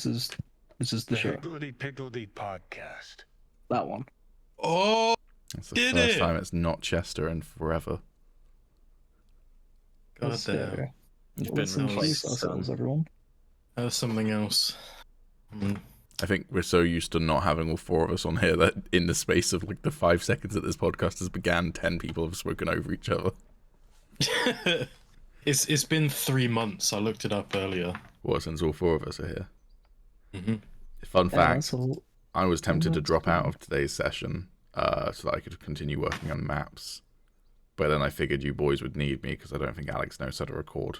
This is the show. Higgledly Piggledy Podcast. That one. Oh, That's the first time it's not Chester in forever. God Let's damn. go. You've Let's been introduce ourselves, everyone. That was something else. I think we're so used to not having all four of us on here that in the space of like the 5 seconds that this podcast has began, 10 people have spoken over each other. It's been 3 months. I looked it up earlier. What, since all four of us are here? Mm-hmm. Fun fact, So, I was tempted to drop out of today's session so that I could continue working on maps. But then I figured you boys would need me because I don't think Alex knows how to record.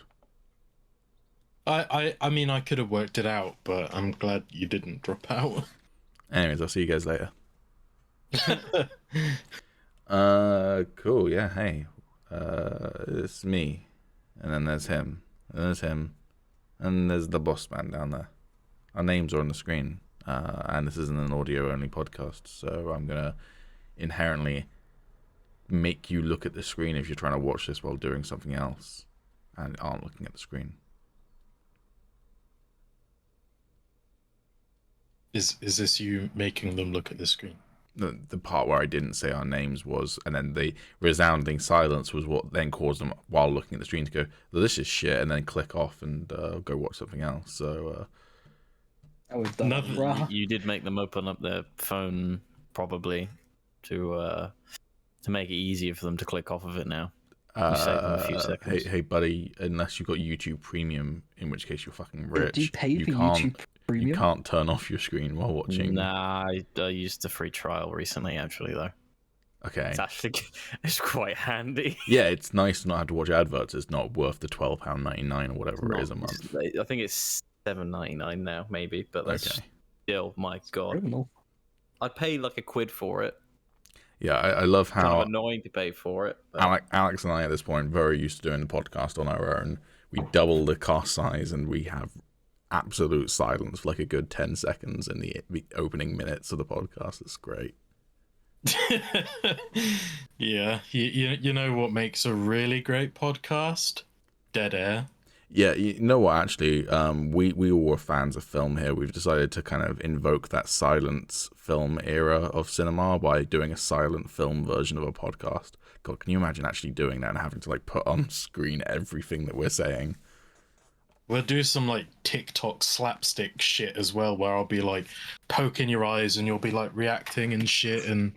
I mean, I could have worked it out, but I'm glad you didn't drop out. Anyways, I'll see you guys later. Cool, yeah, hey. It's me. And then there's him. And there's him. And there's the boss man down there. Our names are on the screen. And this isn't an audio-only podcast, so I'm going to inherently make you look at the screen if you're trying to watch this while doing something else and aren't looking at the screen. Is this you making them look at the screen? The part where I didn't say our names was, and then the resounding silence was what then caused them, while looking at the screen, to go, well, this is shit, and then click off and go watch something else. So, You did make them open up their phone, probably, to make it easier for them to click off of it now. You saved them a few seconds. Hey, buddy, unless you've got YouTube Premium, in which case you're fucking rich. Do you pay for YouTube Premium? You can't turn off your screen while watching. Nah, I used the free trial recently, actually, though. Okay. It's quite handy. Yeah, it's nice to not have to watch adverts. It's not worth the £12.99 or whatever it is a month. I think it's $7.99 now, maybe, but that's still, my God. Criminal. I'd pay like £1 for it. Yeah, I love how kind of annoying to pay for it. But... Alex and I at this point very used to doing the podcast on our own. We double the cast size and we have absolute silence for like a good 10 seconds in the opening minutes of the podcast. It's great. Yeah, you know what makes a really great podcast? Dead air. Yeah, you know what, actually, we all were fans of film here. We've decided to kind of invoke that silent film era of cinema by doing a silent film version of a podcast. God, can you imagine actually doing that and having to like put on screen everything that we're saying? We'll do some like TikTok slapstick shit as well, where I'll be like poking your eyes and you'll be like reacting and shit, and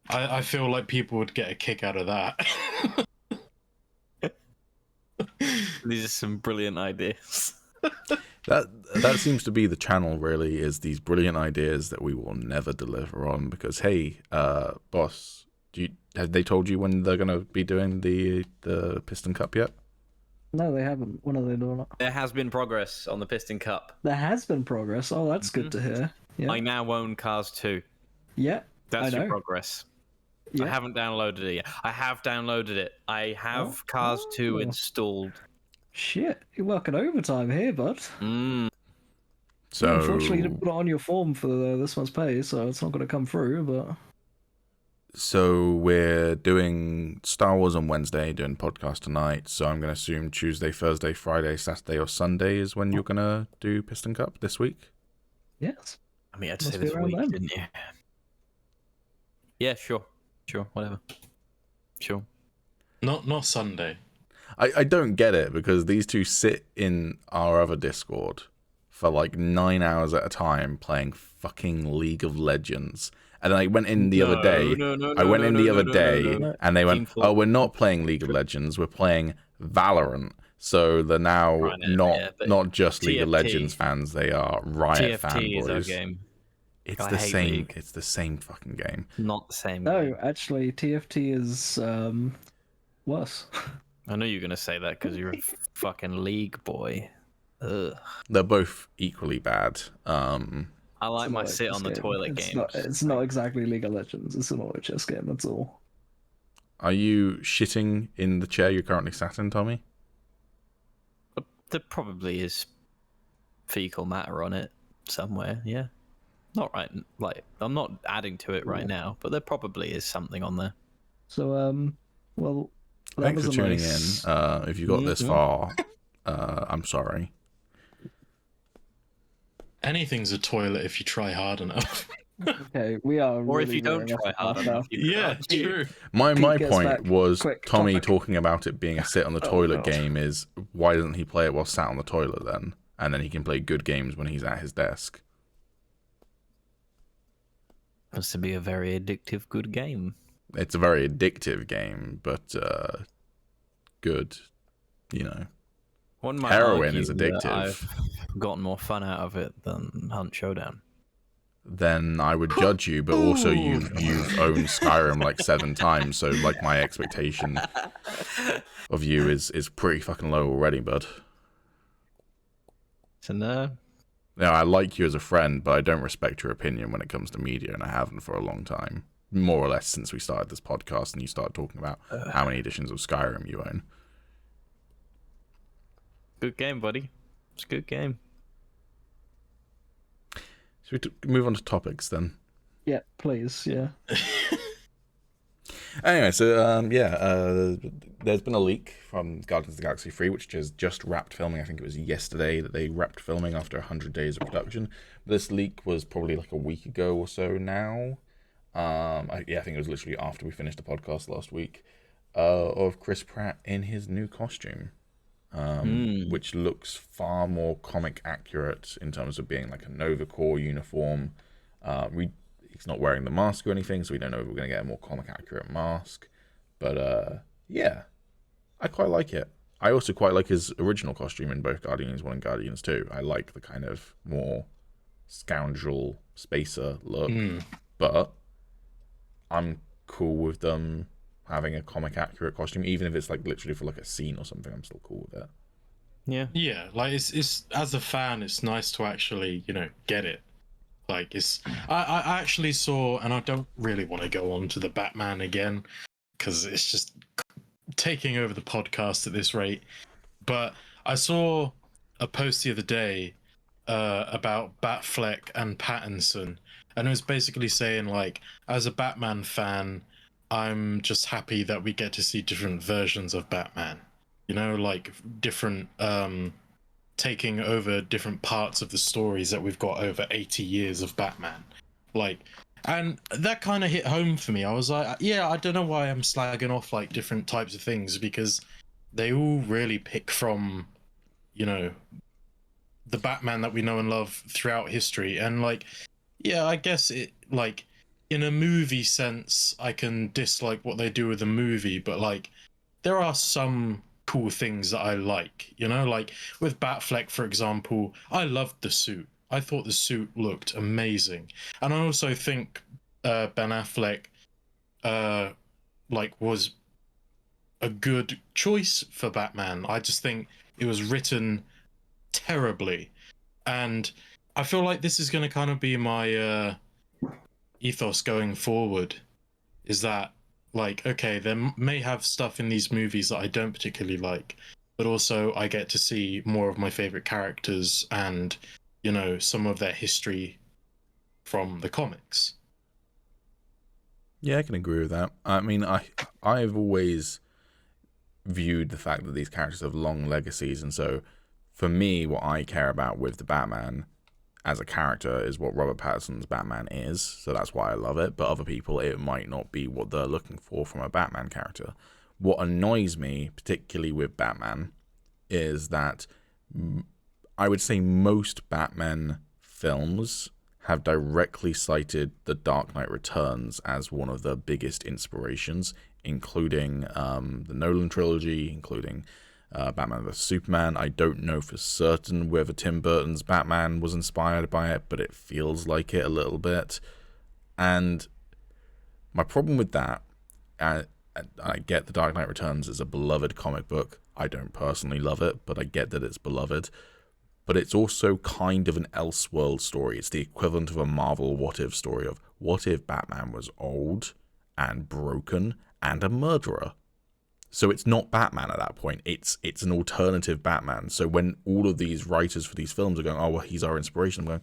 I feel like people would get a kick out of that. These are some brilliant ideas. That seems to be the channel, really, is these brilliant ideas that we will never deliver on. Because hey, boss, have they told you when they're gonna be doing the Piston Cup yet? No, they haven't. When are they doing it? There has been progress on the Piston Cup. There has been progress. Oh, that's good to hear. Yeah. I now own Cars 2. Yeah. That's your progress. Yeah. I haven't downloaded it yet. I have downloaded it. I have Cars 2 installed. Shit, you're working overtime here, bud. So unfortunately, you didn't put it on your form for this month's pay, so it's not going to come through. But so we're doing Star Wars on Wednesday, doing podcast tonight. So I'm going to assume Tuesday, Thursday, Friday, Saturday, or Sunday is when you're going to do Piston Cup this week. Yes. I mean, I'd say this week, didn't you? Yeah, sure, whatever. Sure. Not Sunday. I don't get it, because these two sit in our other Discord for like 9 hours at a time playing fucking League of Legends. And I went in the other day. And they went, "Oh, we're not playing League of Legends. We're playing Valorant." So they're now not just League of Legends fans. They are Riot fanboys. Is our game. It's the same. League. It's the same fucking game. Not the same. No, actually, TFT is worse. I know you're gonna say that because you're a fucking League boy. Ugh. They're both equally bad. I like my sit on the toilet games. It's not exactly League of Legends. It's an auto chess game. That's all. Are you shitting in the chair you're currently sat in, Tommy? There probably is fecal matter on it somewhere. Yeah, not right. Like I'm not adding to it right now, but there probably is something on there. So well. Thanks for tuning in. If you got this far, I'm sorry. Anything's a toilet if you try hard enough. Okay, we are. Or if really you don't veering off try the hard path enough, now. you Yeah, can't. true. My Pete gets point back. was Quick, Tommy topic. talking about it being a sit on the Oh, toilet God. game is why doesn't he play it while sat on the toilet then? And then he can play good games when he's at his desk. Must be a very addictive, good game. It's a very addictive game, but good, you know. One might Heroin argue is that addictive. I've gotten more fun out of it than Hunt Showdown. Then I would judge you, but also you've owned Skyrim like 7 times, so like my expectation of you is pretty fucking low already, bud. So no, Yeah, I like you as a friend, but I don't respect your opinion when it comes to media, and I haven't for a long time. More or less since we started this podcast and you started talking about how many editions of Skyrim you own. good game, buddy. It's a good game. Should we move on to topics then? Yeah, please. Yeah. Anyway, so there's been a leak from Guardians of the Galaxy 3, which has just wrapped filming. I think it was yesterday that they wrapped filming after 100 days of production. This leak was probably like a week ago or so now. I think it was literally after we finished the podcast last week, of Chris Pratt in his new costume, which looks far more comic accurate in terms of being like a Nova Corps uniform. He's not wearing the mask or anything, so we don't know if we're going to get a more comic accurate mask. But yeah, I quite like it. I also quite like his original costume in both Guardians 1 and Guardians 2. I like the kind of more scoundrel spacer look, but I'm cool with them having a comic accurate costume, even if it's like literally for like a scene or something. I'm still cool with it. Yeah. Yeah, like it's as a fan, it's nice to actually, get it. Like I actually saw, and I don't really want to go on to the Batman again because it's just taking over the podcast at this rate. But I saw a post the other day about Batfleck and Pattinson, and it was basically saying like, as a Batman fan, I'm just happy that we get to see different versions of Batman. Like different taking over different parts of the stories that we've got over 80 years of Batman. And that kind of hit home for me. I was like, yeah, I don't know why I'm slagging off like different types of things, because they all really pick from, the Batman that we know and love throughout history. And like, yeah, I guess it like in a movie sense, I can dislike what they do with the movie, but like there are some cool things that I like, like with Batfleck, for example. I loved the suit. I thought the suit looked amazing. And I also think Ben Affleck was a good choice for Batman. I just think it was written terribly. And I feel like this is going to kind of be my ethos going forward, is that like, okay, they may have stuff in these movies that I don't particularly like, but also I get to see more of my favorite characters and, some of their history from the comics. Yeah, I can agree with that. I mean, I've always viewed the fact that these characters have long legacies, and so for me, what I care about with the Batman as a character is what Robert Pattinson's Batman is, so that's why I love it. But other people, it might not be what they're looking for from a Batman character. What annoys me, particularly with Batman, is that I would say most Batman films have directly cited The Dark Knight Returns as one of the biggest inspirations, including the Nolan trilogy, including Batman vs Superman. I don't know for certain whether Tim Burton's Batman was inspired by it, but it feels like it a little bit. And my problem with that, I get The Dark Knight Returns is a beloved comic book. I don't personally love it, but I get that it's beloved. But it's also kind of an Elseworld story. It's the equivalent of a Marvel what-if story of what if Batman was old and broken and a murderer? So it's not Batman at that point. It's an alternative Batman. So when all of these writers for these films are going, oh, well, he's our inspiration, I'm going,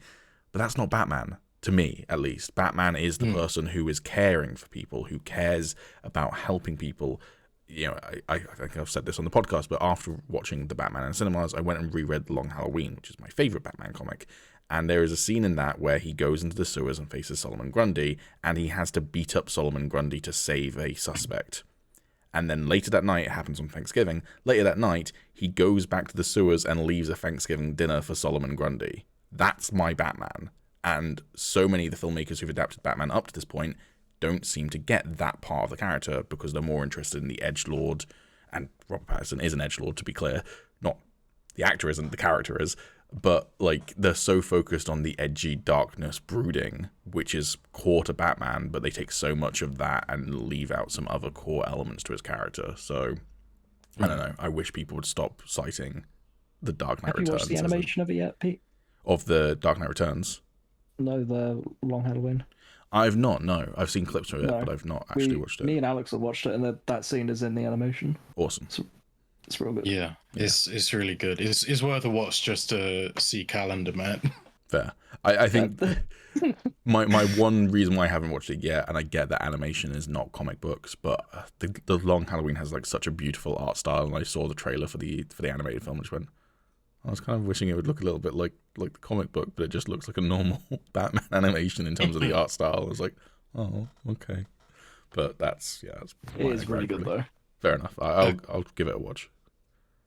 but that's not Batman, to me at least. Batman is the person who is caring for people, who cares about helping people you know, I think I've said this on the podcast, but after watching the Batman in cinemas, I went and reread The Long Halloween, which is my favorite Batman comic. And there is a scene in that where he goes into the sewers and faces Solomon Grundy, and he has to beat up Solomon Grundy to save a suspect. And then later that night, it happens on Thanksgiving, later that night, he goes back to the sewers and leaves a Thanksgiving dinner for Solomon Grundy. That's my Batman. And so many of the filmmakers who've adapted Batman up to this point don't seem to get that part of the character because they're more interested in the edgelord, and Robert Pattinson is an edgelord, to be clear. Not the actor isn't, the character is. But, like, they're so focused on the edgy darkness brooding, which is core to Batman, but they take so much of that and leave out some other core elements to his character. So, I don't know. I wish people would stop citing the Dark Knight Returns. Have you watched the animation of it yet, Pete? Of the Dark Knight Returns? No, the Long Halloween. I've not, no. I've seen clips of it, but I've not actually watched it. Me and Alex have watched it, and that scene is in the animation. Awesome. It's real good. Yeah, it's really good. It's worth a watch just to see Calendar Man. Fair. I think my one reason why I haven't watched it yet, and I get that animation is not comic books, but the Long Halloween has like such a beautiful art style, and I saw the trailer for the animated film, which I was kind of wishing it would look a little bit like the comic book, but it just looks like a normal Batman animation in terms of the art style. I was like, oh, okay. But that's it is really good though. Fair enough. I'll give it a watch.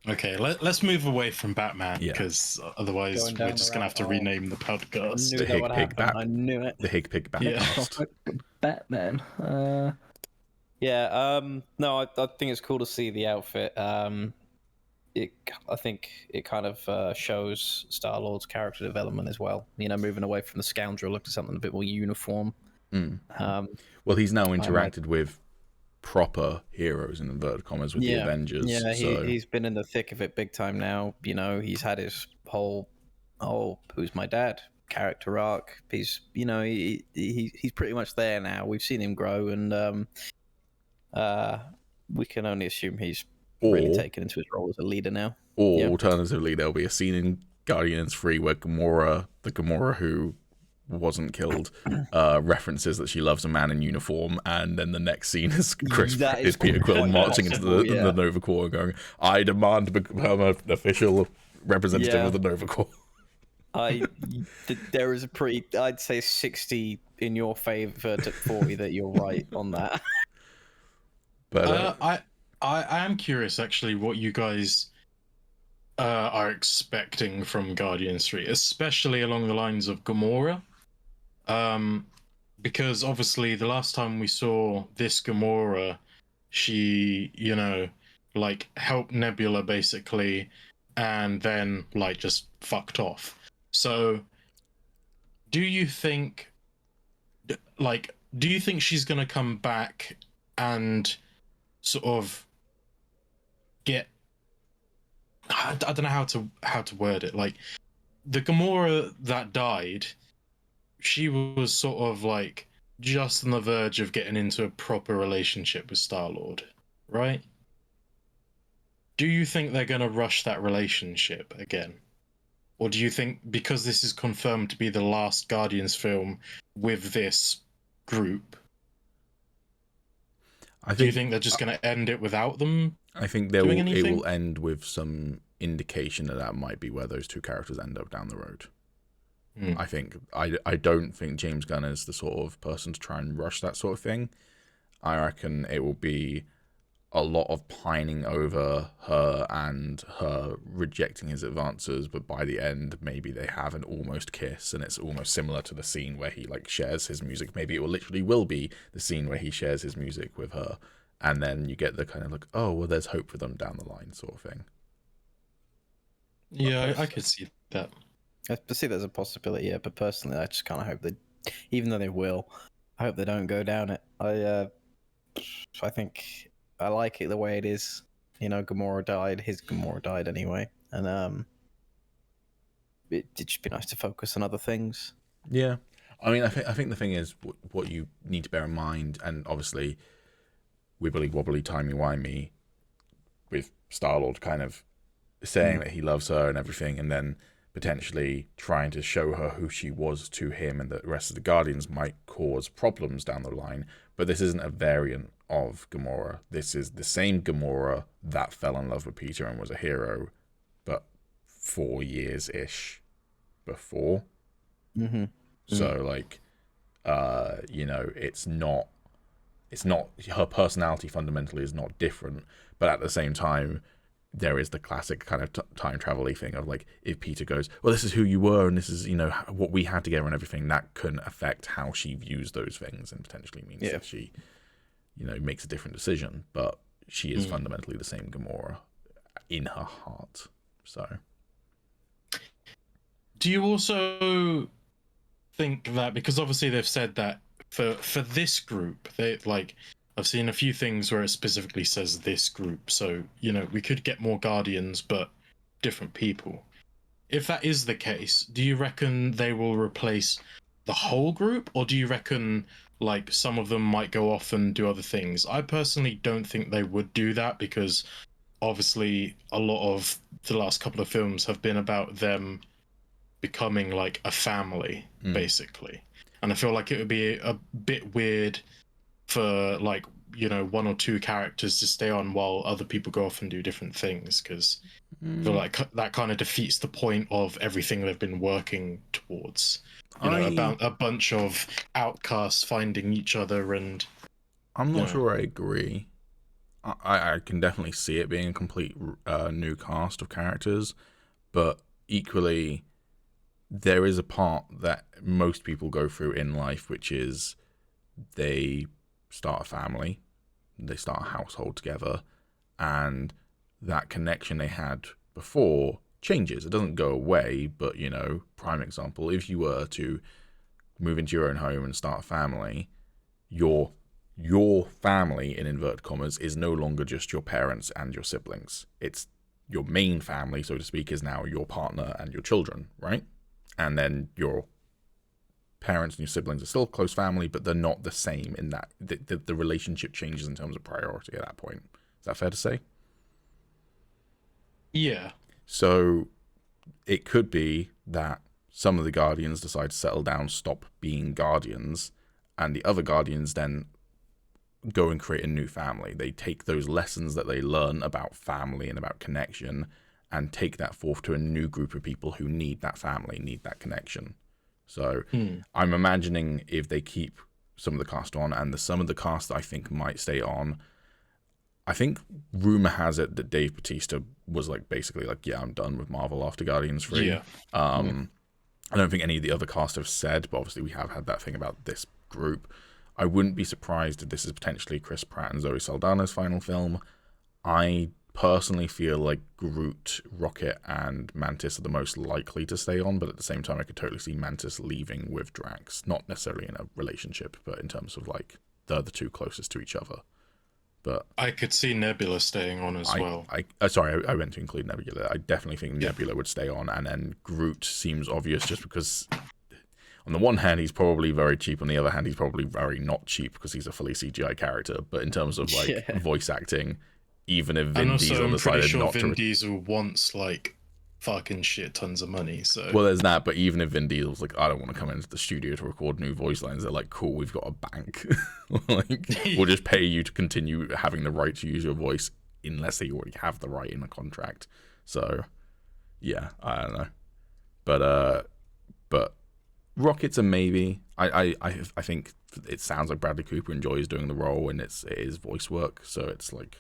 Okay, let's move away from Batman, because otherwise we're just gonna have to rename the podcast. The Hig Pig Bat. I knew it. The Hig Pig Batcast. Batman. No, I think it's cool to see the outfit. I think it kind of shows Star-Lord's character development as well. You know, moving away from the scoundrel look to something a bit more uniform. Well, he's now interacted with proper heroes in inverted commas with the Avengers. Yeah, so. he's been in the thick of it big time now. You know, he's had his whole who's my dad character arc. He's he's pretty much there now. We've seen him grow, and we can only assume he's really taken into his role as a leader now. Or alternatively, there'll be a scene in Guardians 3 where Gamora, the Gamora who wasn't killed, references that she loves a man in uniform, and then the next scene is Peter Quill marching into the Nova Corps and going, I demand to become an official representative of the Nova Corps. There is a pretty, I'd say 60 in your favor to 40 that you're right on that. But I am curious actually what you guys are expecting from Guardians 3, especially along the lines of Gamora. Because obviously the last time we saw this Gamora, she, helped Nebula basically, and then just fucked off. So do you think she's gonna come back and sort of get, I don't know how to word it, the Gamora that died, she was sort of just on the verge of getting into a proper relationship with Star-Lord, right? Do you think they're going to rush that relationship again? Or do you think, because this is confirmed to be the last Guardians film with this group, do you think they're just going to end it without them? I think it will end with some indication that might be where those two characters end up down the road. I don't think James Gunn is the sort of person to try and rush that sort of thing. I reckon it will be a lot of pining over her and her rejecting his advances, but by the end, maybe they have an almost kiss, and it's almost similar to the scene where he shares his music. Maybe it will be the scene where he shares his music with her, and then you get the kind of oh, well, there's hope for them down the line sort of thing. Yeah, I could see that. I see there's a possibility, yeah, but personally, I just kind of hope that, even though they will, I hope they don't go down it. I think I like it the way it is. Gamora died, his Gamora died anyway, and it'd just be nice to focus on other things. Yeah, I mean, I think the thing is what you need to bear in mind, and obviously, wibbly wobbly timey wimey, with Star-Lord kind of saying that he loves her and everything, and then potentially trying to show her who she was to him and the rest of the Guardians might cause problems down the line. But this isn't a variant of Gamora. This is the same Gamora that fell in love with Peter and was a hero, but 4 years-ish before. Mm-hmm. So, like, you know, it's not, her personality fundamentally is not different, but at the same time, there is the classic kind of time travel-y thing of, like, if Peter goes, well, this is who you were, and this is, you know, what we had together and everything, that can affect how she views those things and potentially means that she, you know, makes a different decision. But she is fundamentally the same Gamora in her heart. So, do you also think that, because obviously they've said that for this group, they, like, I've seen a few things where it specifically says this group, so, you know, we could get more Guardians, but different people. If that is the case, do you reckon they will replace the whole group, or do you reckon, like, some of them might go off and do other things? I personally don't think they would do that, because obviously a lot of the last couple of films have been about them becoming, like, a family, basically. And I feel like it would be a bit weird for, like, you know, 1 or 2 characters to stay on while other people go off and do different things, because I feel like that kind of defeats the point of everything they've been working towards. You know, about a bunch of outcasts finding each other, and I'm not sure I agree. I can definitely see it being a complete new cast of characters, but equally, there is a part that most people go through in life, which is they start a family, they start a household together, and that connection they had before changes. It doesn't go away, but, you know, prime example, if you were to move into your own home and start a family, your family, in inverted commas, is no longer just your parents and your siblings. It's your main family, so to speak, is now your partner and your children, right? And then your parents and your siblings are still close family, but they're not the same in that the relationship changes in terms of priority at that point. Is that fair to say? yeah. So it could be that some of the Guardians decide to settle down, stop being Guardians, and the other Guardians then go and create a new family. They take those lessons that they learn about family and about connection and take that forth to a new group of people who need that family, need that connection. So I'm imagining if they keep some of the cast on, and some of the cast that I think might stay on, I think rumor has it that Dave Bautista was like basically like, yeah, I'm done with Marvel after Guardians 3. Yeah. I don't think any of the other cast have said, but obviously we have had that thing about this group. I wouldn't be surprised if this is potentially Chris Pratt and Zoe Saldana's final film. I personally feel like Groot, Rocket, and Mantis are the most likely to stay on, but at the same time, I could totally see Mantis leaving with Drax. Not necessarily in a relationship, but in terms of, like, they're the two closest to each other. But I could see Nebula staying on as well. Sorry, I meant to include Nebula. I definitely think Nebula would stay on, and then Groot seems obvious just because on the one hand, he's probably very cheap. On the other hand, he's probably very not cheap because he's a fully CGI character. But in terms of, like, voice acting, even if Vin Diesel decided not to... Vin Diesel wants, like, fucking shit tons of money, so... Well, there's that, but even if Vin Diesel's like, I don't want to come into the studio to record new voice lines, they're like, cool, we've got a bank. Like, we'll just pay you to continue having the right to use your voice unless they already have the right in a contract. So, yeah, I don't know. But Rocket's a maybe. I think it sounds like Bradley Cooper enjoys doing the role, and it is voice work, so it's, like,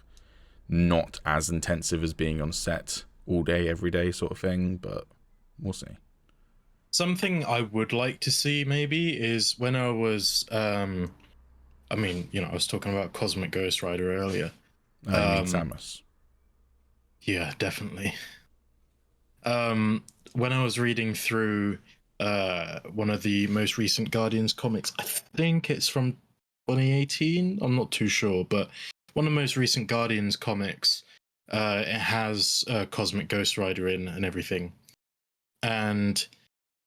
not as intensive as being on set all day, every day sort of thing, but we'll see. Something I would like to see maybe is when I was, I mean, you know, I was talking about Cosmic Ghost Rider earlier. You mean Samus? Yeah, definitely. When I was reading through one of the most recent Guardians comics, I think it's from 2018, I'm not too sure, but one of the most recent Guardians comics, it has Cosmic Ghost Rider in and everything. And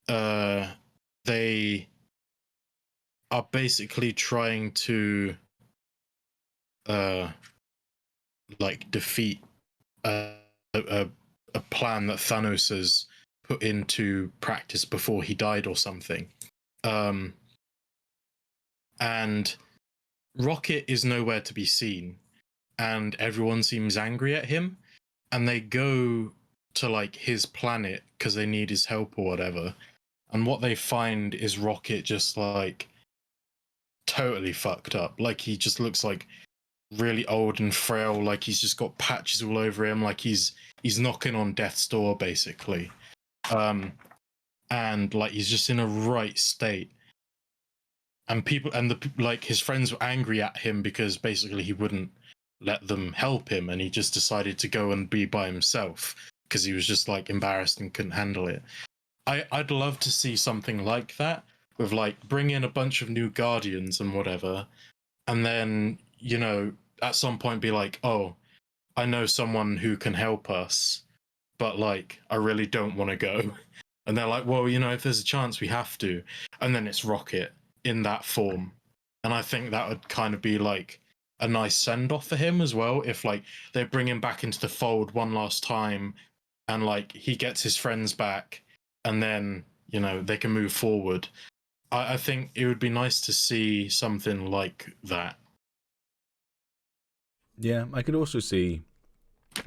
they are basically trying to like defeat a plan that Thanos has put into practice before he died or something. And Rocket is nowhere to be seen, and everyone seems angry at him, and they go to like his planet because they need his help or whatever. And what they find is Rocket just like totally fucked up. Like he just looks like really old and frail, like he's just got patches all over him, like he's knocking on death's door basically. And like he's just in a right state. And people and his friends were angry at him because basically he wouldn't let them help him, and he just decided to go and be by himself because he was just like embarrassed and couldn't handle it. I'd love to see something like that, with like bring in a bunch of new Guardians and whatever, and then, you know, at some point be like, oh, I know someone who can help us, but like I really don't want to go. And they're like, well, you know, if there's a chance, we have to. And then it's Rocket in that form. And I think that would kind of be like a nice send off for him as well, if like they bring him back into the fold one last time and like he gets his friends back, and then, you know, they can move forward. I think it would be nice to see something like that. Yeah, I could also see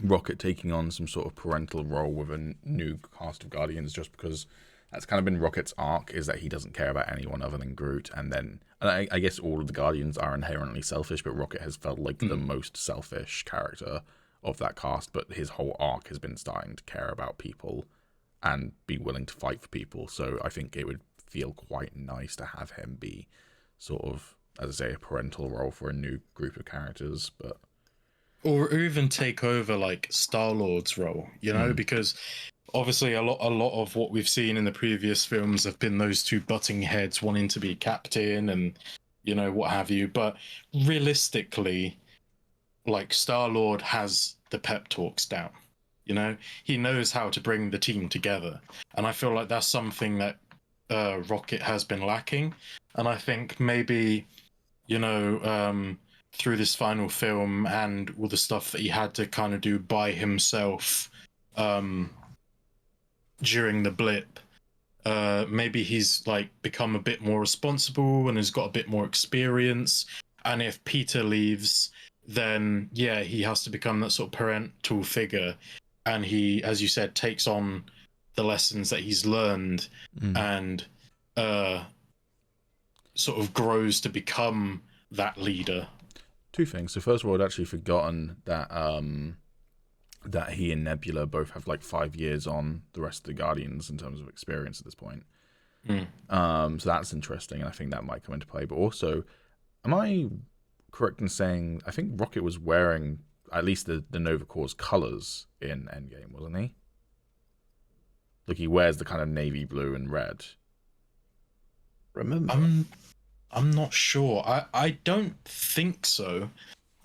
Rocket taking on some sort of parental role with a new cast of Guardians, just because that's kind of been Rocket's arc, is that he doesn't care about anyone other than Groot. And I guess all of the Guardians are inherently selfish, but Rocket has felt like the most selfish character of that cast. But his whole arc has been starting to care about people and be willing to fight for people. So I think it would feel quite nice to have him be sort of, as I say, a parental role for a new group of characters. But or even take over like Star-Lord's role, you know, because obviously a lot of what we've seen in the previous films have been those two butting heads wanting to be captain and, you know, what have you. But realistically, like Star-Lord has the pep talks down, you know, he knows how to bring the team together. And I feel like that's something that Rocket has been lacking. And I think maybe, you know, through this final film and all the stuff that he had to kind of do by himself during the blip, maybe he's like become a bit more responsible and has got a bit more experience. And if Peter leaves, then yeah, he has to become that sort of parental figure, and he, as you said, takes on the lessons that he's learned and sort of grows to become that leader. two things. So first of all, I'd actually forgotten that that he and Nebula both have like 5 years on the rest of the Guardians in terms of experience at this point. So that's interesting, and I think that might come into play. But also, am I correct in saying I think Rocket was wearing at least the Nova Corps colors in Endgame, wasn't he? Like he wears the kind of navy blue and red. Remember? I'm not sure. I don't think so.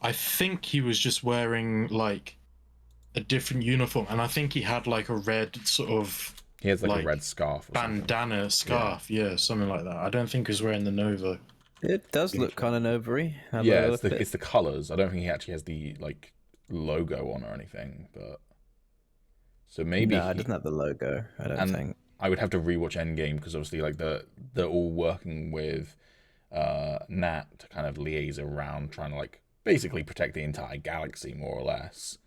I think he was just wearing like a different uniform, and I think he had like a red sort of. He has like a red scarf. Or bandana scarf, yeah, something like that. I don't think he was wearing the Nova. It does look kind of Nova-y. Yeah, it's the colors. I don't think he actually has the like logo on or anything, but so maybe no, it doesn't have the logo. I don't think. I would have to rewatch Endgame because obviously like they're all working with Nat to kind of liaise around trying to like basically protect the entire galaxy more or less.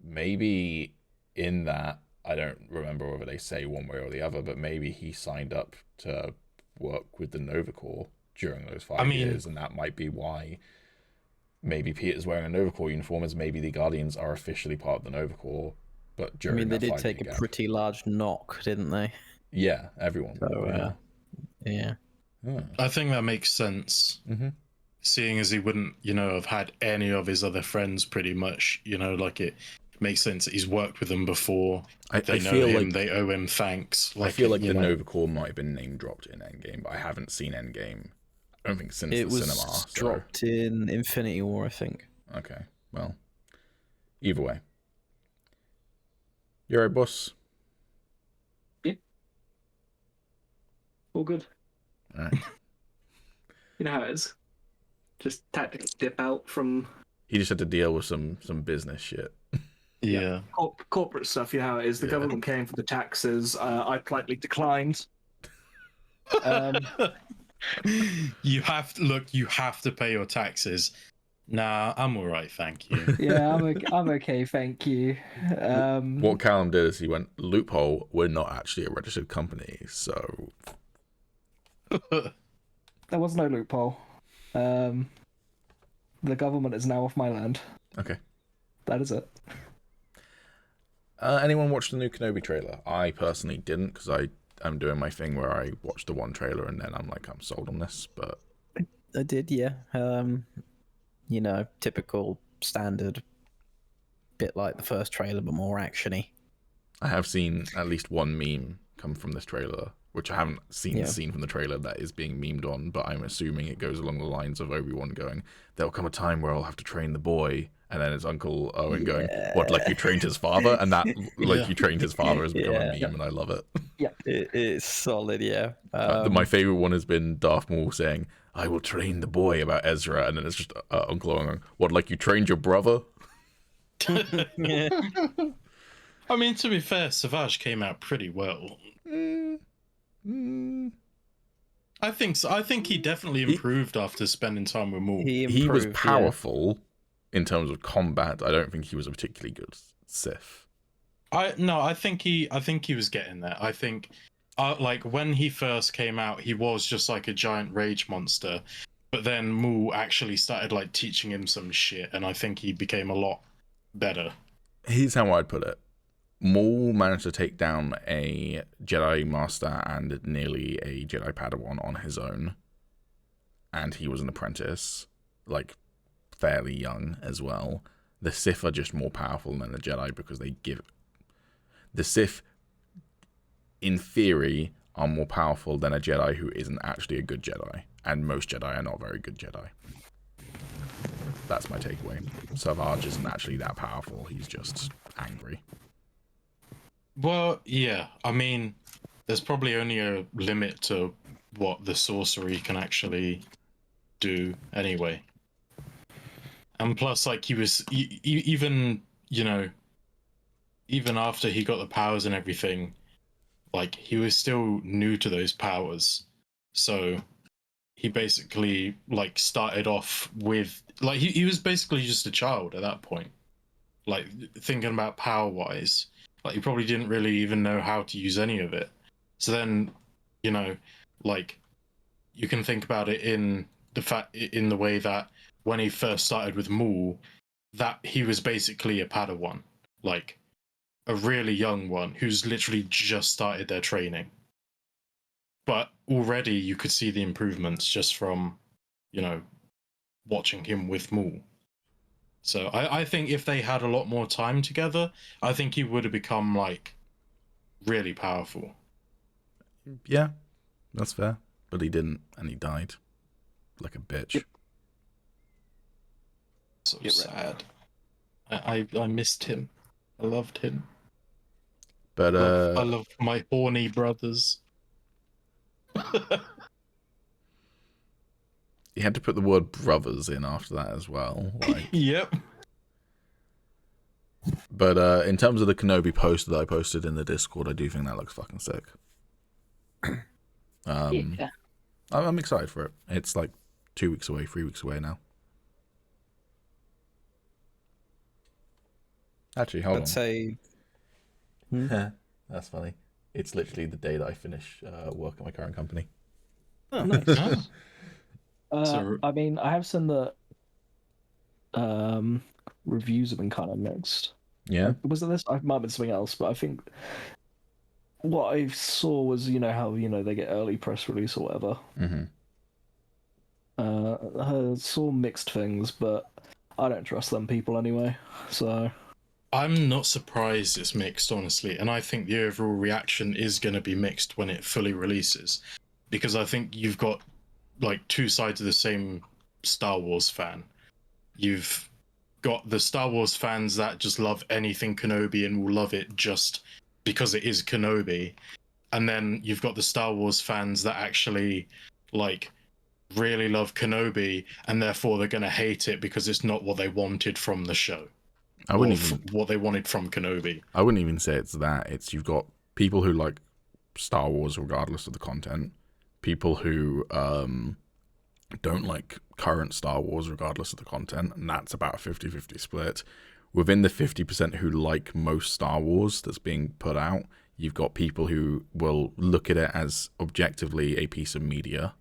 Maybe in that, I don't remember whether they say one way or the other, but maybe he signed up to work with the Nova Corps during those 5 years, and that might be why maybe Peter's wearing a Nova Corps uniform, as maybe the Guardians are officially part of the Nova Corps. But during they did take a pretty large knock, didn't they? Yeah, everyone. So, yeah. I think that makes sense. Seeing as he wouldn't, you know, have had any of his other friends pretty much, you know, like it makes sense that he's worked with them before. They know feel him, like, they owe him thanks. Like, I feel like the Nova Corps might have been name dropped in Endgame, but I haven't seen Endgame. I don't think since it the was cinema. Dropped in Infinity War, I think. Okay, well, either way. You alright, boss? Yeah. All good. Alright. You know how it is. Just tactically dip out from. He just had to deal with some business shit. Yeah. Corporate stuff, you know how it is. The government came for the taxes. I politely declined. You have to pay your taxes. Nah, I'm all right, thank you. Yeah, I'm okay, thank you. What Callum did is he went, loophole, we're not actually a registered company, so... There was no loophole. The government is now off my land. Okay. That is it. Anyone watch the new Kenobi trailer? I personally didn't, because I'm doing my thing where I watch the one trailer and then I'm like, I'm sold on this, but... I did, yeah. You know, typical standard, bit like the first trailer, but more actiony. I have seen at least one meme come from this trailer, which I haven't seen the scene from the trailer that is being memed on, but I'm assuming it goes along the lines of Obi-Wan going, there'll come a time where I'll have to train the boy, and then it's Uncle Owen going, what, like you trained his father? And that, like you trained his father has become a meme, and I love it. Yeah. It's solid, yeah. My favorite one has been Darth Maul saying, I will train the boy about Ezra, and then it's just Uncle Owen going, what, like you trained your brother? Yeah. I mean, to be fair, Savage came out pretty well. I think so. I think he definitely improved after spending time with Maul. He was powerful in terms of combat. I don't think he was a particularly good Sith. I think he was getting there. I think like when he first came out, he was just like a giant rage monster. But then Maul actually started like teaching him some shit, and I think he became a lot better. Here's how I'd put it. Maul managed to take down a Jedi Master and nearly a Jedi Padawan on his own. And he was an apprentice, like, fairly young as well. The Sith are just more powerful than the Jedi because they give... The Sith, in theory, are more powerful than a Jedi who isn't actually a good Jedi. And most Jedi are not very good Jedi. That's my takeaway. Savage isn't actually that powerful, he's just angry. Well, yeah. I mean, there's probably only a limit to what the sorcery can actually do anyway. And plus, like, he was even, you know, even after he got the powers and everything, like, he was still new to those powers. So he basically, like, started off with, like, he was basically just a child at that point. Like, thinking about power-wise. Like, he probably didn't really even know how to use any of it. So then, you know, like, you can think about it in the way that when he first started with Maul, that he was basically a Padawan, like a really young one who's literally just started their training. But already you could see the improvements just from, you know, watching him with Maul. So I think if they had a lot more time together, I think he would have become, like, really powerful. Yeah, that's fair. But he didn't, and he died. Like a bitch. Yep. So sad. I missed him. I loved him. But I love my horny brothers. You had to put the word brothers in after that as well. Like. Yep. But in terms of the Kenobi post that I posted in the Discord, I do think that looks fucking sick. Yeah. I'm excited for it. It's like 2 weeks away, 3 weeks away now. Actually, hold on. Let's say... That's funny. It's literally the day that I finish work at my current company. Oh, nice. I mean, I have seen that reviews have been kind of mixed. Yeah. Was it this? I might have been something else, but I think what I saw was, you know, how, you know, they get early press release or whatever. Mm-hmm. I saw mixed things, but I don't trust them people anyway, so... I'm not surprised it's mixed, honestly, and I think the overall reaction is going to be mixed when it fully releases, because I think you've got, like, two sides of the same Star Wars fan. You've got the Star Wars fans that just love anything Kenobi and will love it just because it is Kenobi, and then you've got the Star Wars fans that actually, like, really love Kenobi, and therefore they're going to hate it because it's not what they wanted from the show. I wouldn't even what they wanted from Kenobi. I wouldn't even say it's that. It's you've got people who like Star Wars regardless of the content, people who don't like current Star Wars regardless of the content, and that's about a 50-50 split. Within the 50% who like most Star Wars that's being put out, you've got people who will look at it as objectively a piece of media,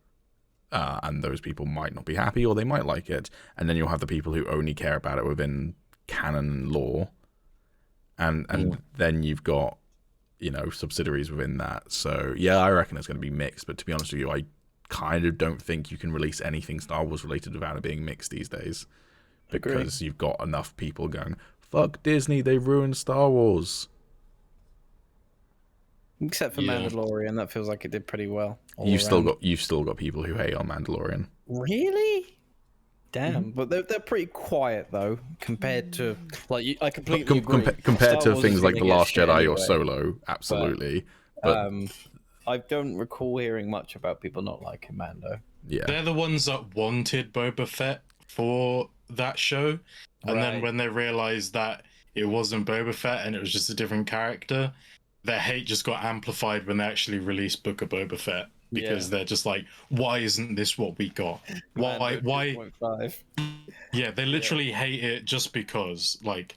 and those people might not be happy or they might like it. And then you'll have the people who only care about it within canon and lore. And then you've got, you know, subsidiaries within that. So, yeah, I reckon it's going to be mixed. But to be honest with you, I kind of don't think you can release anything Star Wars related without it being mixed these days. Because you've got enough people going, fuck Disney, they've ruined Star Wars. Except for Mandalorian, that feels like it did pretty well. You've still got people who hate on Mandalorian. Really? Damn, but they're pretty quiet though compared to like I completely agree. Compared to Star Wars things is like The gonna get Last shit Jedi anyway, or Solo, absolutely. But I don't recall hearing much about people not liking Mando. yeah, They're the ones that wanted Boba Fett for that show, and then when they realized that it wasn't Boba Fett and it was just a different character, their hate just got amplified when they actually released Book of Boba Fett, because they're just like, why isn't this what we got? Why 2.5. Yeah, they literally hate it just because, like,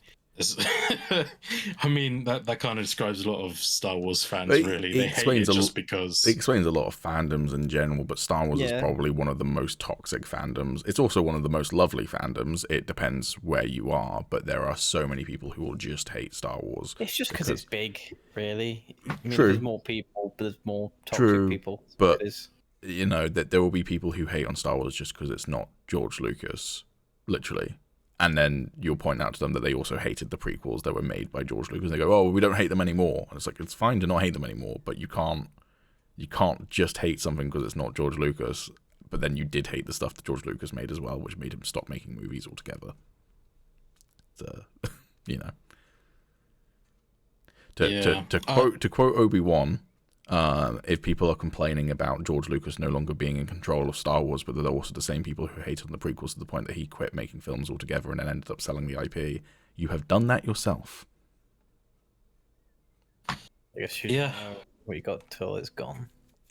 I mean, that kind of describes a lot of Star Wars fans, really. They hate it just because. It explains a lot of fandoms in general, but Star Wars is probably one of the most toxic fandoms. It's also one of the most lovely fandoms. It depends where you are, but there are so many people who will just hate Star Wars. It's just because it's big, really. I mean, True. There's more people, there's more toxic people. But, you know, that there will be people who hate on Star Wars just because it's not George Lucas, literally. And then you'll point out to them that they also hated the prequels that were made by George Lucas. They go, "Oh, we don't hate them anymore." And it's like, it's fine to not hate them anymore, but you can't just hate something because it's not George Lucas. But then you did hate the stuff that George Lucas made as well, which made him stop making movies altogether. So, you know, to quote Obi-Wan. If people are complaining about George Lucas no longer being in control of Star Wars, but they're also the same people who hate on the prequels to the point that he quit making films altogether and then ended up selling the IP, you have done that yourself. I guess you know what you got till it's gone.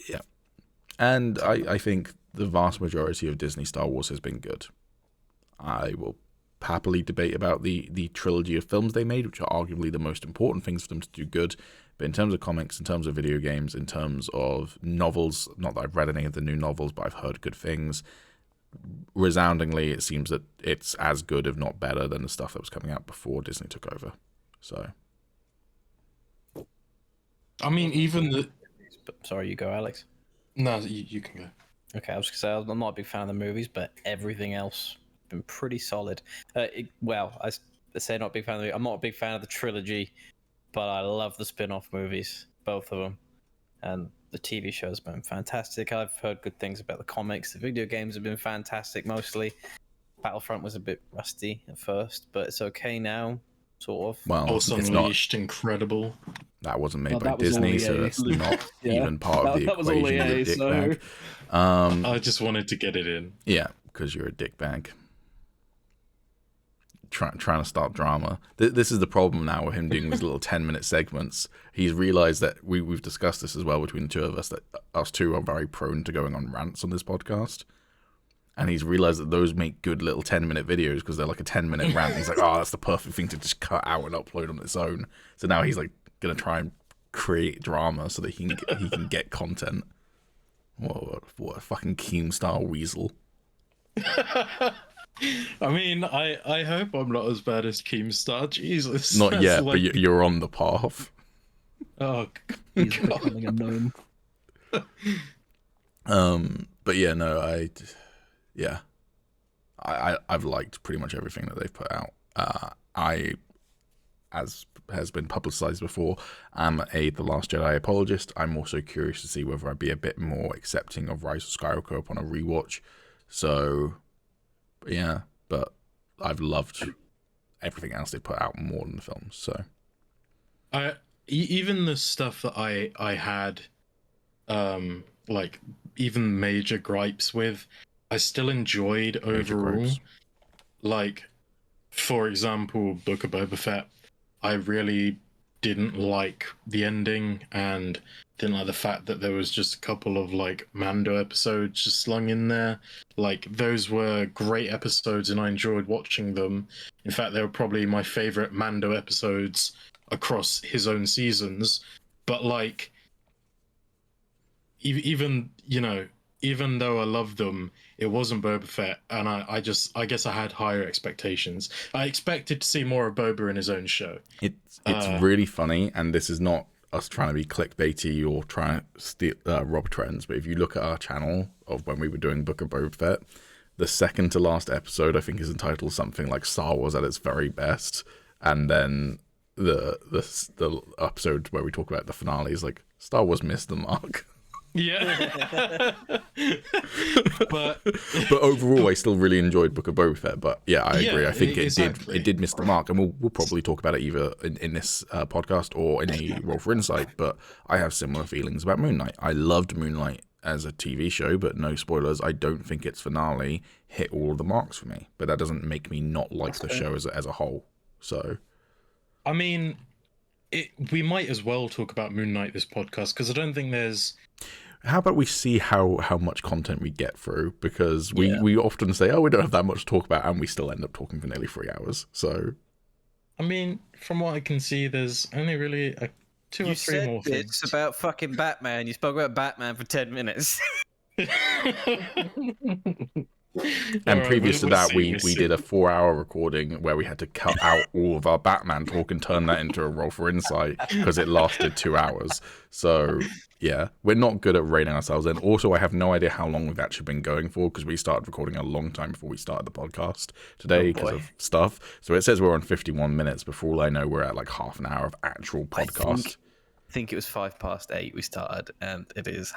Yeah. And I think the vast majority of Disney Star Wars has been good. I will happily debate about the trilogy of films they made, which are arguably the most important things for them to do good. But in terms of comics, in terms of video games, in terms of novels, not that I've read any of the new novels, but I've heard good things. Resoundingly, it seems that it's as good, if not better, than the stuff that was coming out before Disney took over. So, I mean, even the. Sorry, you go, Alex. No, you can go. Okay, I was gonna say I'm not a big fan of the movies, but everything else been pretty solid. I say not a big fan of the. I'm not a big fan of the trilogy. But I love the spin-off movies, both of them. And the TV show's been fantastic. I've heard good things about the comics. The video games have been fantastic, mostly. Battlefront was a bit rusty at first, but it's okay now, sort of. Well, also Unleashed, incredible. That wasn't made by Disney, so that's not even part of the equation. That was all EA, dick so... I just wanted to get it in. Yeah, because you're a dick bag. Trying to start drama. This is the problem now with him doing these little 10-minute segments. He's realized that we've discussed this as well between the two of us, that us two are very prone to going on rants on this podcast. And he's realized that those make good little 10-minute videos because they're like a 10-minute rant. He's like, oh, that's the perfect thing to just cut out and upload on its own. So now he's like going to try and create drama so that he can get content. What a fucking Keemstar weasel. I mean, I hope I'm not as bad as Keemstar. Jesus. Not yet, like... but you're on the path. Oh, he's becoming a gnome. But yeah, no, I've liked pretty much everything that they've put out. As has been publicized before, I'm The Last Jedi apologist. I'm also curious to see whether I'd be a bit more accepting of Rise of Skywalker upon a rewatch. So... yeah, but I've loved everything else they put out more than the films. So, even the stuff that I had, like even major gripes with, I still enjoyed overall. Like, for example, Book of Boba Fett, I really didn't like the ending and didn't like the fact that there was just a couple of like Mando episodes just slung in there. Like those were great episodes and I enjoyed watching them. In fact, they were probably my favorite Mando episodes across his own seasons. But like, even even though I loved them, it wasn't Boba Fett, and I guess I had higher expectations. I expected to see more of Boba in his own show. It's really funny, and this is not us trying to be clickbaity or trying to steal, rob trends, but if you look at our channel of when we were doing Book of Boba Fett, the second to last episode I think is entitled something like Star Wars at its very best, and then the episode where we talk about the finale is like Star Wars missed the mark. Yeah. but overall I still really enjoyed Book of Boba Fett. But yeah, I agree. I think exactly. it did miss the mark, and we'll probably talk about it either in this podcast or in a Roll for Insight. But I have similar feelings about Moon Knight. I loved Moon Knight as a TV show, but no spoilers, I don't think its finale hit all of the marks for me. But that doesn't make me not like the show as a whole. So I mean, we might as well talk about Moon Knight this podcast, because I don't think there's... How about we see how much content we get through? Because we often say, oh, we don't have that much to talk about, and we still end up talking for nearly 3 hours. So, I mean, from what I can see, there's only really two or three more things. It's about fucking Batman. You spoke about Batman for 10 minutes. And previous to that, we did a 4-hour recording where we had to cut out all of our Batman talk and turn that into a Roll for Insight because it lasted 2 hours. So, yeah, we're not good at reining ourselves in. Also, I have no idea how long we've actually been going for because we started recording a long time before we started the podcast today because of stuff. So it says we're on 51 minutes, but for all I know, we're at like half an hour of actual podcast. I think it was 8:05 we started, and it is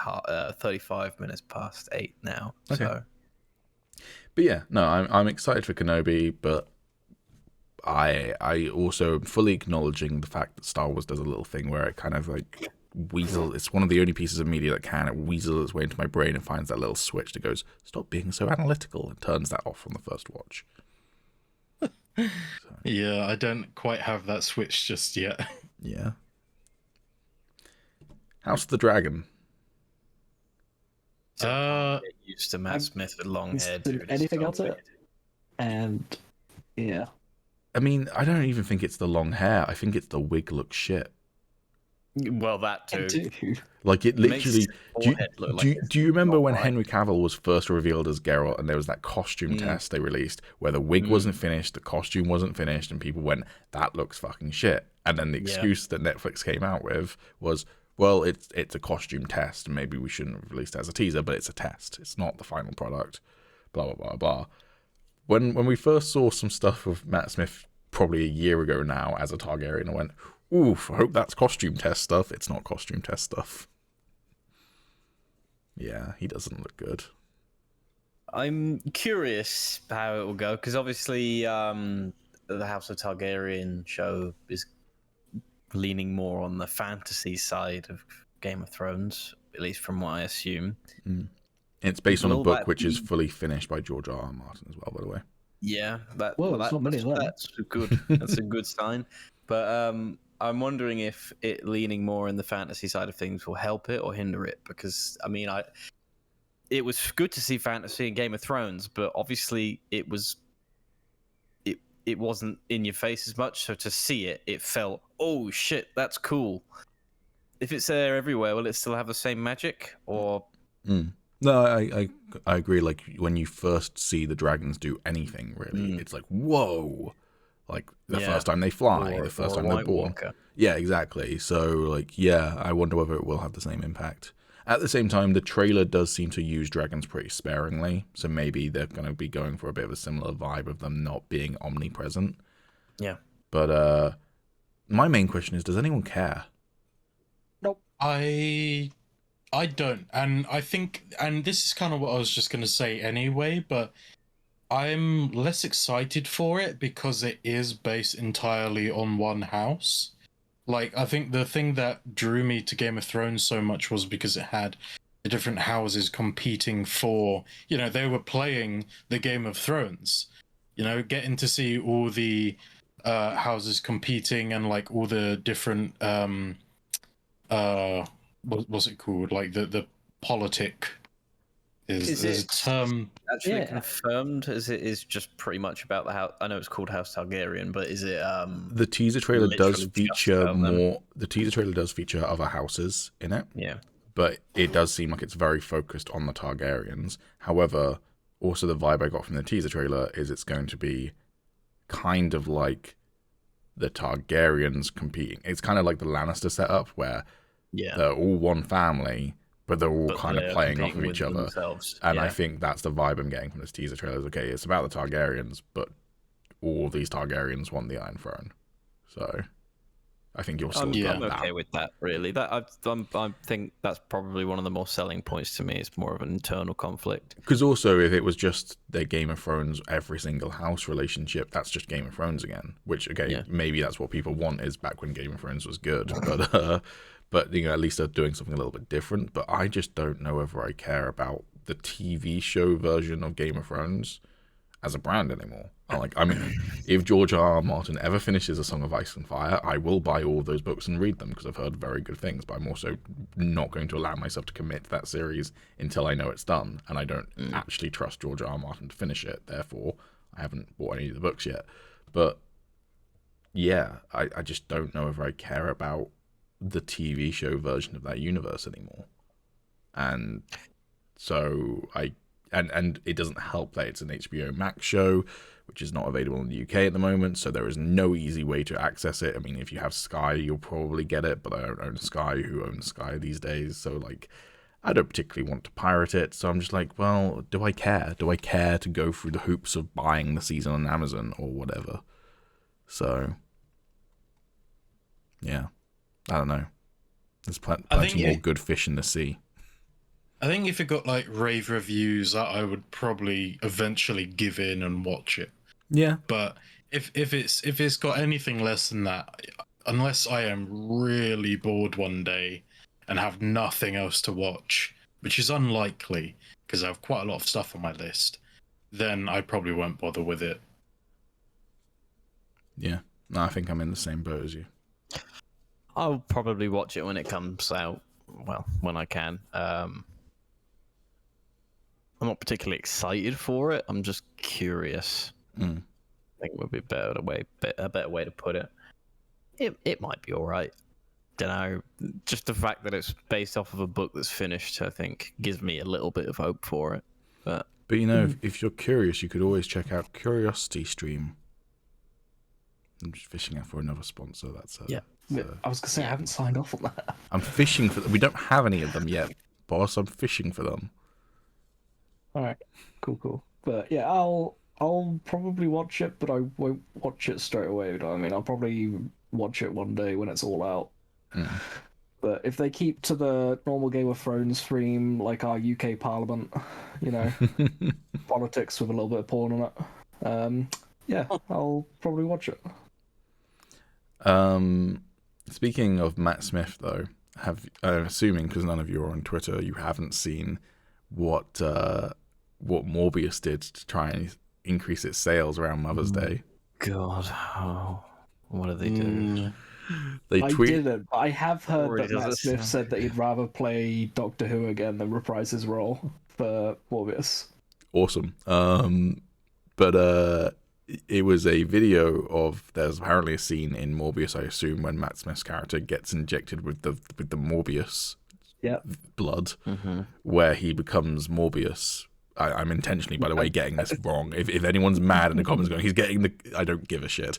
35 minutes past 8 now. Okay. So. But yeah, no, I'm excited for Kenobi, but I also am fully acknowledging the fact that Star Wars does a little thing where it kind of like weasel. It's one of the only pieces of media that can. It weasels its way into my brain and finds that little switch that goes, stop being so analytical, and turns that off on the first watch. So. Yeah, I don't quite have that switch just yet. Yeah. House of the Dragon. Get used to Matt Smith with long hair. Anything else? And yeah, I mean, I don't even think it's the long hair. I think it's the wig looks shit. Well, that too. Like it literally. Do you remember when Henry Cavill was first revealed as Geralt, and there was that costume test they released where the wig wasn't finished, the costume wasn't finished, and people went, "That looks fucking shit." And then the excuse that Netflix came out with was, well, it's a costume test, and maybe we shouldn't have released it as a teaser, but it's a test. It's not the final product. Blah blah blah blah. When we first saw some stuff of Matt Smith probably a year ago now as a Targaryen, I went, oof, I hope that's costume test stuff. It's not costume test stuff. Yeah, he doesn't look good. I'm curious how it will go, because obviously the House of Targaryen show is leaning more on the fantasy side of Game of Thrones, at least from what I assume. It's based on a book which is fully finished by George R. R. Martin as well, by the way. Yeah, that's good. That's a good sign. But I'm wondering if it leaning more in the fantasy side of things will help it or hinder it, because I mean, it was good to see fantasy in Game of Thrones, but obviously it wasn't in your face as much. So to see it, it felt, oh shit, that's cool. If it's there everywhere, will it still have the same magic? Or no, I agree. Like when you first see the dragons do anything, really, it's like whoa. Like the first time they fly, the first time they're born. Walker. Yeah, exactly. So like, yeah, I wonder whether it will have the same impact. At the same time, the trailer does seem to use dragons pretty sparingly, so maybe they're going to be going for a bit of a similar vibe of them not being omnipresent. Yeah. But my main question is, does anyone care? Nope. I don't, and I think, and this is kind of what I was just going to say anyway, but I'm less excited for it because it is based entirely on one house. Like, I think the thing that drew me to Game of Thrones so much was because it had the different houses competing for, they were playing the Game of Thrones. You know, getting to see all the houses competing and like all the different what's it called? Like the politic is a term. Actually confirmed as it is just pretty much about the house. I know it's called House Targaryen, but is it the teaser trailer does literally just feature about them? more. The teaser trailer does feature other houses in it. Yeah. But it does seem like it's very focused on the Targaryens. However, also the vibe I got from the teaser trailer is it's going to be kind of like the Targaryens competing. It's kind of like the Lannister setup where they're all one family, but they're all kind of playing off of each other. Themselves. And I think that's the vibe I'm getting from this teaser trailer. Okay, it's about the Targaryens, but all these Targaryens want the Iron Throne. So I think you'll still get I'm that. okay with that, really. I think that's probably one of the more selling points to me. It's more of an internal conflict. Because also, if it was just their Game of Thrones, every single house relationship, that's just Game of Thrones again. Which, okay, maybe that's what people want is back when Game of Thrones was good. But you know, at least they're doing something a little bit different. But I just don't know whether I care about the TV show version of Game of Thrones as a brand anymore. I mean, if George R.R. Martin ever finishes A Song of Ice and Fire, I will buy all of those books and read them because I've heard very good things. But I'm also not going to allow myself to commit to that series until I know it's done, and I don't actually trust George R.R. Martin to finish it. Therefore, I haven't bought any of the books yet. But yeah, I just don't know if I care about the TV show version of that universe anymore. And so and it doesn't help that it's an HBO Max show, which is not available in the UK at the moment, so there is no easy way to access it. I mean, if you have Sky, you'll probably get it, but I don't own Sky. Who owns Sky these days? So, like, I don't particularly want to pirate it, so I'm just like, well, do I care? Do I care to go through the hoops of buying the season on Amazon or whatever? So, yeah, I don't know. There's plenty more good fish in the sea. I think if it got like rave reviews, I would probably eventually give in and watch it. Yeah. But if it's got anything less than that, unless I am really bored one day and have nothing else to watch, which is unlikely because I have quite a lot of stuff on my list, then I probably won't bother with it. Yeah. No, I think I'm in the same boat as you. I'll probably watch it when it comes out. Well, when I can. I'm not particularly excited for it. I'm just curious. I think would be a better way to put it. It might be all right. Don't know. Just the fact that it's based off of a book that's finished, I think, gives me a little bit of hope for it. But you know, if you're curious, you could always check out Curiosity Stream. I'm just fishing out for another sponsor. That's yeah. I was gonna say I haven't signed off on that. I'm fishing for them. We don't have any of them yet, boss. I'm fishing for them. All right, cool. But yeah, I'll probably watch it, but I won't watch it straight away. You know what I mean? I'll probably watch it one day when it's all out. But if they keep to the normal Game of Thrones theme, like our UK Parliament, you know, politics with a little bit of porn on it, yeah, I'll probably watch it. Speaking of Matt Smith, though, I'm assuming because none of you are on Twitter, you haven't seen what Morbius did to try and increase its sales around Mother's Day. God, what do they do? I didn't, but I have heard that Matt Smith said that he'd rather play Doctor Who again than reprise his role for Morbius. Awesome. But it was a video of, there's apparently a scene in Morbius, I assume, when Matt Smith's character gets injected with the Morbius blood, where he becomes Morbius. I'm intentionally, by the way, getting this wrong. If anyone's mad in the comments going, he's getting the... I don't give a shit.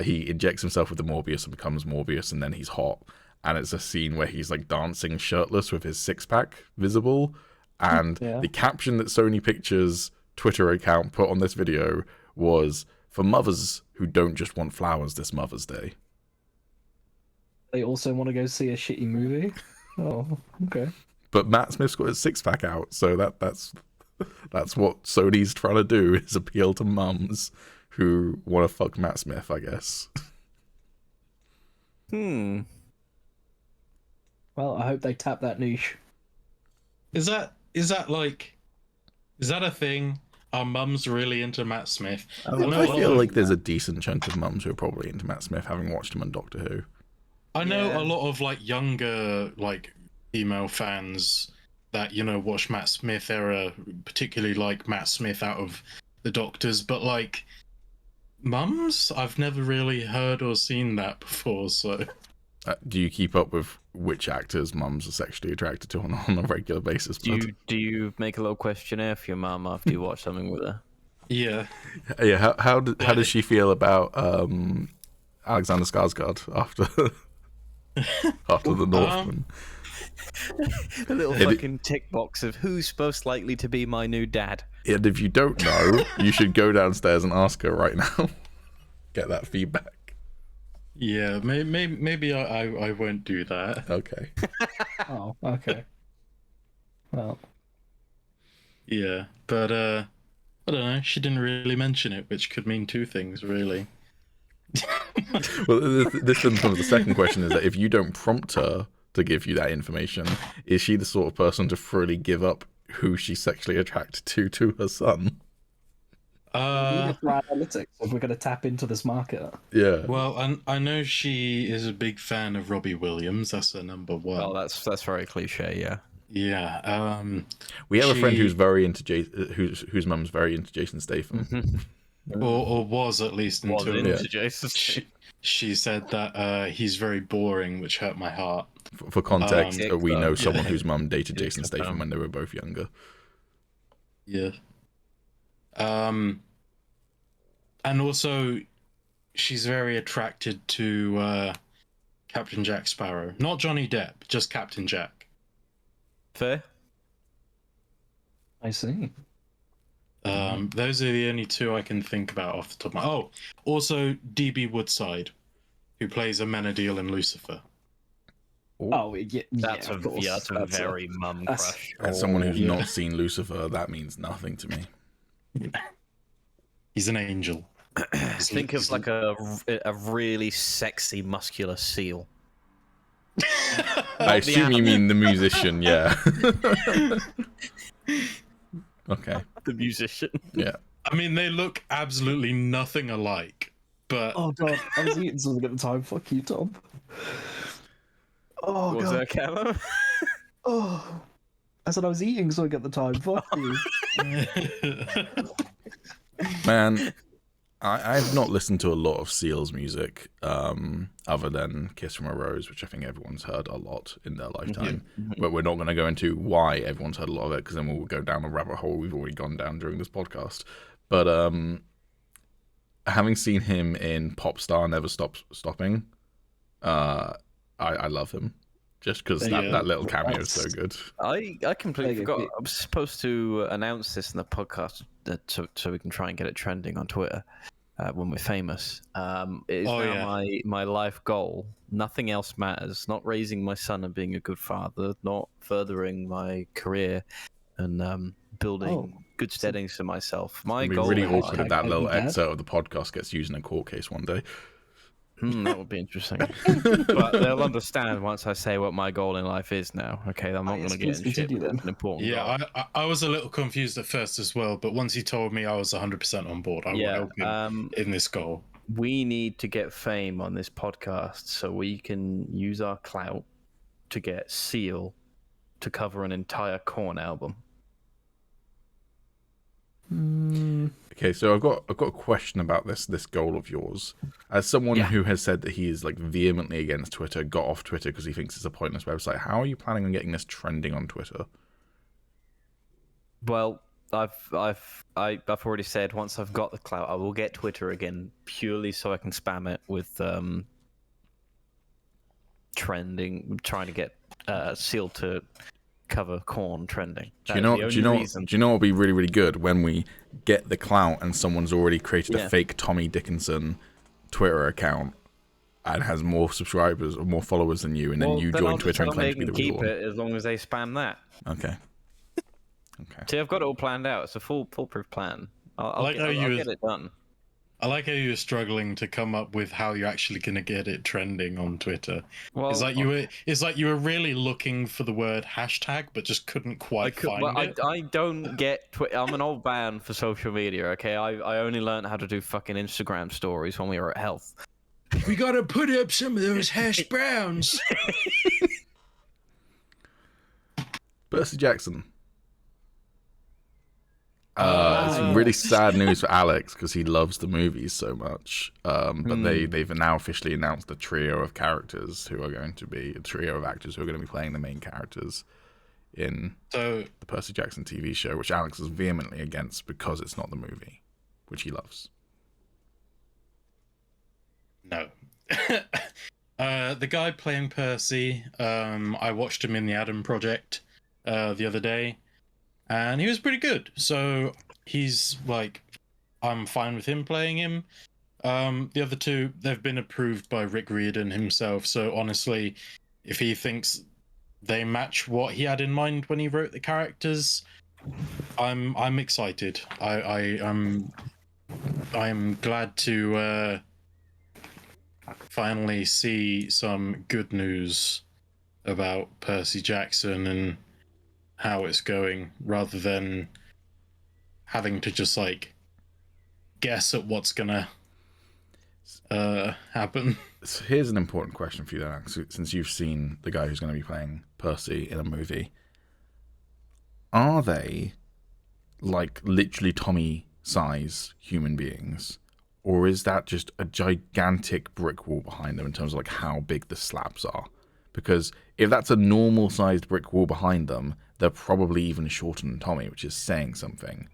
He injects himself with the Morbius and becomes Morbius, and then he's hot. And it's a scene where he's like dancing shirtless with his six-pack visible. And the caption that Sony Pictures Twitter account put on this video was, for mothers who don't just want flowers this Mother's Day. They also want to go see a shitty movie? Oh, okay. But Matt Smith's got his six-pack out, so that's what Sony's trying to do, is appeal to mums who want to fuck Matt Smith, I guess. Well, I hope they tap that niche. Is that a thing? Our mum's really into Matt Smith. I feel like there's a decent chunk of mums who are probably into Matt Smith, having watched him on Doctor Who. I know a lot of like younger like female fans that watch Matt Smith era, particularly like Matt Smith out of the Doctors, but like mums, I've never really heard or seen that before. So, do you keep up with which actors mums are sexually attracted to on a regular basis? Do you make a little questionnaire for your mum after you watch something with her? Yeah. How does she feel about Alexander Skarsgård after the Northman? A little fucking tick box of who's most likely to be my new dad. And if you don't know, you should go downstairs and ask her right now. Get that feedback. Yeah, maybe I won't do that. Okay. Oh, okay. Well. Yeah, but I don't know. She didn't really mention it, which could mean two things, really. Well, this then becomes the second question: is that if you don't prompt her to give you that information, is she the sort of person to freely give up who she's sexually attracted to her son? Analytics if we're going to tap into this market. Yeah. Well, I know she is a big fan of Robbie Williams. That's her number one. Oh, that's very cliche. Yeah. Yeah. We have a friend who's very into whose mum's very into Jason Statham. Or was at least until Jason. She said that he's very boring, which hurt my heart. For context, we know someone whose mum dated Jason Statham when they were both younger. Yeah. And also, she's very attracted to Captain Jack Sparrow. Not Johnny Depp, just Captain Jack. Fair. I see. Those are the only two I can think about off the top of my... Oh, also DB Woodside, who plays Amenadiel in Lucifer. Oh, yeah, that's a very mum crush. As someone who's not seen Lucifer, that means nothing to me. He's an angel. Think of like a really sexy, muscular seal. I assume you mean the musician, yeah. Okay. The musician. Yeah. I mean, they look absolutely nothing alike, but... Oh, God, I was eating something at the time. Fuck you, Tom. Oh, what was God. that, Callum? Oh. I said I was eating something at the time. Fuck you. Man, I've not listened to a lot of Seal's music, other than Kiss from a Rose, which I think everyone's heard a lot in their lifetime. But we're not going to go into why everyone's heard a lot of it, because then we'll go down a rabbit hole we've already gone down during this podcast. But having seen him in Popstar Never Stopping, I love him. Just because that little cameo is so good. I completely forgot. I was supposed to announce this in the podcast so we can try and get it trending on Twitter when we're famous. It is now my life goal. Nothing else matters. Not raising my son and being a good father. Not furthering my career and building good steadings for myself. My goal. It'd be really awkward if that little excerpt of the podcast gets used in a court case one day. That would be interesting. But they'll understand once I say what my goal in life is now. Okay, I'm not going to get in shit. That's an important goal. I was a little confused at first as well, but once he told me, I was 100% on board. I will help him in this goal. We need to get fame on this podcast so we can use our clout to get Seal to cover an entire Korn album. Okay, so I've got a question about this goal of yours. As someone who has said that he is like vehemently against Twitter, got off Twitter because he thinks it's a pointless website. How are you planning on getting this trending on Twitter? Well, I've already said once I've got the clout, I will get Twitter again purely so I can spam it with trending, trying to get Seal to cover Korn trending. Do you know what would be really, really good? When we get the clout and someone's already created a fake Tommy Dickinson Twitter account and has more subscribers or more followers than you, and then you join Twitter and claim to be the real one. Keep it as long as they spam that. Okay. See, I've got it all planned out. It's a foolproof plan. I'll get it done. I like how you're struggling to come up with how you're actually going to get it trending on Twitter. Well, It's like you were really looking for the word hashtag, but just couldn't quite find it. I don't get I'm an old man for social media, okay? I only learned how to do fucking Instagram stories when we were at health. We got to put up some of those hash browns. Percy Jackson. It's really sad news for Alex because he loves the movies so much. But they've now officially announced a trio of characters who are going to be a trio of actors who are going to be playing the main characters in the Percy Jackson TV show, which Alex is vehemently against because it's not the movie, which he loves. No. The guy playing Percy, I watched him in the Adam Project the other day. And he was pretty good. So he's like, I'm fine with him playing him. The other two, they've been approved by Rick Riordan himself. So honestly, if he thinks they match what he had in mind when he wrote the characters, I'm excited. I'm glad to finally see some good news about Percy Jackson and how it's going, rather than having to just like guess at what's gonna happen. So here's an important question for you, then, since you've seen the guy who's going to be playing Percy in a movie. Are they like literally Tommy-size human beings, or is that just a gigantic brick wall behind them in terms of like how big the slabs are? Because if that's a normal-sized brick wall behind them, they're probably even shorter than Tommy, which is saying something.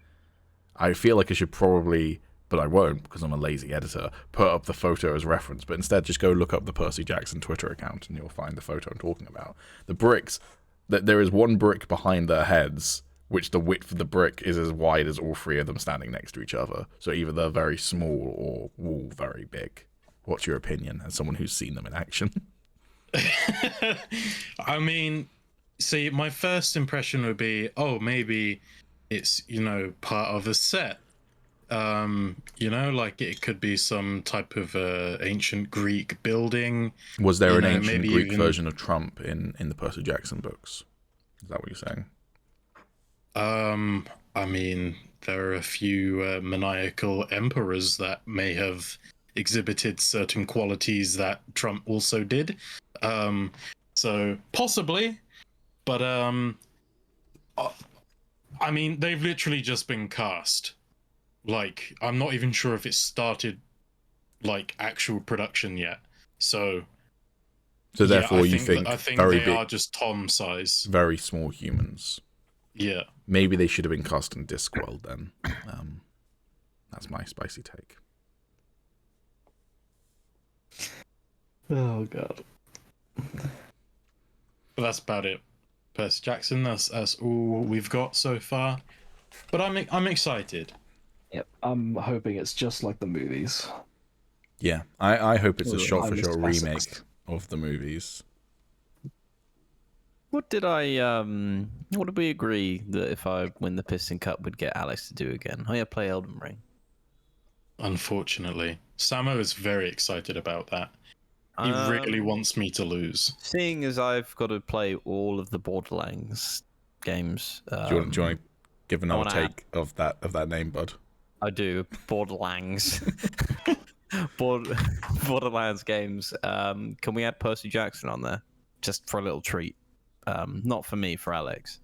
I feel like I should probably, but I won't because I'm a lazy editor, put up the photo as reference, but instead just go look up the Percy Jackson Twitter account and you'll find the photo I'm talking about. The bricks, there is one brick behind their heads, which the width of the brick is as wide as all three of them standing next to each other. So either they're very small or wall very big. What's your opinion as someone who's seen them in action? I mean, see, my first impression would be, oh, maybe it's, part of a set. Like it could be some type of ancient Greek building. Was there an ancient Greek version of Trump in the Percy Jackson books? Is that what you're saying? I mean, there are a few maniacal emperors that may have exhibited certain qualities that Trump also did. So possibly, but I mean, they've literally just been cast. Like, I'm not even sure if it started like actual production yet. So therefore, yeah, I think they big, are just Tom size, very small humans. Yeah. Maybe they should have been cast in Discworld then. That's my spicy take. Oh god. But that's about it. Percy Jackson. That's all we've got so far. But I'm excited. Yep. I'm hoping it's just like the movies. Yeah, I hope it's a I'm shot-for-shot just remake of the movies. What did we agree that if I win the Piston Cup, we'd get Alex to do again? Oh yeah, play Elden Ring. Unfortunately, Samo is very excited about that. He really wants me to lose. Seeing as I've got to play all of the Borderlands games, Do you want to give another take of that name, bud? I do. Borderlands. Borderlands games. Can we add Percy Jackson on there? Just for a little treat. Not for me, for Alex.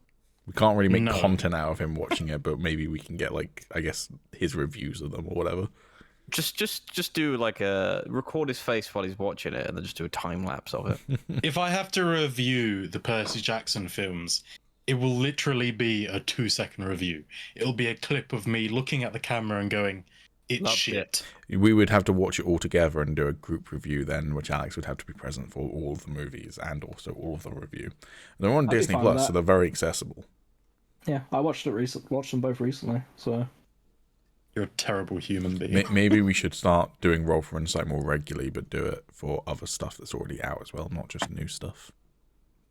We can't really make content out of him watching it, but maybe we can get his reviews of them or whatever. Just do record his face while he's watching it, and then just do a time lapse of it. If I have to review the Percy Jackson films, it will literally be a 2-second review. It'll be a clip of me looking at the camera and going, "It's Loved shit." We would have to watch it all together and do a group review then, which Alex would have to be present for all of the movies and also all of the review. They're on Disney Plus, so they're very accessible. Yeah, I watched them both recently, so. You're a terrible human being. Maybe we should start doing Roll for Insight more regularly, but do it for other stuff that's already out as well, not just new stuff.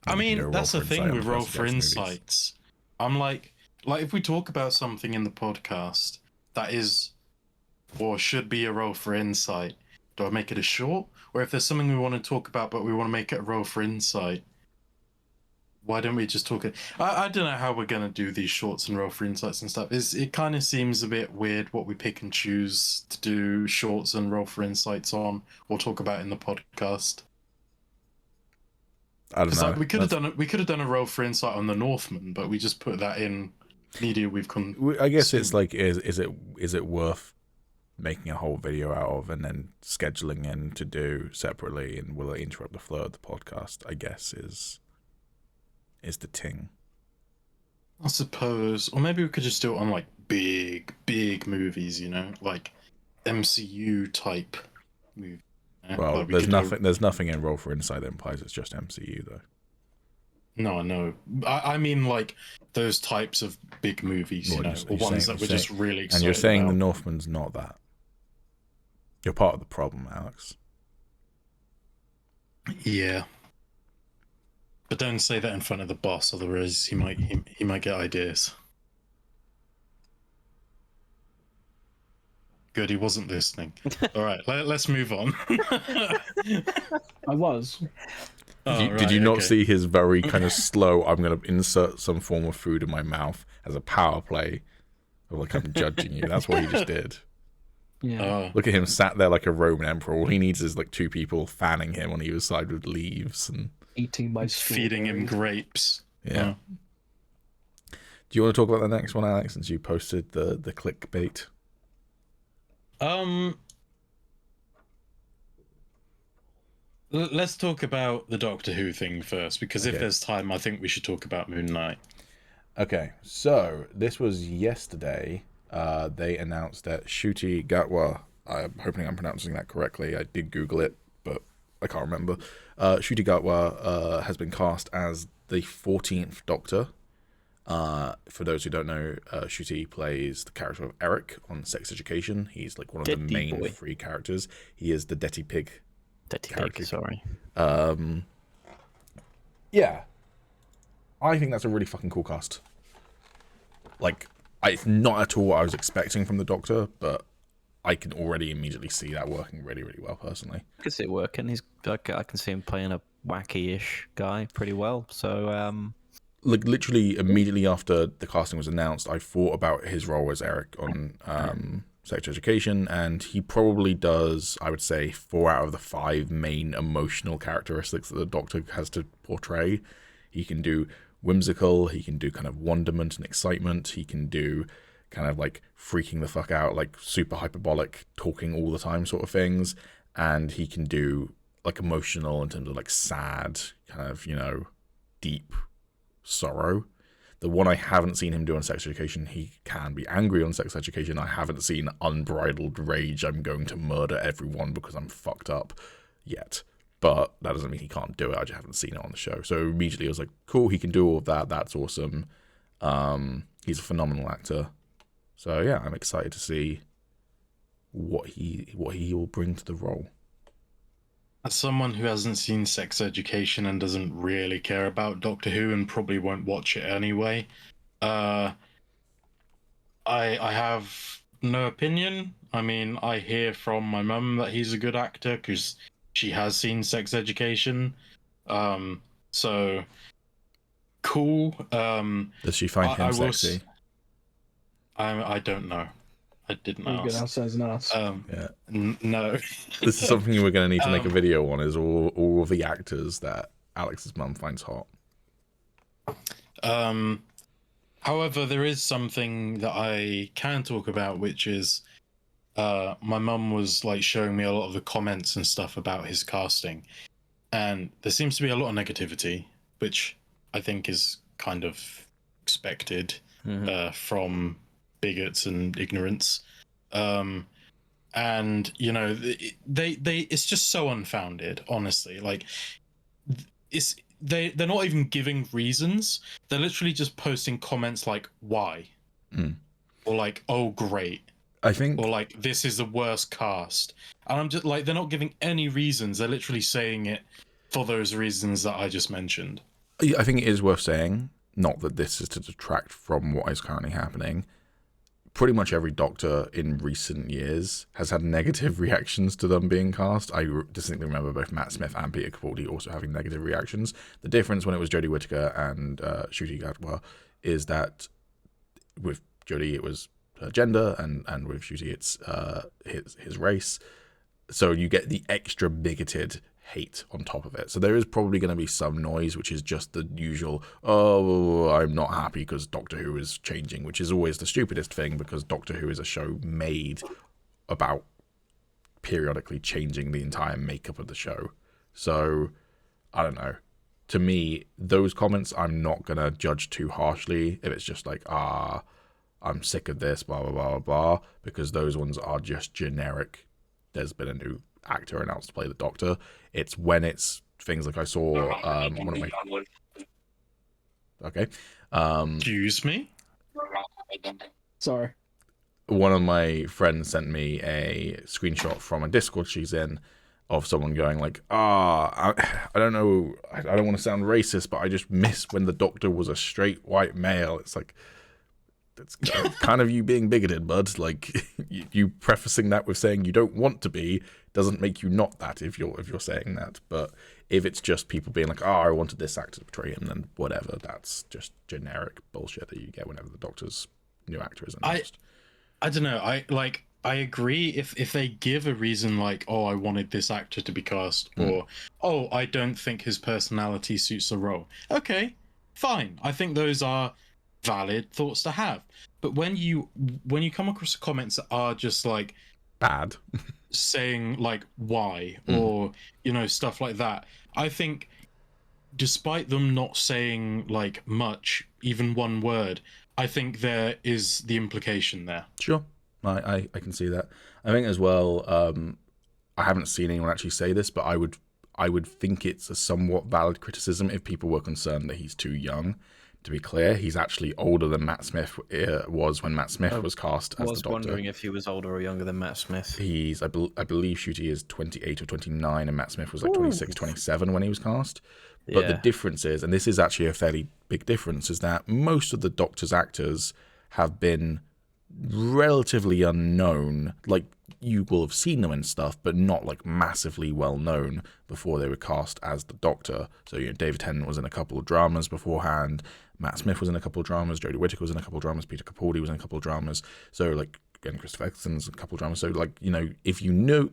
I mean, that's the thing with Roll for Insights. I'm like if we talk about something in the podcast that is or should be a roll for insight, do I make it a short? Or if there's something we want to talk about but we want to make it a roll for insight, why don't we just talk it? I don't know how we're going to do these shorts and roll for insights and stuff. It kind of seems a bit weird what we pick and choose to do shorts and roll for insights on or talk about in the podcast. I don't know. Like, we could have done a roll for insight on the Northman, but we just put that in media we've come. I guess it's like, is it worth making a whole video out of and then scheduling in to do separately, and will it interrupt the flow of the podcast? I guess is the ting. I suppose, or maybe we could just do it on like big movies, you know, like MCU type movies. Well, there's nothing in Roll for Insight that implies it's just MCU though. No, no. I mean like those types of big movies, you know, or ones that we're just really excited about. And you're saying the Northman's not that. You're part of the problem, Alex. Yeah. But don't say that in front of the boss, otherwise he might get ideas. Good, he wasn't listening. All right, let's move on. I was. Did you not see his very kind of slow, I'm going to insert some form of food in my mouth as a power play of like, I'm judging you? That's what he just did. Yeah. Look at him sat there like a Roman emperor. All he needs is like two people fanning him on either side with leaves and eating my feeding him grapes. Yeah. Do you want to talk about the next one, Alex, since you posted the clickbait? Let's talk about the Doctor Who thing first, because if there's time, I think we should talk about Moon Knight. Okay, so this was yesterday. They announced that Ncuti Gatwa, I'm hoping I'm pronouncing that correctly. I did Google it, but I can't remember. Ncuti Gatwa has been cast as the 14th Doctor. For those who don't know, Ncuti plays the character of Eric on Sex Education. He's like one of the main three characters. He is the Detty Pig. Sorry. Yeah. I think that's a really fucking cool cast. Like, it's not at all what I was expecting from the Doctor, but I can already immediately see that working really, really well, personally. I can see it working. He's like, I can see him playing a wacky-ish guy pretty well. So, like, literally immediately after the casting was announced, I thought about his role as Eric on Sex Education, and he probably does, I would say, 4 out of the 5 main emotional characteristics that the Doctor has to portray. He can do whimsical, he can do kind of wonderment and excitement, he can do kind of like freaking the fuck out, like super hyperbolic, talking all the time sort of things, and he can do like emotional in terms of like sad, kind of, you know, deep sorrow. The one I haven't seen him do on Sex Education, he can be angry on Sex Education. I haven't seen unbridled rage, I'm going to murder everyone because I'm fucked up yet. But that doesn't mean he can't do it. I just haven't seen it on the show. So immediately I was like, cool, he can do all of that. That's awesome. He's a phenomenal actor. So yeah, I'm excited to see what he will bring to the role. As someone who hasn't seen Sex Education and doesn't really care about Doctor Who and probably won't watch it anyway, I have no opinion. I mean, I hear from my mum that he's a good actor because she has seen Sex Education. So cool. Does she find him sexy? I don't know. I didn't ask. Yeah. No. This is something we're going to need to make a video on, is all of the actors that Alex's mum finds hot. However, there is something that I can talk about, which is my mum was like showing me a lot of the comments and stuff about his casting, and there seems to be a lot of negativity, which I think is kind of expected from bigots and ignorance, and you know, they it's just so unfounded, honestly. Like, they're not even giving reasons. They're literally just posting comments like why, or like, oh great, I think, or like, this is the worst cast, and I'm just like, they're not giving any reasons. They're literally saying it for those reasons that I just mentioned. I think it is worth saying, not that this is to detract from what is currently happening. pretty much every Doctor in recent years has had negative reactions to them being cast. I distinctly remember both Matt Smith and Peter Capaldi also having negative reactions. The difference when it was Jodie Whittaker and Ncuti Gatwa is that with Jodie it was her gender, and with Ncuti it's his race. So you get the extra bigoted hate on top of it. So there is probably going to be some noise, which is just the usual, oh, I'm not happy because Doctor Who is changing, which is always the stupidest thing, because Doctor Who is a show made about periodically changing the entire makeup of the show. So, I don't know. To me, those comments I'm not going to judge too harshly if it's just like, I'm sick of this, blah, blah, blah, blah, blah, because those ones are just generic. There's been a new actor announced to play the Doctor. It's when it's things like I saw one of my... Okay. Excuse me? Sorry. One of my friends sent me a screenshot from a Discord she's in of someone going like, I don't know, I don't want to sound racist, but I just miss when the Doctor was a straight white male. It's like, it's kind of you being bigoted, bud. Like, you prefacing that with saying you don't want to be doesn't make you not that if you're saying that. But if it's just people being like, I wanted this actor to portray him, then whatever. That's just generic bullshit that you get whenever the Doctor's new actor is announced. I don't know. I agree if they give a reason like, I wanted this actor to be cast, or I don't think his personality suits the role. Okay, fine. I think those are valid thoughts to have. But when you come across comments that are just like bad, saying like why or stuff like that, I think despite them not saying like much, even one word, I think there is the implication there. Sure, I can see that. I think as well, I haven't seen anyone actually say this, but I would think it's a somewhat valid criticism if people were concerned that he's too young. To be clear, he's actually older than Matt Smith was when Matt Smith was cast as the Doctor. I was wondering if he was older or younger than Matt Smith. I believe Ncuti is 28 or 29, and Matt Smith was like 26, 27 when he was cast. But the difference is, and this is actually a fairly big difference, is that most of the Doctor's actors have been relatively unknown. Like, you will have seen them and stuff, but not like massively well known before they were cast as the Doctor. So, David Tennant was in a couple of dramas beforehand. Matt Smith was in a couple of dramas. Jodie Whittaker was in a couple of dramas. Peter Capaldi was in a couple of dramas. So, like, again, Christopher Eccleston's in a couple of dramas. So, like, if you knew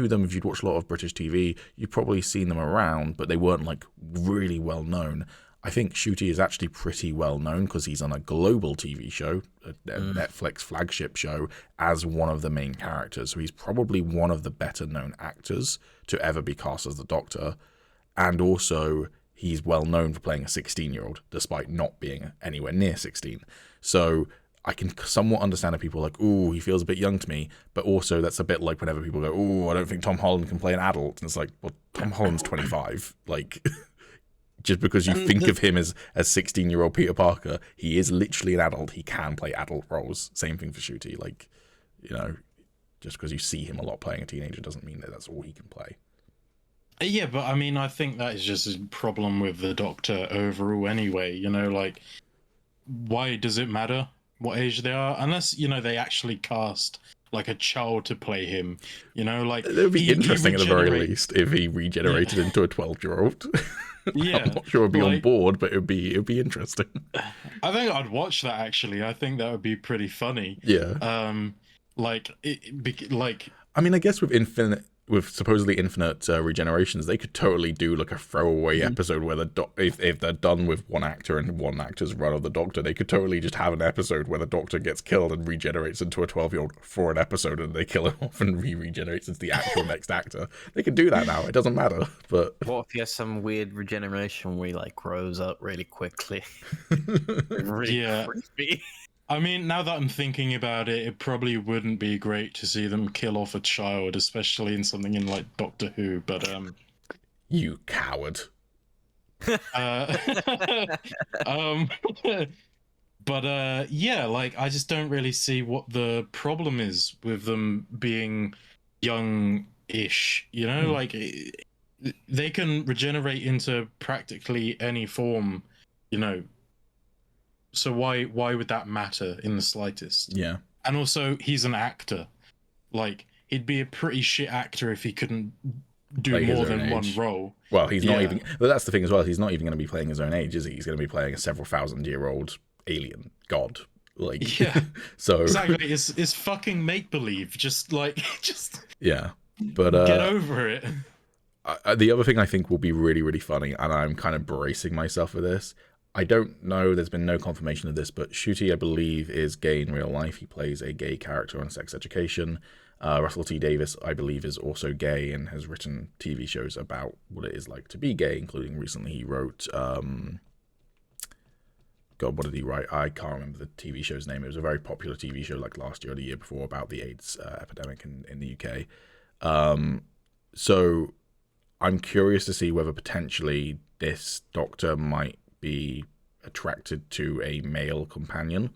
them, if you'd watched a lot of British TV, you'd probably seen them around, but they weren't like really well known. I think Ncuti is actually pretty well known because he's on a global TV show, a Netflix flagship show, as one of the main characters. So he's probably one of the better known actors to ever be cast as the Doctor. And also, he's well known for playing a 16-year-old, despite not being anywhere near 16. So I can somewhat understand if people are like, ooh, he feels a bit young to me. But also, that's a bit like whenever people go, ooh, I don't think Tom Holland can play an adult. And it's like, well, Tom Holland's 25. Like... Just because you think of him as 16-year-old Peter Parker, he is literally an adult. He can play adult roles. Same thing for Ncuti. Like, just because you see him a lot playing a teenager doesn't mean that that's all he can play. Yeah, but I mean, I think that is just a problem with the Doctor overall anyway. Like, why does it matter what age they are? Unless, they actually cast like a child to play him. Like, it would be interesting at the very least if he regenerated into a 12-year-old. Yeah, I'm not sure I'd be on board, but it'd be interesting. I think I'd watch that actually. I think that would be pretty funny. Yeah. I mean, I guess with supposedly infinite regenerations, they could totally do like a throwaway episode where if they're done with one actor and one actor's run of the Doctor, they could totally just have an episode where the Doctor gets killed and regenerates into a 12-year-old for an episode, and they kill him off and regenerates into the actual next actor. They could do that now. It doesn't matter. But what if he has some weird regeneration where he like grows up really quickly? Really creepy. I mean, now that I'm thinking about it, it probably wouldn't be great to see them kill off a child, especially in something in like Doctor Who. But you coward. Yeah, like I just don't really see what the problem is with them being young-ish. Like they can regenerate into practically any form. So why would that matter in the slightest? Yeah. And also, he's an actor. Like, he'd be a pretty shit actor if he couldn't do Play his more own than one age. role. Well, he's not Yeah. even. But that's the thing as well. He's not even going to be playing his own age, is he? He's going to be playing a several thousand-year-old alien god. Like, Yeah. so Exactly. It's fucking make-believe. Just yeah. But get over it. the other thing I think will be really, really funny, and I'm kind of bracing myself for this. I don't know, there's been no confirmation of this, but Ncuti, I believe, is gay in real life. He plays a gay character on Sex Education. Russell T Davies, I believe, is also gay and has written TV shows about what it is like to be gay, including recently he wrote... God, what did he write? I can't remember the TV show's name. It was a very popular TV show like last year or the year before about the AIDS epidemic in the UK. So I'm curious to see whether potentially this Doctor might be attracted to a male companion.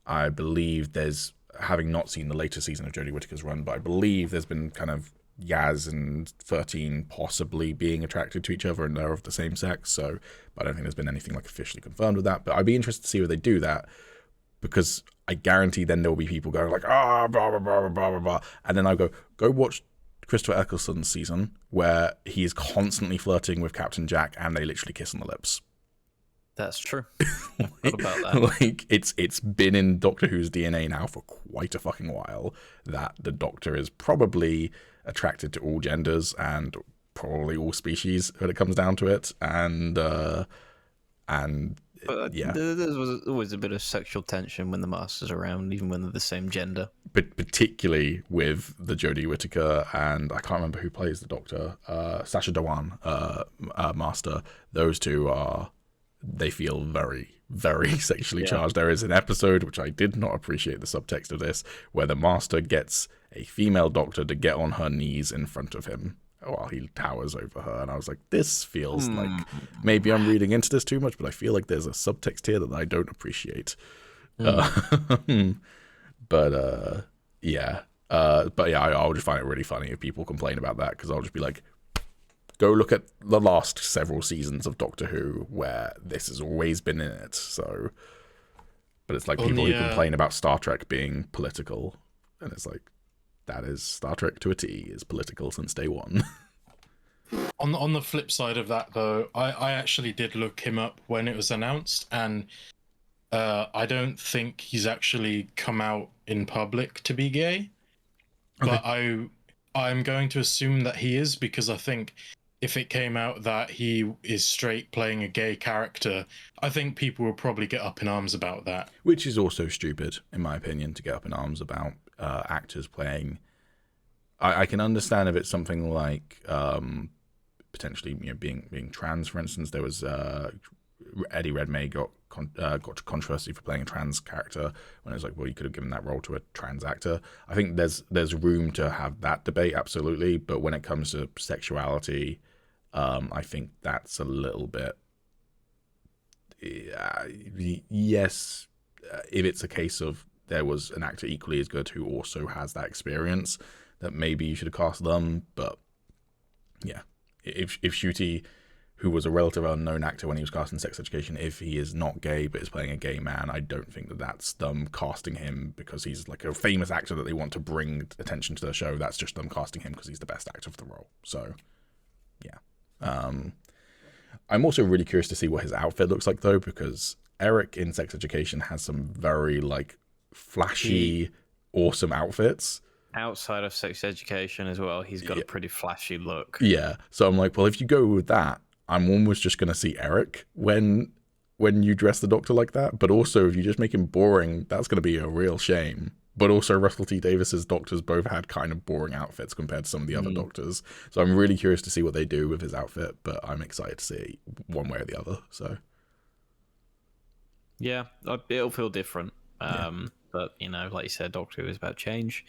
I believe there's, having not seen the latest season of Jodie Whittaker's run, but I believe there's been kind of Yaz and 13 possibly being attracted to each other and they're of the same sex. So, but I don't think there's been anything like officially confirmed with that. But I'd be interested to see where they do that, because I guarantee then there will be people going like, blah, blah, blah, blah, blah, blah. And then I go watch Christopher Eccleston's season where he is constantly flirting with Captain Jack and they literally kiss on the lips. That's true. What about that? Like, it's been in Doctor Who's DNA now for quite a fucking while that the Doctor is probably attracted to all genders and probably all species when it comes down to it. And yeah, there was always a bit of sexual tension when the Master's around, even when they're the same gender. but particularly with the Jodie Whittaker and I can't remember who plays the Doctor, Sacha Dhawan, Master. Those two they feel very, very sexually charged. There is an episode, which I did not appreciate the subtext of this, where the Master gets a female Doctor to get on her knees in front of him while he towers over her. And I was like, this feels like, maybe I'm reading into this too much, but I feel like there's a subtext here that I don't appreciate. But yeah, I'll just find it really funny if people complain about that, because I'll just be like, go look at the last several seasons of Doctor Who where this has always been in it. So, but it's like people who complain about Star Trek being political, and it's like, that is Star Trek to a T, is political since day one. On the flip side of that, though, I actually did look him up when it was announced, and I don't think he's actually come out in public to be gay. Okay. But I'm going to assume that he is, because I think if it came out that he is straight playing a gay character, I think people will probably get up in arms about that. Which is also stupid, in my opinion, to get up in arms about actors playing. I can understand if it's something like potentially being trans, for instance. There was Eddie Redmayne got controversy for playing a trans character when it was like, well, you could have given that role to a trans actor. I think there's room to have that debate, absolutely, but when it comes to sexuality, I think that's a little bit yes, if it's a case of there was an actor equally as good who also has that experience, that maybe you should have cast them. But yeah, if Ncuti, who was a relative unknown actor when he was cast in Sex Education, if he is not gay but is playing a gay man, I don't think that that's them casting him because he's like a famous actor that they want to bring attention to the show. That's just them casting him because he's the best actor for the role. So yeah. I'm also really curious to see what his outfit looks like, though, because Eric in Sex Education has some very like flashy, awesome outfits. Outside of Sex Education as well, he's got a pretty flashy look. Yeah, so I'm like, well, if you go with that, I'm almost just going to see Eric when you dress the Doctor like that. But also, if you just make him boring, that's going to be a real shame. But also, Russell T Davies's Doctors both had kind of boring outfits compared to some of the other Doctors. So I'm really curious to see what they do with his outfit, but I'm excited to see one way or the other. So yeah, it'll feel different. But, you know, like you said, Doctor Who is about change.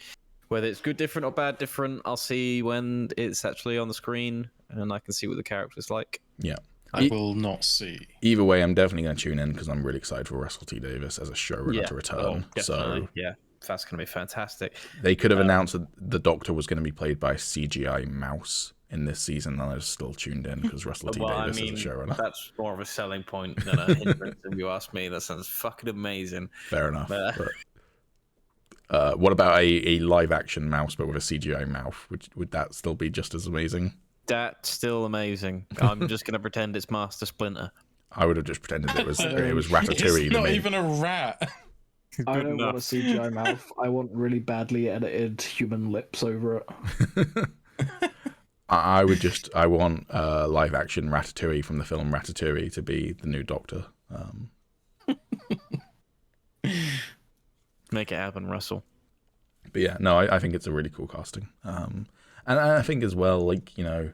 Whether it's good different or bad different, I'll see when it's actually on the screen and I can see what the character's like. Yeah. I will not see. Either way, I'm definitely going to tune in because I'm really excited for Russell T Davies as a showrunner to return. So yeah, that's going to be fantastic. They could have announced that the Doctor was going to be played by a CGI mouse in this season, and I was still tuned in because Russell T Davies is a showrunner. That's more of a selling point than a hindrance if you ask me. That sounds fucking amazing. Fair enough. But What about a live action mouse but with a CGI mouth? Would that still be just as amazing? That's still amazing. I'm just gonna pretend it's Master Splinter. I would have just pretended it was Ratatouille. It's not even a rat. I Good don't enough. want a CGI mouth. I want really badly edited human lips over it. I want live action Ratatouille from the film Ratatouille to be the new Doctor. Make it happen, Russell. But yeah, no, I think it's a really cool casting. And I think as well, like, you know,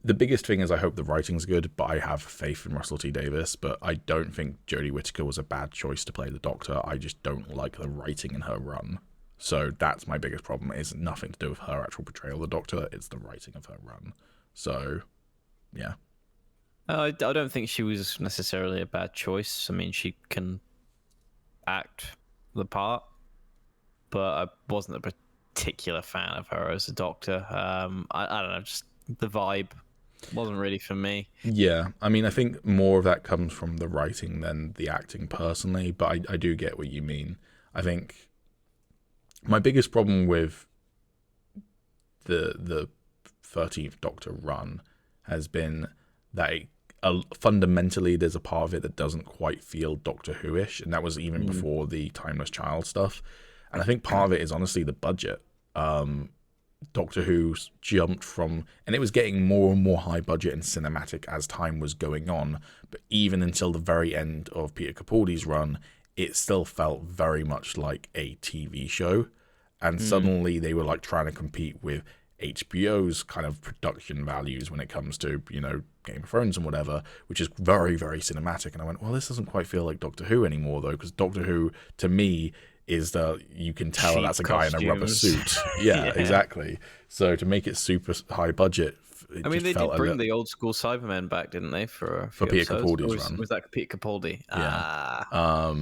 the biggest thing is I hope the writing's good, but I have faith in Russell T Davies. But I don't think Jodie Whittaker was a bad choice to play the Doctor. I just don't like the writing in her run. So that's my biggest problem. It's nothing to do with her actual portrayal of the Doctor. It's the writing of her run. So, yeah. I don't think she was necessarily a bad choice. I mean, she can act the part, but I wasn't a particular fan of her as a Doctor. I don't know, just the vibe wasn't really for me. Yeah, I mean, I think more of that comes from the writing than the acting personally, but I do get what you mean. I think my biggest problem with the 13th Doctor run has been that fundamentally there's a part of it that doesn't quite feel Doctor Who-ish, and that was even before the Timeless Child stuff. And I think part of it is honestly the budget. Doctor Who jumped from, and it was getting more and more high budget and cinematic as time was going on, but even until the very end of Peter Capaldi's run, it still felt very much like a TV show. And suddenly they were like trying to compete with HBO's kind of production values when it comes to, you know, Game of Thrones and whatever, which is very, very cinematic. And I went, well, this doesn't quite feel like Doctor Who anymore, though, because Doctor Who, to me, is that you can tell cheap that's a guy in a rubber costumes. suit. Yeah, exactly. So to make it super high budget, I mean, they did bring the old school Cybermen back, didn't they? For Peter episodes? Capaldi's run. Was that Peter Capaldi? Yeah.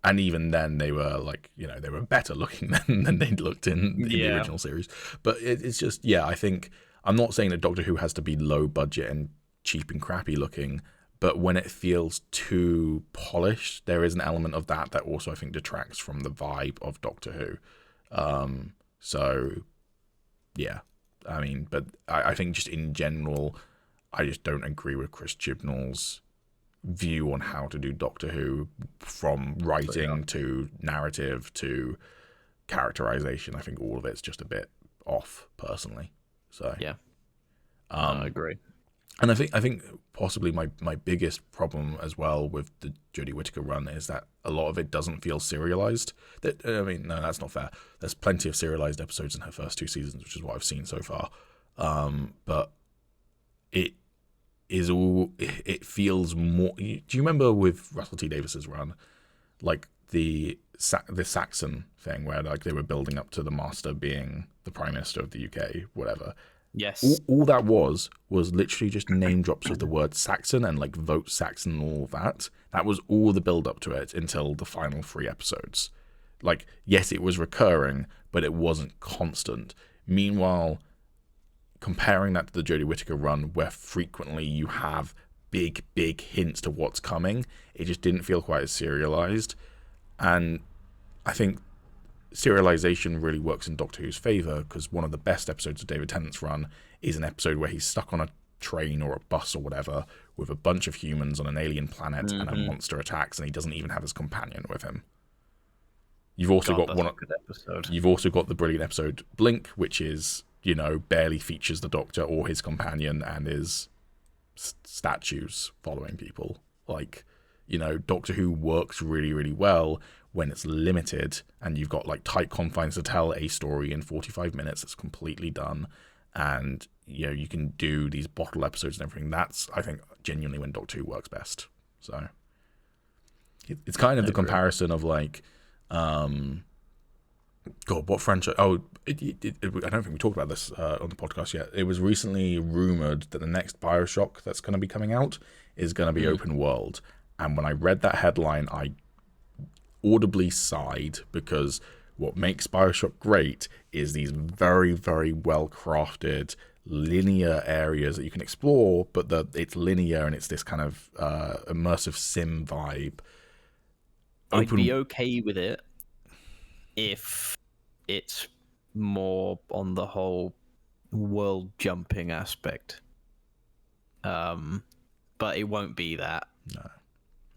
And even then, they were like, you know, they were better looking than they'd looked in the original series. But it's just, yeah, I think I'm not saying that Doctor Who has to be low budget and cheap and crappy looking, but when it feels too polished, there is an element of that also I think detracts from the vibe of Doctor Who. So, yeah, I mean, but I think just in general, I just don't agree with Chris Chibnall's view on how to do Doctor Who, from writing to narrative to characterization. I think all of it's just a bit off, personally. So yeah, I agree. And I think possibly my biggest problem as well with the Jodie Whittaker run is that a lot of it doesn't feel serialized. I mean, no, that's not fair. There's plenty of serialized episodes in her first 2 seasons, which is what I've seen so far. But it feels more. Do you remember with Russell T Davies's run, like the Saxon thing, where like they were building up to the Master being the Prime Minister of the UK, whatever? Yes. All that was literally just name drops of the word Saxon and like vote Saxon and all that. That was all the build up to it until the final 3 episodes. Like, yes, it was recurring, but it wasn't constant. Meanwhile, comparing that to the Jodie Whittaker run, where frequently you have big hints to what's coming, it just didn't feel quite as serialized. And I think serialization really works in Doctor Who's favor, because one of the best episodes of David Tennant's run is an episode where he's stuck on a train or a bus or whatever with a bunch of humans on an alien planet, and a monster attacks, and he doesn't even have his companion with him. You've also got one. Good episode. You've also got the brilliant episode Blink, which is, you know, barely features the Doctor or his companion and is statues following people. Like, you know, Doctor Who works really, really well when it's limited and you've got like tight confines to tell a story in 45 minutes that's completely done, and, you know, you can do these bottle episodes and everything. That's, I think, genuinely when Doctor Who works best. So it's kind of the comparison of like, God, what franchise? Oh, I don't think we talked about this on the podcast yet. It was recently rumored that the next BioShock that's going to be coming out is going to be open world. And when I read that headline, I audibly sighed, because what makes BioShock great is these very, very well crafted linear areas that you can explore, but it's linear and it's this kind of immersive sim vibe. I'd be okay with it if it's more on the whole world jumping aspect. But it won't be that.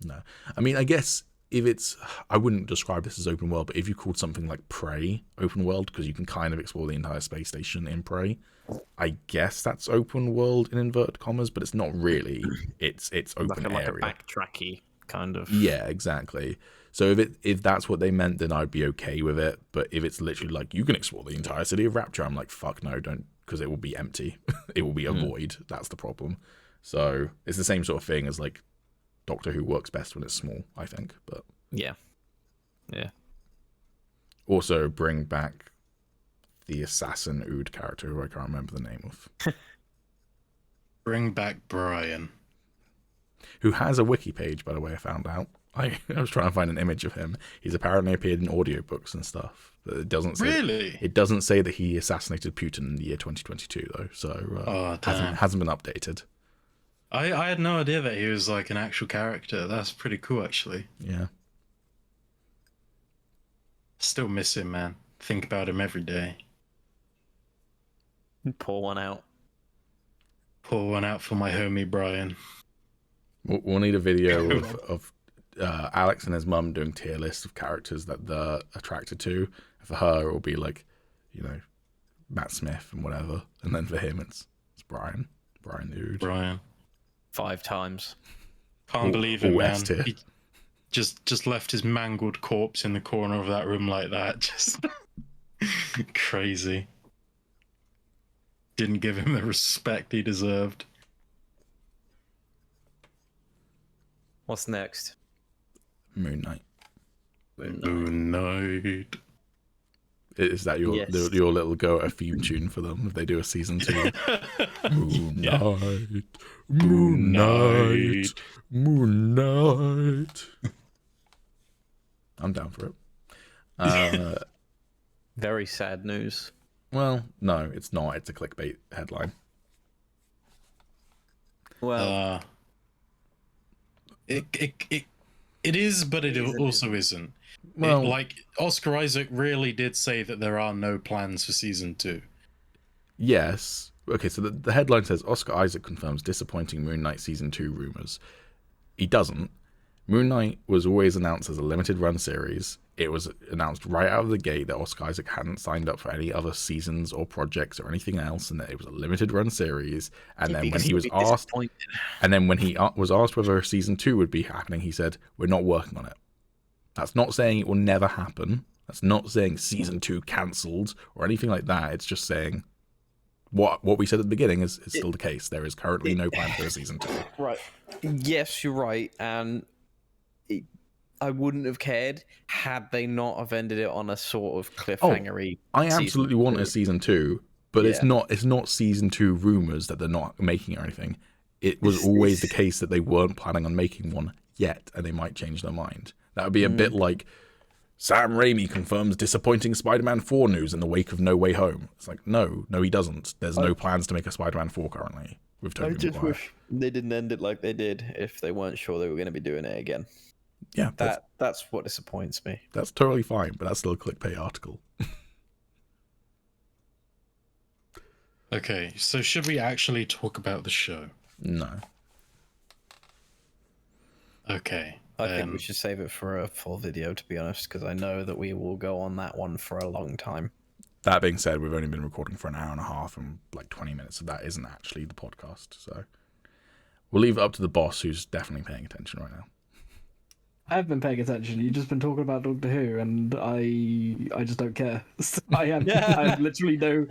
No. I mean, I guess if it's, I wouldn't describe this as open world, but if you called something like Prey open world, because you can kind of explore the entire space station in Prey, I guess that's open world in inverted commas, but it's not really. It's open like area. Like a backtracky kind of. Yeah, exactly. So if that's what they meant, then I'd be okay with it. But if it's literally like, you can explore the entire city of Rapture, I'm like, fuck no, don't, because it will be empty. It will be a void. That's the problem. So it's the same sort of thing as like Doctor Who works best when it's small, I think. But yeah. Also bring back the assassin Ood character, who I can't remember the name of. Bring back Brian. Who has a wiki page, by the way, I found out. I was trying to find an image of him. He's apparently appeared in audiobooks and stuff. But it doesn't say Really? It doesn't say that he assassinated Putin in the year 2022, though. So hasn't been updated. I had no idea that he was like an actual character. That's pretty cool, actually. Yeah. Still miss him, man. Think about him every day. Pour one out. Pour one out for my homie Brian. We'll need a video of Alex and his mum doing tier lists of characters that they're attracted to. For her, it will be like, you know, Matt Smith and whatever. And then for him, it's Brian. Brian the Ood. Brian. 5 times. Can't believe it, man. S-tier. He just left his mangled corpse in the corner of that room like that. Just crazy. Didn't give him the respect he deserved. What's next? Moon Knight. Moon Knight. Is that your little go at a theme tune for them if they do a season 2? Moon Knight, Moon Knight, Moon Knight. I'm down for it. Very sad news. Well, no, it's not. It's a clickbait headline. Well, it is, but it also isn't. Well, Like Oscar Isaac really did say that there are no plans for season 2. yes. Okay, so the headline says Oscar Isaac confirms disappointing Moon Knight season 2 rumors. He doesn't. Moon Knight was always announced as a limited run series. It was announced right out of the gate that Oscar Isaac hadn't signed up for any other seasons or projects or anything else, and that it was a limited run series. And then when he was asked, whether season 2 would be happening, he said, "We're not working on it." That's not saying it will never happen. That's not saying season 2 cancelled or anything like that. It's just saying what we said at the beginning is still the case. There is currently no plan for a season 2. right. Yes, you're right, and I wouldn't have cared had they not have ended it on a sort of cliffhanger-y. I absolutely want a season 2, but it's not season 2 rumors that they're not making or anything. It was always the case that they weren't planning on making one yet, and they might change their mind. That would be a bit like Sam Raimi confirms disappointing Spider-Man 4 news in the wake of No Way Home. It's like, no, he doesn't. There's no plans to make a Spider-Man 4 currently with Tobey Maguire. I just wish they didn't end it like they did if they weren't sure they were going to be doing it again. Yeah, that's what disappoints me. That's totally fine, but that's still a clickbait article. Okay, so should we actually talk about the show? No. Okay. I think we should save it for a full video, to be honest, because I know that we will go on that one for a long time. That being said, we've only been recording for an hour and a half, and like 20 minutes of that isn't actually the podcast. So we'll leave it up to the boss, who's definitely paying attention right now. I've been paying attention. You've just been talking about Doctor Who, and I just don't care. I have literally no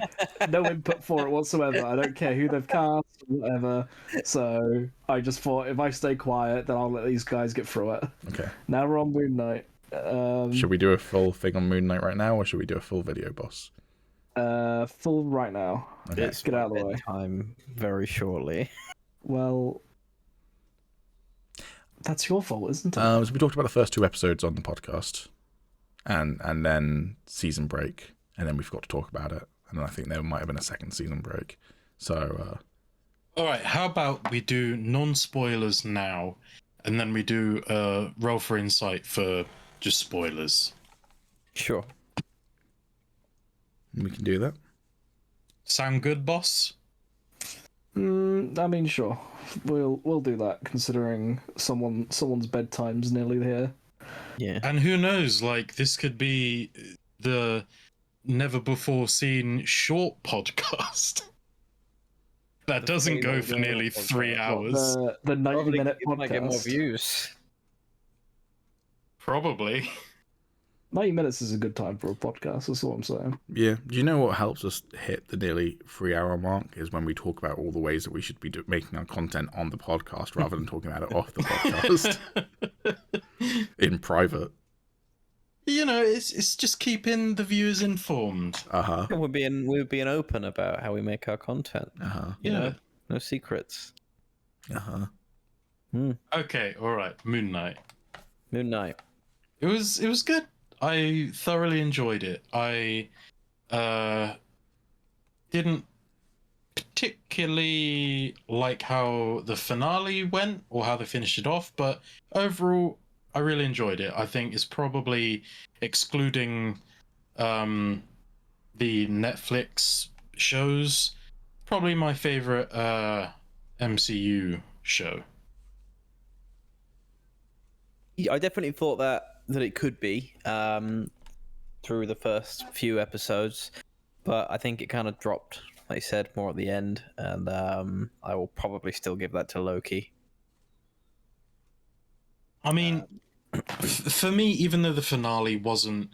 input for it whatsoever. I don't care who they've cast, or whatever. So I just thought if I stay quiet, then I'll let these guys get through it. Okay. Now we're on Moon Knight. Should we do a full thing on Moon Knight right now, or should we do a full video, boss? Full right now. Okay. Let's get out of the way. Time very shortly. Well, that's your fault, isn't it? So we talked about the first 2 episodes on the podcast, and then season break, and then we forgot to talk about it, and then I think there might have been a second season break. So, all right, how about we do non-spoilers now, and then we do roll for insight for just spoilers. Sure. We can do that. Sound good, boss? I mean, sure, we'll do that. Considering someone's bedtime's nearly here. Yeah. And who knows? Like, this could be the never before seen short podcast that doesn't go for nearly 3 hours. The 90-minute Might get more podcast. views. Probably. 90 minutes is a good time for a podcast. That's what I'm saying. Yeah. Do you know what helps us hit the nearly 3-hour mark is when we talk about all the ways that we should be making our content on the podcast rather than talking about it off the podcast in private. You know, it's just keeping the viewers informed. We're being open about how we make our content. You know, no secrets. Okay, all right. Moon Knight. Moon Knight. It was good. I thoroughly enjoyed it. I didn't particularly like how the finale went or how they finished it off, but overall, I really enjoyed it. I think it's probably, excluding the Netflix shows, probably my favorite MCU show. I definitely thought that it could be through the first few episodes, but I think it kind of dropped, like you said, more at the end, and I will probably still give that to Loki. I mean, for me, even though the finale wasn't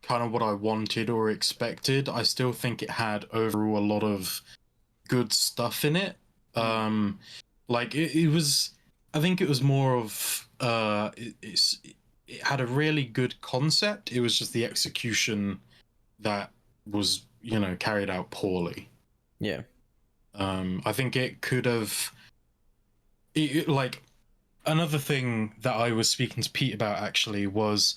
kind of what I wanted or expected, I still think it had overall a lot of good stuff in it. Like it was, I think it was more of it had a really good concept. It was just the execution that was, you know, carried out poorly. Yeah. I think it could have, like, another thing that I was speaking to Pete about actually was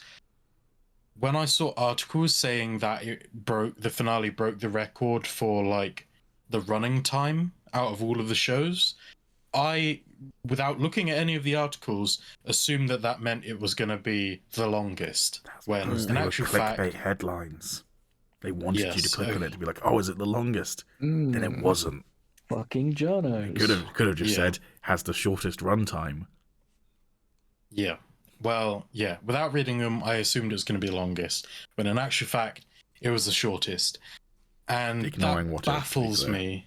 when I saw articles saying that the finale broke the record for like the running time out of all of the shows. I, without looking at any of the articles, assumed that meant it was going to be the longest. When in actual fact, clickbait headlines. They wanted you to click on it to be like, "Oh, is it the longest?" And it wasn't. Fucking journos. Could have just said has the shortest runtime. Yeah. Well, yeah. Without reading them, I assumed it was going to be the longest, when in actual fact, it was the shortest. And Ignoring that what if, baffles me.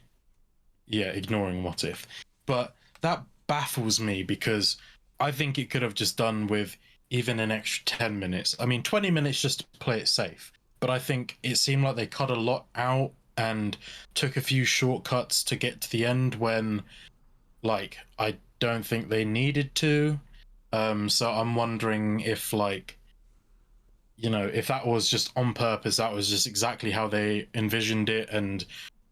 Yeah, ignoring what if. But that baffles me because I think it could have just done with even an extra 10 minutes. I mean, 20 minutes just to play it safe. But I think it seemed like they cut a lot out and took a few shortcuts to get to the end when, like, I don't think they needed to. So I'm wondering if, like, you know, if that was just on purpose, that was just exactly how they envisioned it and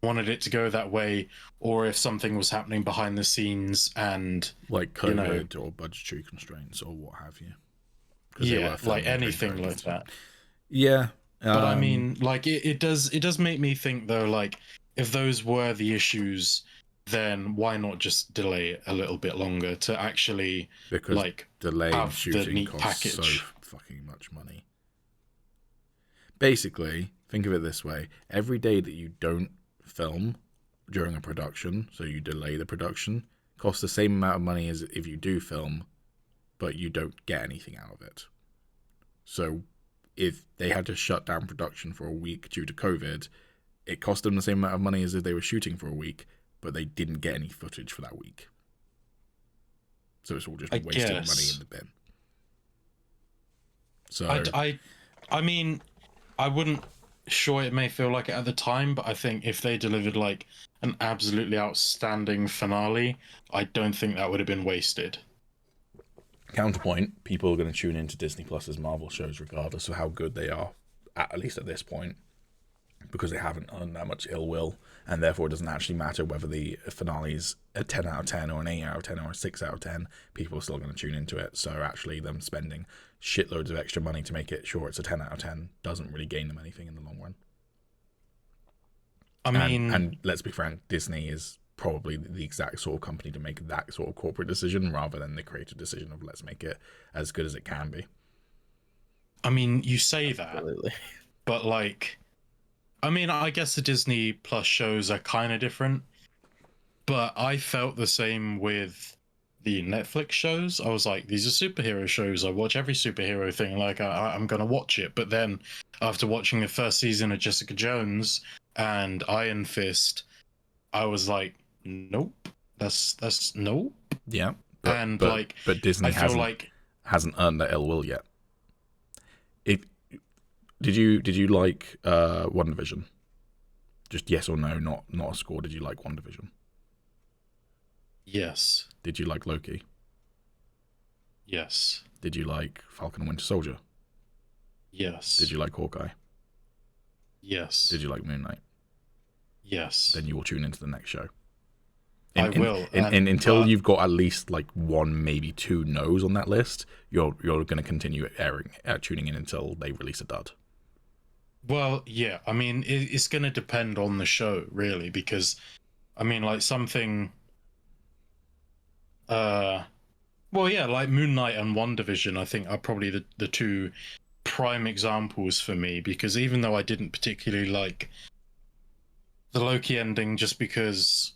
wanted it to go that way, or if something was happening behind the scenes and like COVID or budgetary constraints or what have you. Yeah, like anything like that. Yeah. But I mean, like it does make me think though, like if those were the issues, then why not just delay it a little bit longer to actually like delaying shooting costs so fucking much money. Basically, think of it this way: every day that you don't film during a production, so you delay the production, costs the same amount of money as if you do film, but you don't get anything out of it. So if they had to shut down production for a week due to COVID, it cost them the same amount of money as if they were shooting for a week, but they didn't get any footage for that week. So it's all just wasted money in the bin. So I mean, I wouldn't. Sure, it may feel like it at the time, but I think if they delivered like an absolutely outstanding finale, I don't think that would have been wasted. Counterpoint, people are going to tune into Disney Plus's Marvel shows regardless of how good they are, at least at this point, because they haven't earned that much ill will, and therefore it doesn't actually matter whether the finale's a 10 out of 10 or an 8 out of 10 or a 6 out of 10, people are still going to tune into it. So actually them spending shitloads of extra money to make it sure it's a 10 out of 10 doesn't really gain them anything in the long run. I mean, and let's be frank, Disney is probably the exact sort of company to make that sort of corporate decision rather than the creative decision of let's make it as good as it can be. I mean, you say that, Absolutely. but like, I mean, I guess the Disney Plus shows are kind of different, but I felt the same with the Netflix shows. I was like, these are superhero shows. I watch every superhero thing. Like, I'm gonna watch it. But then, after watching the first season of Jessica Jones and Iron Fist, I was like, nope, that's nope. Yeah, but Disney I feel like hasn't earned that ill will yet. Did you like WandaVision? Just yes or no, not a score. Did you like WandaVision? yes, Did you like Loki? yes, Did you like Falcon and Winter Soldier? yes. Did you like Hawkeye? Yes. Did you like Moon Knight? Yes. Then you will tune into the next show. I will. And until you've got at least like one, maybe two no's on that list, you're going to continue tuning in until they release a dud. Well, yeah. I mean, it's going to depend on the show, really, because, I mean, like something. Well, yeah, like Moon Knight and WandaVision, I think are probably the two prime examples for me, because even though I didn't particularly like the Loki ending, just because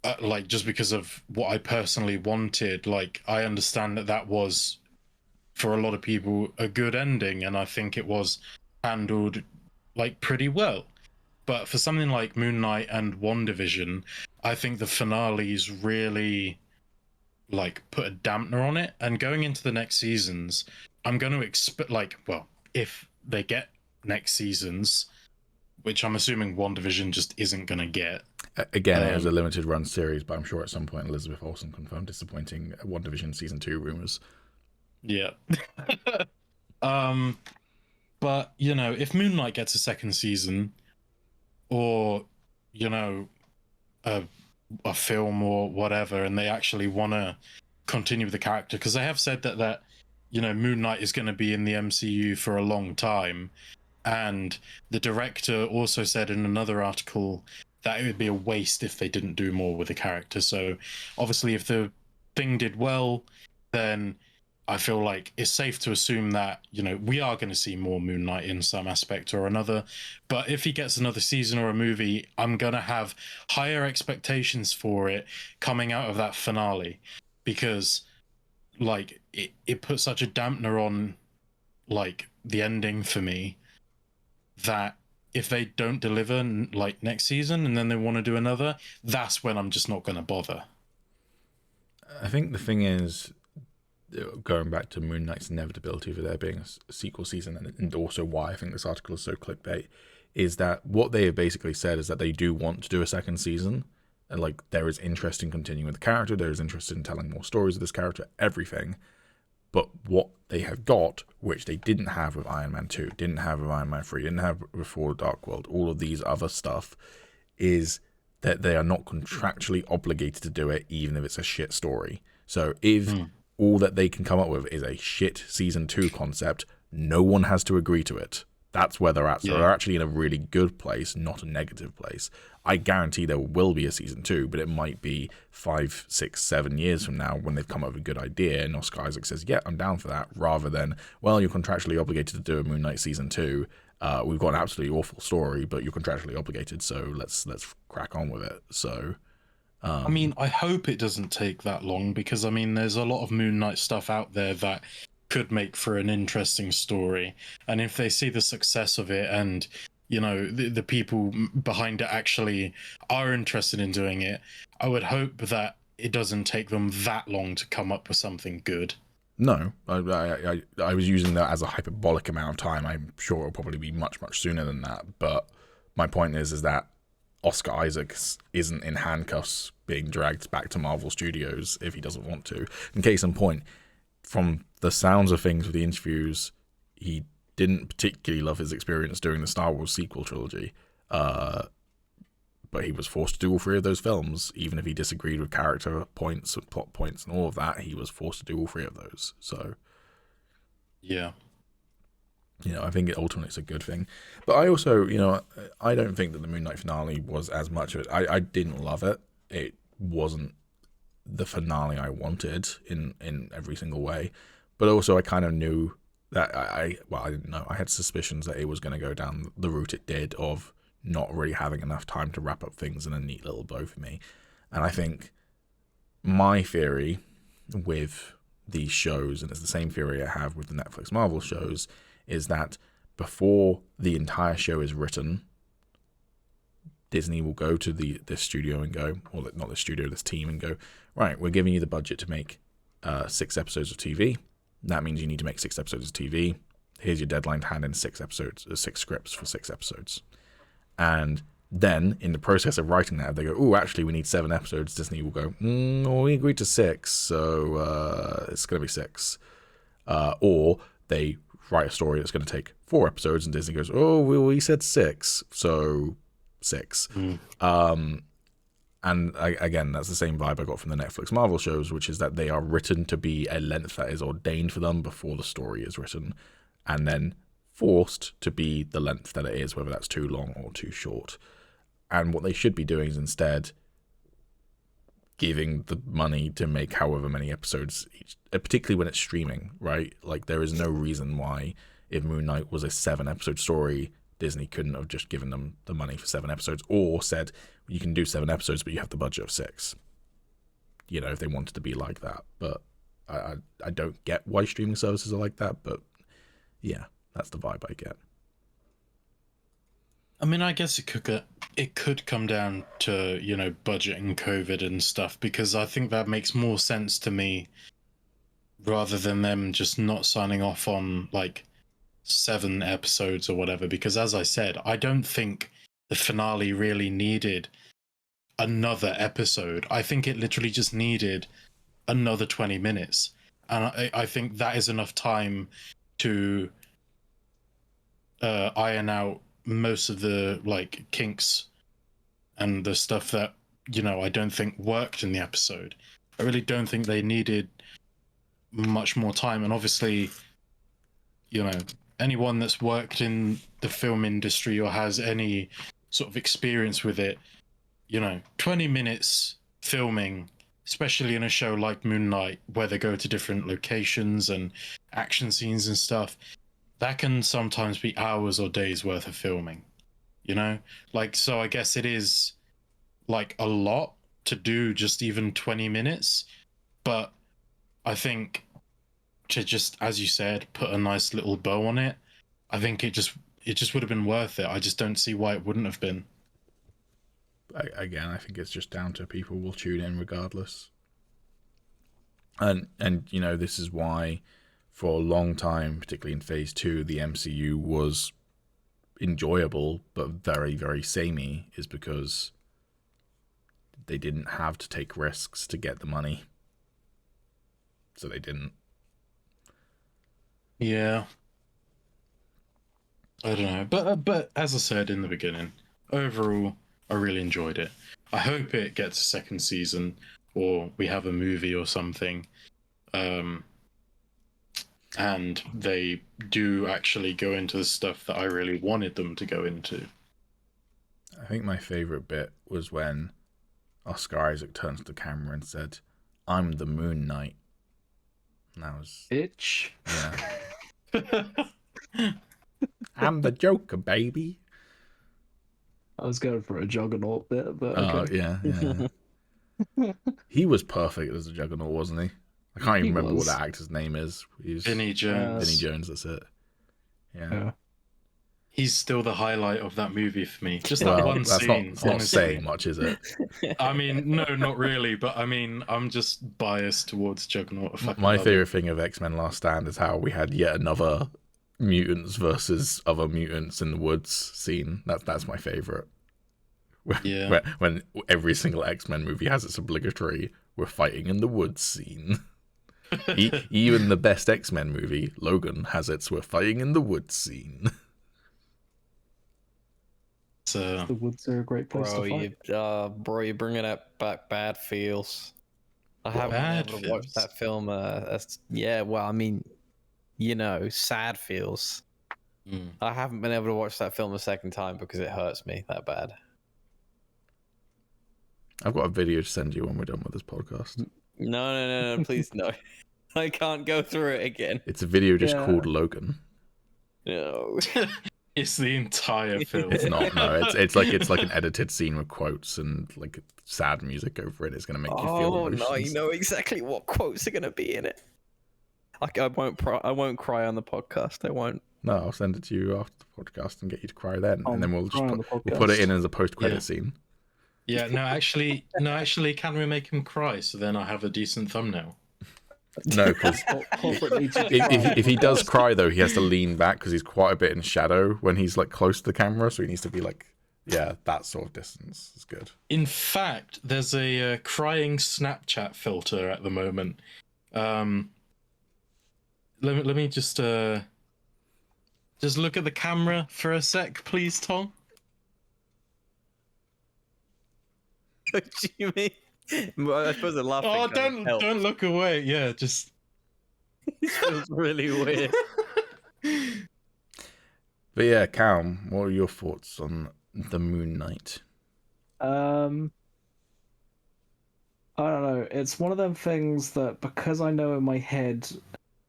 of what I personally wanted, like I understand that was for a lot of people a good ending, and I think it was handled like pretty well. But for something like Moon Knight and WandaVision, I think the finales really like put a dampener on it. And going into the next seasons, I'm going to expect if they get next seasons, which I'm assuming WandaVision just isn't going to get. Again, it was a limited run series, but I'm sure at some point Elizabeth Olsen confirmed disappointing WandaVision season 2 rumors. Yeah. But if Moon Knight gets a second season, or a film or whatever, and they actually want to continue with the character, because they have said that Moon Knight is going to be in the MCU for a long time, and the director also said in another article that it would be a waste if they didn't do more with the character. So obviously if the thing did well, then I feel like it's safe to assume that we are going to see more Moon Knight in some aspect or another. But if he gets another season or a movie, I'm going to have higher expectations for it coming out of that finale, because like it put such a dampener on like the ending for me, that if they don't deliver like next season and then they want to do another, that's when I'm just not going to bother. I think the thing is, going back to Moon Knight's inevitability for there being a sequel season, and also why I think this article is so clickbait, is that what they have basically said is that they do want to do a second season, and like there is interest in continuing with the character, there is interest in telling more stories of this character, everything. But what they have got, which they didn't have with Iron Man 2, didn't have with Iron Man 3, didn't have before Dark World, all of these other stuff, is that they are not contractually obligated to do it, even if it's a shit story. So if all that they can come up with is a shit season 2 concept, no one has to agree to it. That's where they're at. So they're actually in a really good place, not a negative place. I guarantee there will be a season 2, but it might be 5, 6, 7 years from now when they've come up with a good idea and Oscar Isaac says, yeah, I'm down for that, rather than, well, you're contractually obligated to do a Moon Knight season 2. We've got an absolutely awful story, but you're contractually obligated, so let's crack on with it. So I mean, I hope it doesn't take that long, because I mean there's a lot of Moon Knight stuff out there that could make for an interesting story, and if they see the success of it and the people behind it actually are interested in doing it, I would hope that it doesn't take them that long to come up with something good. No, I was using that as a hyperbolic amount of time. I'm sure it'll probably be much, much sooner than that. But my point is that Oscar Isaac isn't in handcuffs being dragged back to Marvel Studios if he doesn't want to. In case in point, from the sounds of things with the interviews, he didn't particularly love his experience doing the Star Wars sequel trilogy. But he was forced to do all 3 of those films, even if he disagreed with character points and plot points and all of that. He was forced to do all 3 of those. So, yeah, I think ultimately it's a good thing. But I also, I don't think that the Moon Knight finale was as much of it. I didn't love it. It wasn't the finale I wanted in every single way. But also I kind of knew that I didn't know. I had suspicions that it was going to go down the route it did of not really having enough time to wrap up things in a neat little bow for me. And I think my theory with these shows, and it's the same theory I have with the Netflix Marvel shows, is that before the entire show is written, Disney will go to this studio and go, or not the studio, this team, and go, right, we're giving you the budget to make 6 episodes of TV. That means you need to make 6 episodes of TV. Here's your deadline to hand in 6 scripts for 6 episodes. And then, in the process of writing that, they go, oh, actually, we need 7 episodes. Disney will go, well, we agreed to 6, so it's going to be 6. Or they write a story that's going to take 4 episodes, and Disney goes, oh, we said 6, so 6. And again, that's the same vibe I got from the Netflix Marvel shows, which is that they are written to be a length that is ordained for them before the story is written, and then forced to be the length that it is, whether that's too long or too short. And what they should be doing is instead giving the money to make however many episodes each, particularly when it's streaming, right? Like, there is no reason why, if Moon Knight was a 7-episode story, Disney couldn't have just given them the money for 7 episodes, or said, you can do 7 episodes, but you have the budget of 6. You know, if they wanted to be like that. But I don't get why streaming services are like that, but yeah, that's the vibe I get. I mean, I guess it could come down to, you know, budget and COVID and stuff, because I think that makes more sense to me rather than them just not signing off on like 7 episodes or whatever. Because as I said, I don't think the finale really needed another episode. I think it literally just needed another 20 minutes. And I think that is enough time to iron out most of the like kinks and the stuff that, you know, I don't think worked in the episode. I really don't think they needed much more time. And obviously, you know, anyone that's worked in the film industry or has any sort of experience with it, you know, 20 minutes filming, especially in a show like Moon Knight, where they go to different locations and action scenes and stuff, that can sometimes be hours or days worth of filming, you know? Like, so I guess it is like a lot to do just even 20 minutes, but I think to just, as you said, put a nice little bow on it, I think it just would have been worth it. I just don't see why it wouldn't have been. Again, I think it's just down to people will tune in regardless. And you know, this is why for a long time, particularly in Phase 2, the MCU was enjoyable but very, very samey, is because they didn't have to take risks to get the money. So they didn't. Yeah. I don't know. But as I said in the beginning, overall, I really enjoyed it. I hope it gets a second season, or we have a movie or something. And they do actually go into the stuff that I really wanted them to go into. I think my favourite bit was when Oscar Isaac turned to the camera and said, "I'm the Moon Knight." And that was... Itch. Yeah. I'm the Joker, baby. I was going for a Juggernaut bit, but Oh, okay. yeah. He was perfect as a Juggernaut, wasn't he? I can't even remember what that actor's name is. Vinnie Jones. Vinnie Jones, that's it. Yeah. He's still the highlight of that movie for me. Just that one scene. That's not saying much, is it? I mean, no, not really. But I mean, I'm just biased towards Juggernaut. My favourite thing of X-Men Last Stand is how we had yet another mutants versus other mutants in the woods scene. That's my favourite. Yeah. When every single X-Men movie has its obligatory "we're fighting in the woods" scene. Even the best X-Men movie, Logan, has its "we're fighting in the woods" scene. The woods are a great place to fight. You're bringing up back bad feels. I haven't been able to watch that film. Yeah, well, I mean, you know, sad feels. I haven't been able to watch that film a second time because it hurts me that bad. I've got a video to send you when we're done with this podcast. No, please no. I can't go through it again. It's a video just Yeah. called Logan. No. It's the entire film. It's not. No, it's like an edited scene with quotes and like sad music over it. It's gonna make you feel Oh emotions. no, you know exactly what quotes are gonna be in it. I won't cry on the podcast. I won't. No, I'll send it to you after the podcast and get you to cry then, and then we'll just cry on we'll put it in podcast. as a post-credit Yeah. scene. Yeah, no, actually, can we make him cry so then I have a decent thumbnail? No, because Corporate needs to if he does cry though, he has to lean back because he's quite a bit in shadow when he's like close to the camera, so he needs to be like, yeah, that sort of distance is good. In fact, there's a crying Snapchat filter at the moment. Let me just look at the camera for a sec, please, Tom. What do you mean? Well, I suppose the laughing. Oh, kind of helps. don't look away. Yeah, just. It feels really weird. But yeah, Calm, what are your thoughts on the Moon Knight? I don't know. It's one of them things that because I know in my head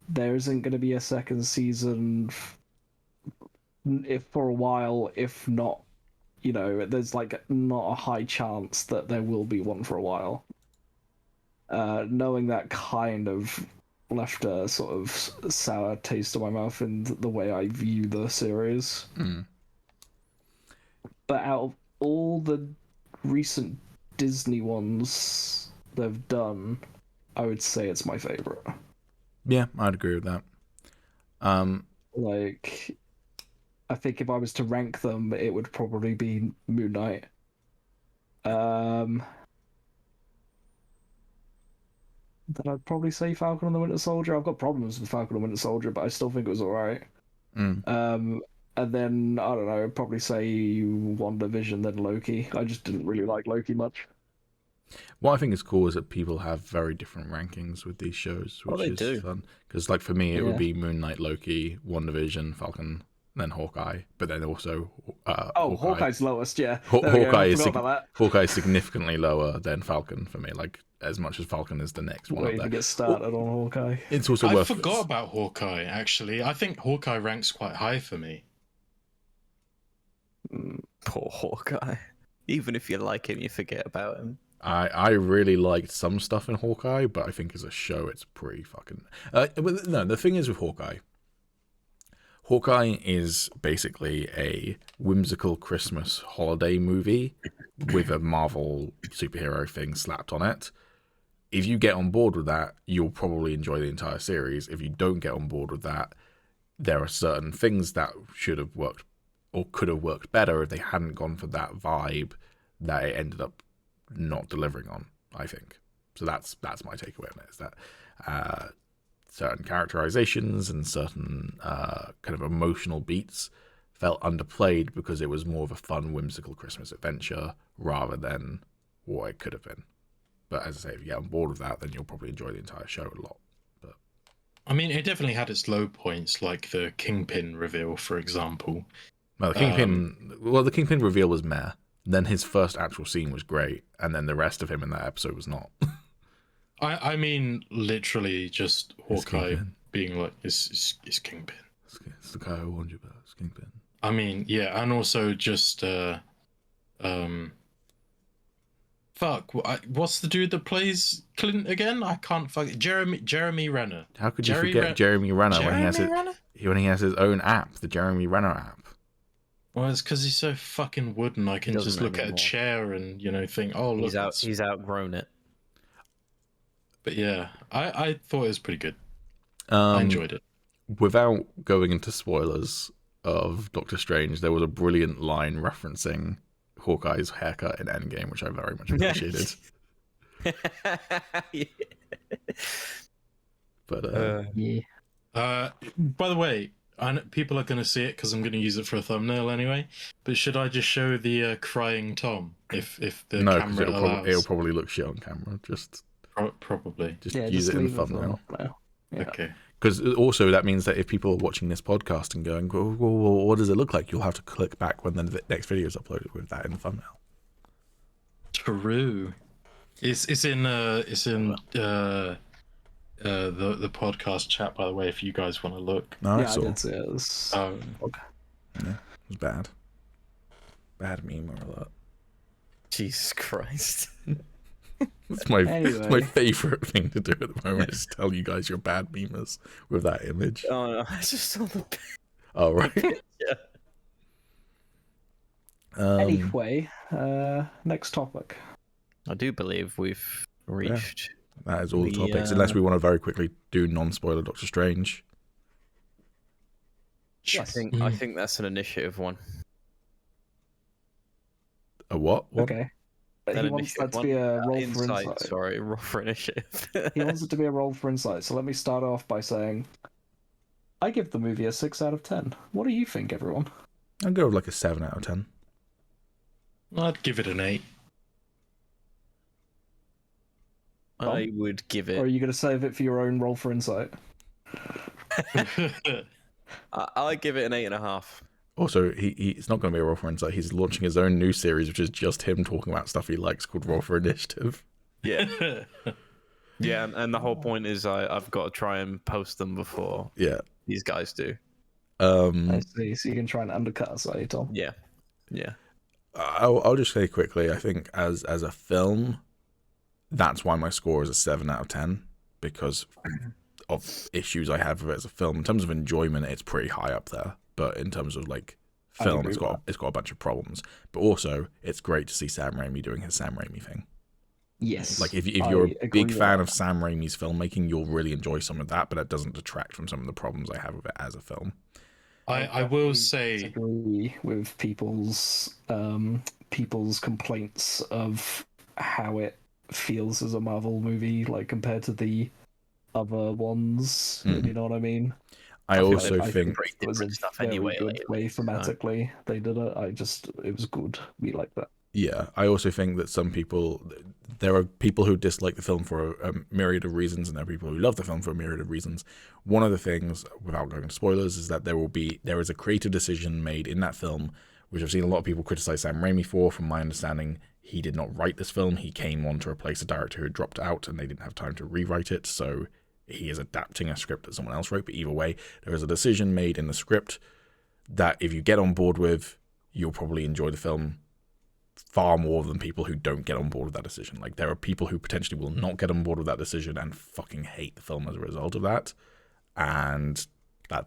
there isn't going to be a second season if for a while, if not, you know, there's like not a high chance that there will be one for a while. Knowing that kind of left a sort of sour taste in my mouth in the way I view the series. Mm. But out of all the recent Disney ones they've done, I would say it's my favorite. Yeah, I'd agree with that. Like, I think if I was to rank them, it would probably be Moon Knight. Then I'd probably say Falcon and the Winter Soldier. I've got problems with Falcon and Winter Soldier, but I still think it was alright. Mm. And then, I don't know, I'd probably say WandaVision, then Loki. I just didn't really like Loki much. What I think is cool is that people have very different rankings with these shows, which they is do. fun. Because, like, for me, it would Yeah. be Moon Knight, Loki, WandaVision, Falcon, then Hawkeye, but then also Hawkeye's lowest, yeah. Hawkeye I is forgot about Hawkeye is significantly lower than Falcon for me. Like, as much as Falcon is the next that. one Wait up to there. get started on Hawkeye. It's also I worth. forgot about Hawkeye, actually. I think Hawkeye ranks quite high for me. Poor Hawkeye. Even if you like him, you forget about him. I really liked some stuff in Hawkeye, but I think as a show, it's pretty fucking. No, the thing is with Hawkeye is basically a whimsical Christmas holiday movie with a Marvel superhero thing slapped on it. If you get on board with that, you'll probably enjoy the entire series. If you don't get on board with that, there are certain things that should have worked or could have worked better if they hadn't gone for that vibe that it ended up not delivering on, I think. So that's my takeaway on it, is that certain characterizations and certain kind of emotional beats felt underplayed because it was more of a fun, whimsical Christmas adventure rather than what it could have been. But as I say, if you get on board with that, then you'll probably enjoy the entire show a lot. But I mean, it definitely had its low points, like the Kingpin reveal, for example. no, the Kingpin reveal was meh. Then his first actual scene was great, and then the rest of him in that episode was not. I mean, literally just Hawkeye Kingpin. being like, it's Kingpin. It's the guy I warned you about. It's Kingpin. I mean, yeah, and also just, fuck, what's the dude that plays Clint again? I can't fuck it. Jeremy Renner. How could you Jerry forget Jeremy Renner when Renner? he has his own app, the Jeremy Renner app? Well, it's because he's so fucking wooden. I can Doesn't just look at a anymore. chair and think, oh look, He's outgrown it. But yeah, I thought it was pretty good. I enjoyed it. Without going into spoilers of Doctor Strange, there was a brilliant line referencing Hawkeye's haircut in Endgame, which I very much appreciated. But Yeah. By the way, I know people are going to see it because I'm going to use it for a thumbnail anyway. But should I just show the crying Tom if the no, because camera allows? it'll probably look shit on camera. Just Probably. use it in the thumbnail. Yeah. Okay. Because also that means that if people are watching this podcast and going, well, what does it look like? You'll have to click back when the next video is uploaded with that in the thumbnail. True. It's in the podcast chat, by the way, if you guys want to look. No, Yeah, I I saw. did see it. Okay. Yeah, it was bad. Bad meme alert. Jesus Christ. It's my Anyway. favorite thing to do at the moment is tell you guys you're bad memers with that image. Oh no, I just saw the Oh right. picture. Anyway, next topic. I do believe we've reached. That is all the We, topics, unless we want to very quickly do non-spoiler Doctor Strange. I think that's an initiative one. A what? What? Okay. But An he wants that initiative to be one? a roll for Insight. insight. Sorry, roll for initiative. He wants it to be a roll for insight. So let me start off by saying, I give the movie a 6 out of 10. What do you think, everyone? I'd go with like a 7 out of 10. I'd give it an 8. I would give Or are it. you going to save it for your own roll for insight? I give it an 8.5. Also, he's not going to be a Roll for Insight. He's launching his own new series, which is just him talking about stuff he likes, called Roll for Initiative. Yeah, yeah, and the whole point is I've got to try and post them before Yeah. these guys do. I see. So you can try and undercut us, are you, Tom? Yeah, yeah. I'll just say quickly, I think as a film, that's why my score is a 7 out of 10, because of issues I have with it as a film. In terms of enjoyment, it's pretty high up there, but in terms of like film, it's got a bunch of problems. But also, it's great to see Sam Raimi doing his Sam Raimi thing. Yes. Like if you're a big fan of Sam Raimi's filmmaking, you'll really enjoy some of that, but it doesn't detract from some of the problems I have with it as a film. I will say, disagree with people's complaints of how it feels as a Marvel movie, like compared to the other ones. You know what I mean? I also think it was a stuff very anyway good lately, way thematically they did it. It was good. We like that. Yeah, I also think that there are people who dislike the film for a myriad of reasons, and there are people who love the film for a myriad of reasons. One of the things, without going into spoilers, is that there is a creative decision made in that film, which I've seen a lot of people criticize Sam Raimi for. From my understanding, he did not write this film. He came on to replace a director who had dropped out, and they didn't have time to rewrite it, so he is adapting a script that someone else wrote. But either way, there is a decision made in the script that if you get on board with, you'll probably enjoy the film far more than people who don't get on board with that decision. Like, there are people who potentially will not get on board with that decision and fucking hate the film as a result of that, and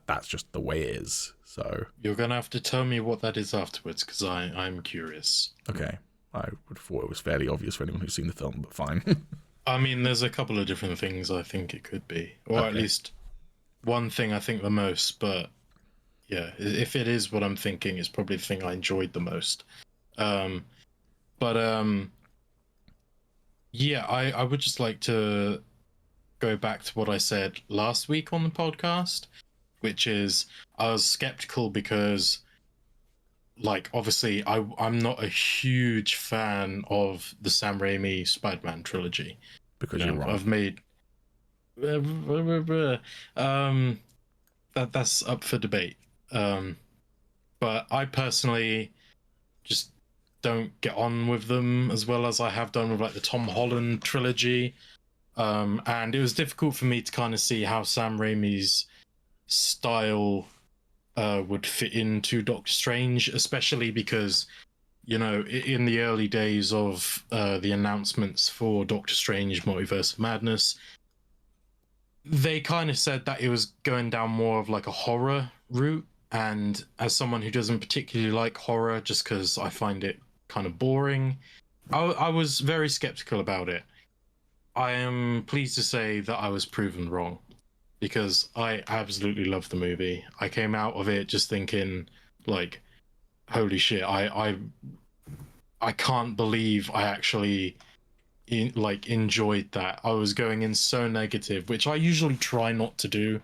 that's just the way it is. So you're gonna have to tell me what that is afterwards, because I'm curious. Okay, I would have thought it was fairly obvious for anyone who's seen the film, but fine. I mean, there's a couple of different things I think it could be, or at least one thing I think the most. But yeah, if it is what I'm thinking, it's probably the thing I enjoyed the most. Yeah, I would just like to go back to what I said last week on the podcast, which is I was skeptical because, like, obviously I'm not a huge fan of the Sam Raimi Spider-Man trilogy. Because you're wrong. I've made that's up for debate. But I personally just don't get on with them as well as I have done with like the Tom Holland trilogy. And it was difficult for me to kind of see how Sam Raimi's style would fit into Doctor Strange, especially because, you know, in the early days of the announcements for Doctor Strange Multiverse of Madness, they kind of said that it was going down more of like a horror route. And as someone who doesn't particularly like horror, just because I find it kind of boring, I was very skeptical about it. I am pleased to say that I was proven wrong, because I absolutely loved the movie. I came out of it just thinking, like, holy shit, I can't believe I actually enjoyed that. I was going in so negative, which I usually try not to do,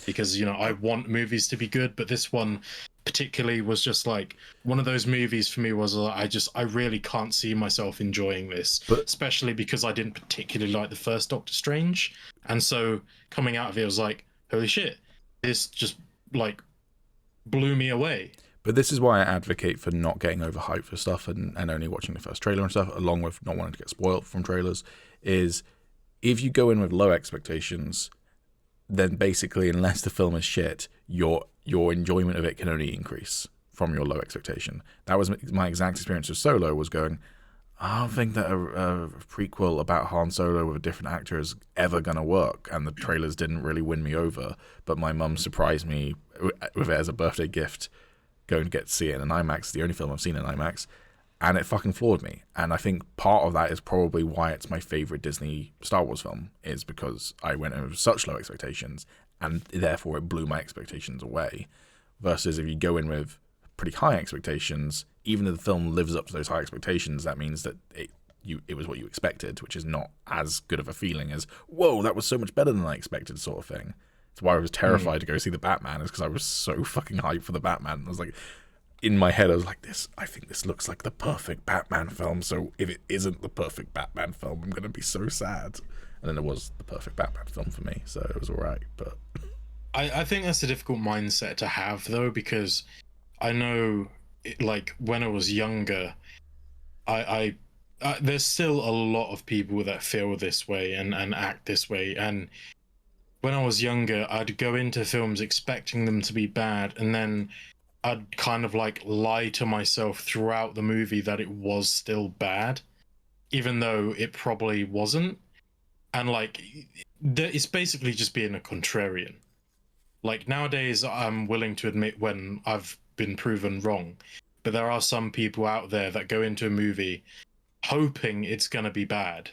because, you know, I want movies to be good, but this one particularly was just like one of those movies for me was I really can't see myself enjoying this, especially because I didn't particularly like the first Doctor Strange. And so coming out of it, I was like, holy shit, this just like blew me away. But this is why I advocate for not getting overhyped for stuff and only watching the first trailer and stuff, along with not wanting to get spoiled from trailers, is if you go in with low expectations, then basically, unless the film is shit, your enjoyment of it can only increase from your low expectation. That was my exact experience with Solo, was going, I don't think that a prequel about Han Solo with a different actor is ever going to work, and the trailers didn't really win me over, but my mum surprised me with it as a birthday gift, going to get to see it in IMAX, the only film I've seen in IMAX, and it fucking floored me. And I think part of that is probably why it's my favourite Disney Star Wars film, is because I went in with such low expectations, and therefore it blew my expectations away, versus if you go in with pretty high expectations, even if the film lives up to those high expectations, that means that it was what you expected, which is not as good of a feeling as, whoa, that was so much better than I expected, sort of thing. That's why I was terrified to go see the Batman, is because I was so fucking hyped for the Batman. I was like, in my head, I was like, I think this looks like the perfect Batman film, so if it isn't the perfect Batman film, I'm going to be so sad. And then it was the perfect Batman film for me, so it was alright, but... I think that's a difficult mindset to have, though, because I know, like, when I was younger, I there's still a lot of people that feel this way and act this way, and when I was younger, I'd go into films expecting them to be bad, and then I'd kind of like lie to myself throughout the movie that it was still bad, even though it probably wasn't. And like, it's basically just being a contrarian. Like, nowadays, I'm willing to admit when I've been proven wrong, but there are some people out there that go into a movie hoping it's going to be bad,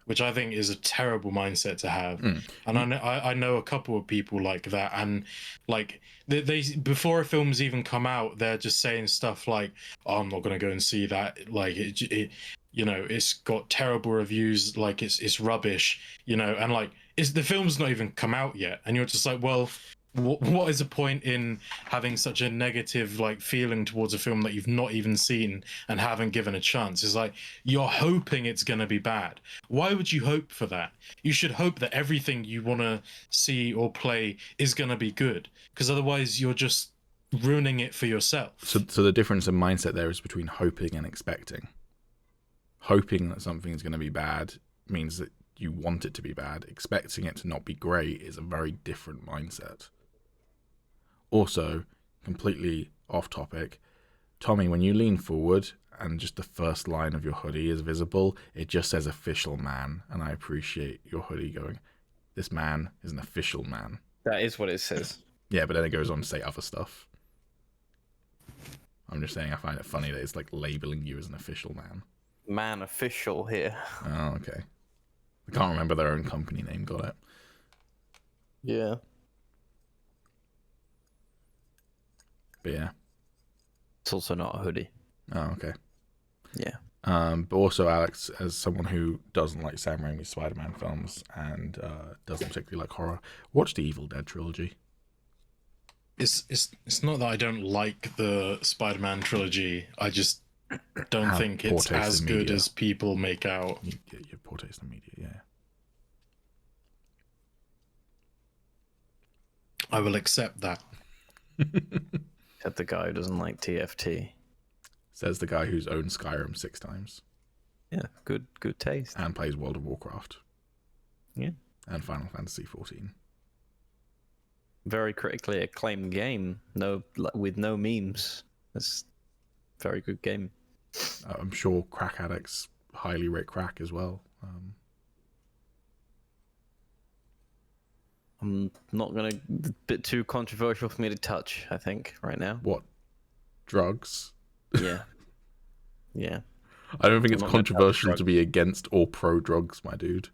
which I think is a terrible mindset to have. And I know a couple of people like that, and like they before a film's even come out, they're just saying stuff like, oh, I'm not going to go and see that, like it you know, it's got terrible reviews, like it's rubbish, you know, and like the film's not even come out yet, and you're just like, well, what is the point in having such a negative like feeling towards a film that you've not even seen and haven't given a chance? It's like, you're hoping it's going to be bad. Why would you hope for that? You should hope that everything you want to see or play is going to be good, because otherwise you're just ruining it for yourself. So the difference in mindset there is between hoping and expecting. Hoping that something is going to be bad means that you want it to be bad. Expecting it to not be great is a very different mindset. Also, completely off topic, Tommy, when you lean forward and just the first line of your hoodie is visible, it just says official man, and I appreciate your hoodie going, this man is an official man. That is what it says. Yeah, but then it goes on to say other stuff. I'm just saying I find it funny that it's like labeling you as an official man. Man official here. Oh, okay. I can't remember their own company name, got it. Yeah. But yeah. It's also not a hoodie. Oh, okay. Yeah. But also, Alex, as someone who doesn't like Sam Raimi's Spider-Man films and doesn't particularly like horror, watch the Evil Dead trilogy. It's not that I don't like the Spider-Man trilogy. I just don't think it's as good as people make out. You get your poor taste in media, yeah. I will accept that. Except the guy who doesn't like TFT. Says the guy who's owned Skyrim 6 times. Yeah, good taste. And plays World of Warcraft. Yeah. And Final Fantasy 14. Very critically acclaimed game. With no memes. That's a very good game. I'm sure crack addicts highly rate crack as well. I'm not gonna. A bit too controversial for me to touch, I think, right now. What? Drugs? Yeah. Yeah. I don't think it's controversial to be against or pro drugs, my dude.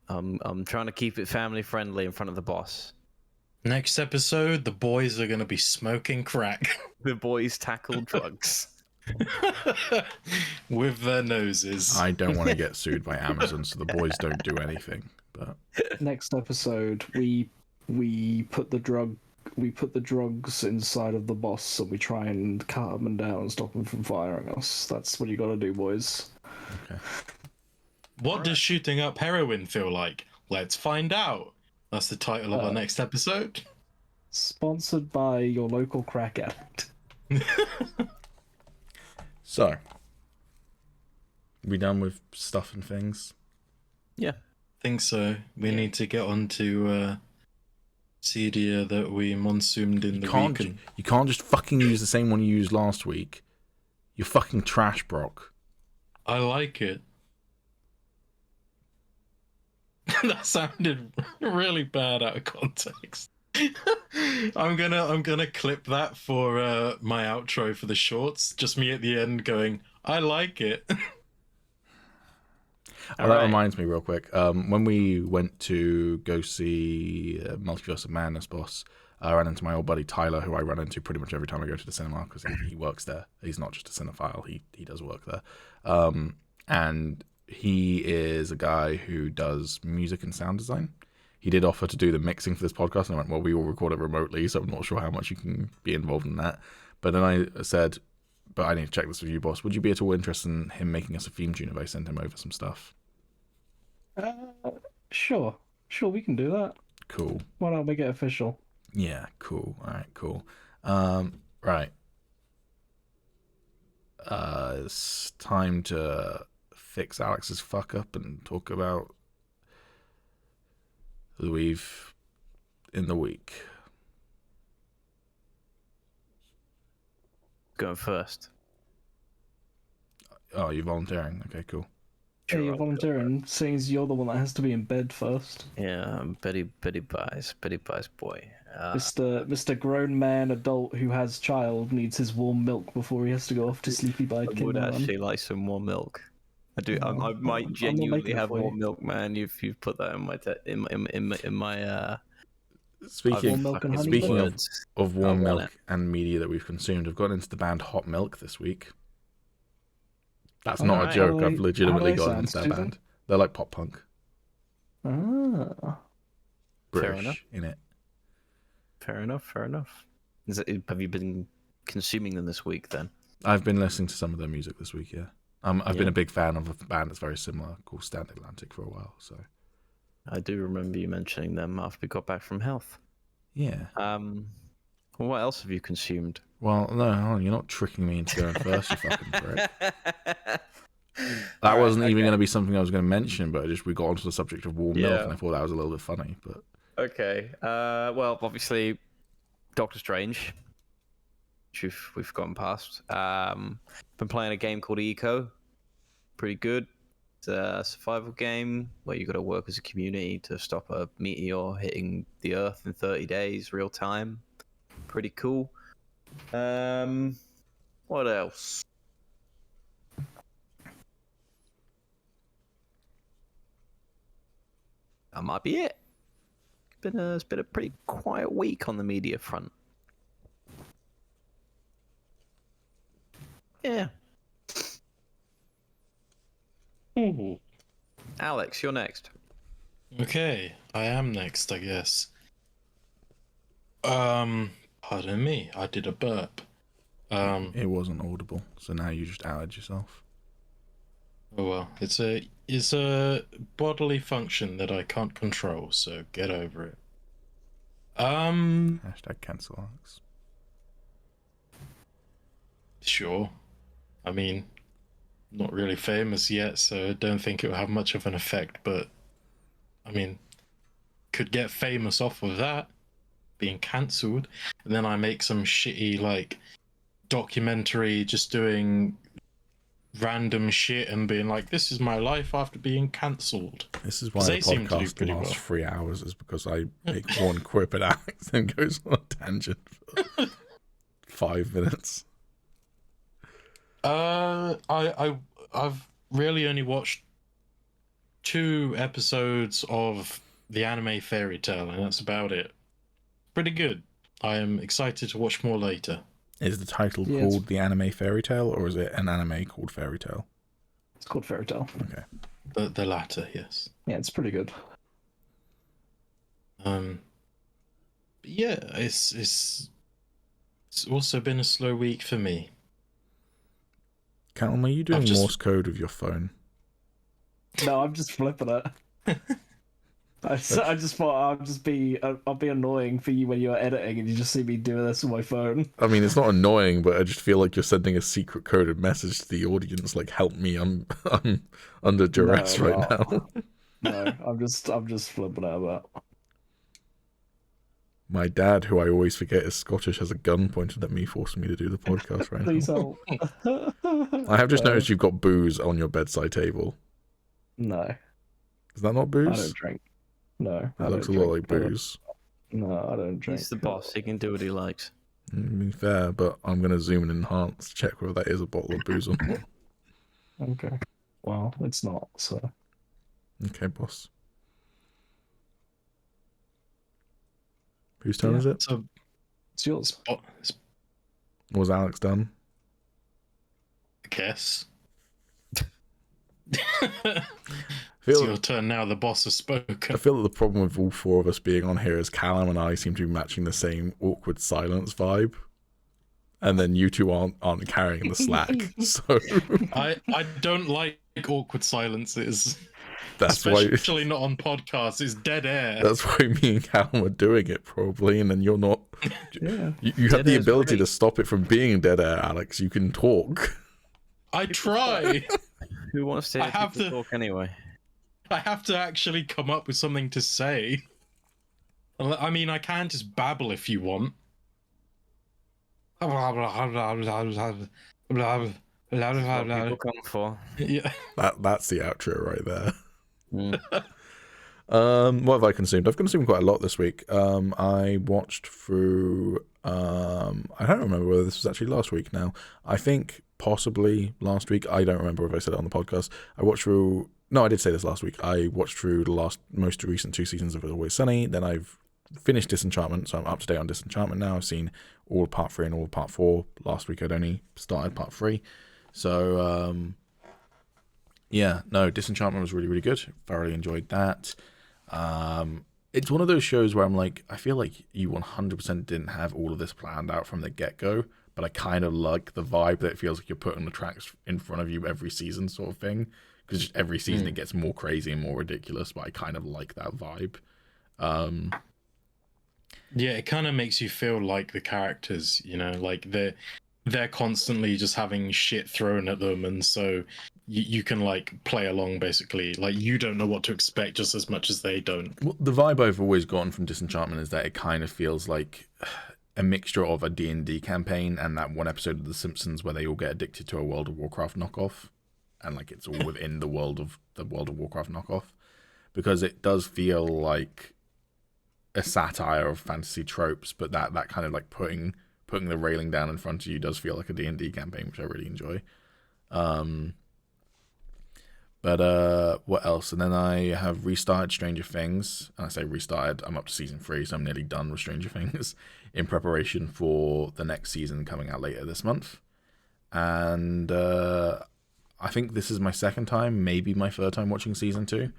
I'm trying to keep it family friendly in front of the boss. Next episode, the boys are going to be smoking crack. The boys tackle drugs. With their noses. I don't want to get sued by Amazon, so the boys don't do anything. But next episode, we put the drugs inside of the boss, and we try and calm them down and stop them from firing us. That's what you got to do, boys. Okay. What does shooting up heroin feel like? Let's find out. That's the title of our next episode. Sponsored by your local crack addict. So, We done with stuff and things? Yeah. Think so. We need to get on to Cedia that we monsooned in the week. You can't just fucking use the same one you used last week. You're fucking trash, Brock. I like it. That sounded really bad out of context. I'm gonna clip that for my outro for the shorts. Just me at the end going, I like it. Well, that reminds me real quick. When we went to go see Multiverse of Madness, boss, I ran into my old buddy Tyler, who I run into pretty much every time I go to the cinema because he works there. He's not just a cinephile; he does work there. And he is a guy who does music and sound design. He did offer to do the mixing for this podcast, and I went, well, we will record it remotely, so I'm not sure how much you can be involved in that. But then I said, but I need to check this with you, boss. Would you be at all interested in him making us a theme tune if I send him over some stuff? Sure, we can do that. Cool. Why not make it official? Yeah, cool. All right, cool. Right. It's time to fix Alex's fuck up and talk about the weave in the week. Going first. Oh, you're volunteering? Okay, cool. Yeah, you're volunteering, seeing as you're the one that has to be in bed first. Yeah, Betty buys boy. Mr. Grown man adult who has child needs his warm milk before he has to go off to sleepy bed. I would actually like some more milk. I do. I might genuinely have more milk, man. You've put that in my Speaking of warm milk it. and media that we've consumed, I've gotten into the band Hot Milk this week. That's not a joke. I've legitimately gotten into that band. They're like pop punk. Ah. British in it. Fair enough. Have you been consuming them this week then? I've been listening to some of their music this week, yeah. I've been a big fan of a band that's very similar called Stand Atlantic for a while. So I do remember you mentioning them after we got back from health. Yeah. What else have you consumed? Well, no, you're not tricking me into going first, you fucking prick. That wasn't even going to be something I was going to mention, but we got onto the subject of warm milk, and I thought that was a little bit funny. But okay, well, obviously, Doctor Strange, which we've gone past. Been playing a game called Eco, pretty good. It's a survival game where you got to work as a community to stop a meteor hitting the Earth in 30 days, real time. Pretty cool. What else? That might be it. It's been a pretty quiet week on the media front. Yeah. Alex, you're next. Okay, I am next, I guess. Pardon me, I did a burp. it wasn't audible, so now you just outed yourself. Oh well, it's a bodily function that I can't control, so get over it. Hashtag cancel Alex. Sure. I mean, not really famous yet, so I don't think it will have much of an effect, but I mean, could get famous off of that, being cancelled, and then I make some shitty, like, documentary just doing random shit and being like, this is my life after being cancelled. This is why the podcast lasts 3 hours, is because I make one quip at Alex and goes on a tangent for 5 minutes. I've really only watched 2 episodes of the anime Fairy Tale, and that's about it. Pretty good. I am excited to watch more later. Is the title called the anime Fairy Tale, or is it an anime called Fairy Tale? It's called Fairy Tale. Okay. The latter, yes. Yeah, it's pretty good. Yeah, it's also been a slow week for me. Callum, are you doing Morse code with your phone? No, I'm just flipping it. I just thought I'll be annoying for you when you're editing and you just see me doing this on my phone. I mean, it's not annoying, but I just feel like you're sending a secret coded message to the audience, like, help me, I'm under duress No, right now. No, I'm just flipping out about. My dad, who I always forget is Scottish, has a gun pointed at me, forcing me to do the podcast right Please now. help. I have just noticed you've got booze on your bedside table. No, Is that not I booze? don't drink. No, That looks a lot like booze. No, I don't drink. He's the boss. He can do what he likes. I mean, fair, but I'm going to zoom and enhance to check whether that is a bottle of booze or not. Okay. Well, it's not, so. Okay, boss. Whose turn is it? So, It's yours. I Was Alex done? guess. I feel It's your turn now. The boss has spoken. I feel that the problem with all four of us being on here is Callum and I seem to be matching the same awkward silence vibe. And then you two aren't carrying the slack. So I don't like awkward silences. that's why Especially not on podcasts. It's dead air. that's why me and Callum are doing it probably, and then you're not. Yeah. You have Dead the air's ability great. to stop it from being dead air, Alex. You can talk. I try. Who wants to I hear have people to- talk anyway? I have to actually come up with something to say. I mean, I can just babble if you want. That's what people come for. Yeah. That's the outro right there. Mm. What have I consumed? I've consumed quite a lot this week. I watched through. I don't remember whether this was actually last week now. I think possibly last week. I don't remember if I said it on the podcast. I watched through. No, I did say this last week. I watched through the most recent 2 seasons of Always Sunny. Then I've finished Disenchantment, so I'm up to date on Disenchantment now. I've seen all of part 3 and all of part 4. Last week I'd only started part 3. So, yeah, no, Disenchantment was really, really good. Thoroughly enjoyed that. It's one of those shows where I'm like, I feel like you 100% didn't have all of this planned out from the get-go, but I kind of like the vibe that it feels like you're putting the tracks in front of you every season sort of thing. Because every season it gets more crazy and more ridiculous, but I kind of like that vibe. Yeah, it kind of makes you feel like the characters, you know, like they're constantly just having shit thrown at them, and so you can like play along basically. Like you don't know what to expect just as much as they don't. Well, the vibe I've always gotten from Disenchantment is that it kind of feels like a mixture of a D&D campaign and that one episode of The Simpsons where they all get addicted to a World of Warcraft knockoff, and like it's all within the World of Warcraft knockoff, because it does feel like a satire of fantasy tropes, but that kind of like putting the railing down in front of you does feel like a D&D campaign, which I really enjoy. But what else? And then I have restarted Stranger Things, and I say restarted, I'm up to season 3, so I'm nearly done with Stranger Things in preparation for the next season coming out later this month. And I think this is my second time, maybe my third time watching season 2,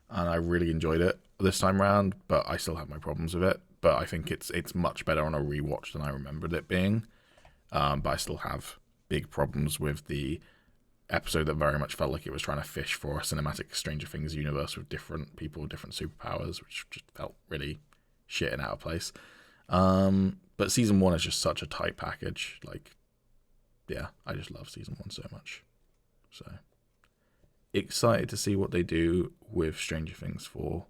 and I really enjoyed it this time around, but I still have my problems with it. But I think it's much better on a rewatch than I remembered it being. But I still have big problems with the episode that very much felt like it was trying to fish for a cinematic Stranger Things universe with different people with different superpowers, which just felt really shit and out of place. But season 1 is just such a tight package. Like, yeah, I just love season 1 so much. So excited to see what they do with Stranger Things 4.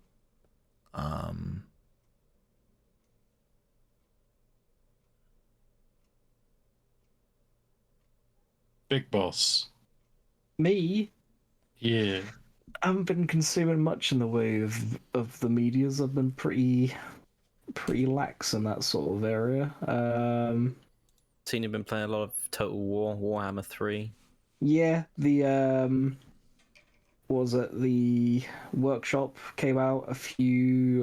Big boss. Me? Yeah. I haven't been consuming much in the way of the medias. I've been pretty lax in that sort of area. Seen you've been playing a lot of Total War, Warhammer 3. Yeah, the the workshop came out maybe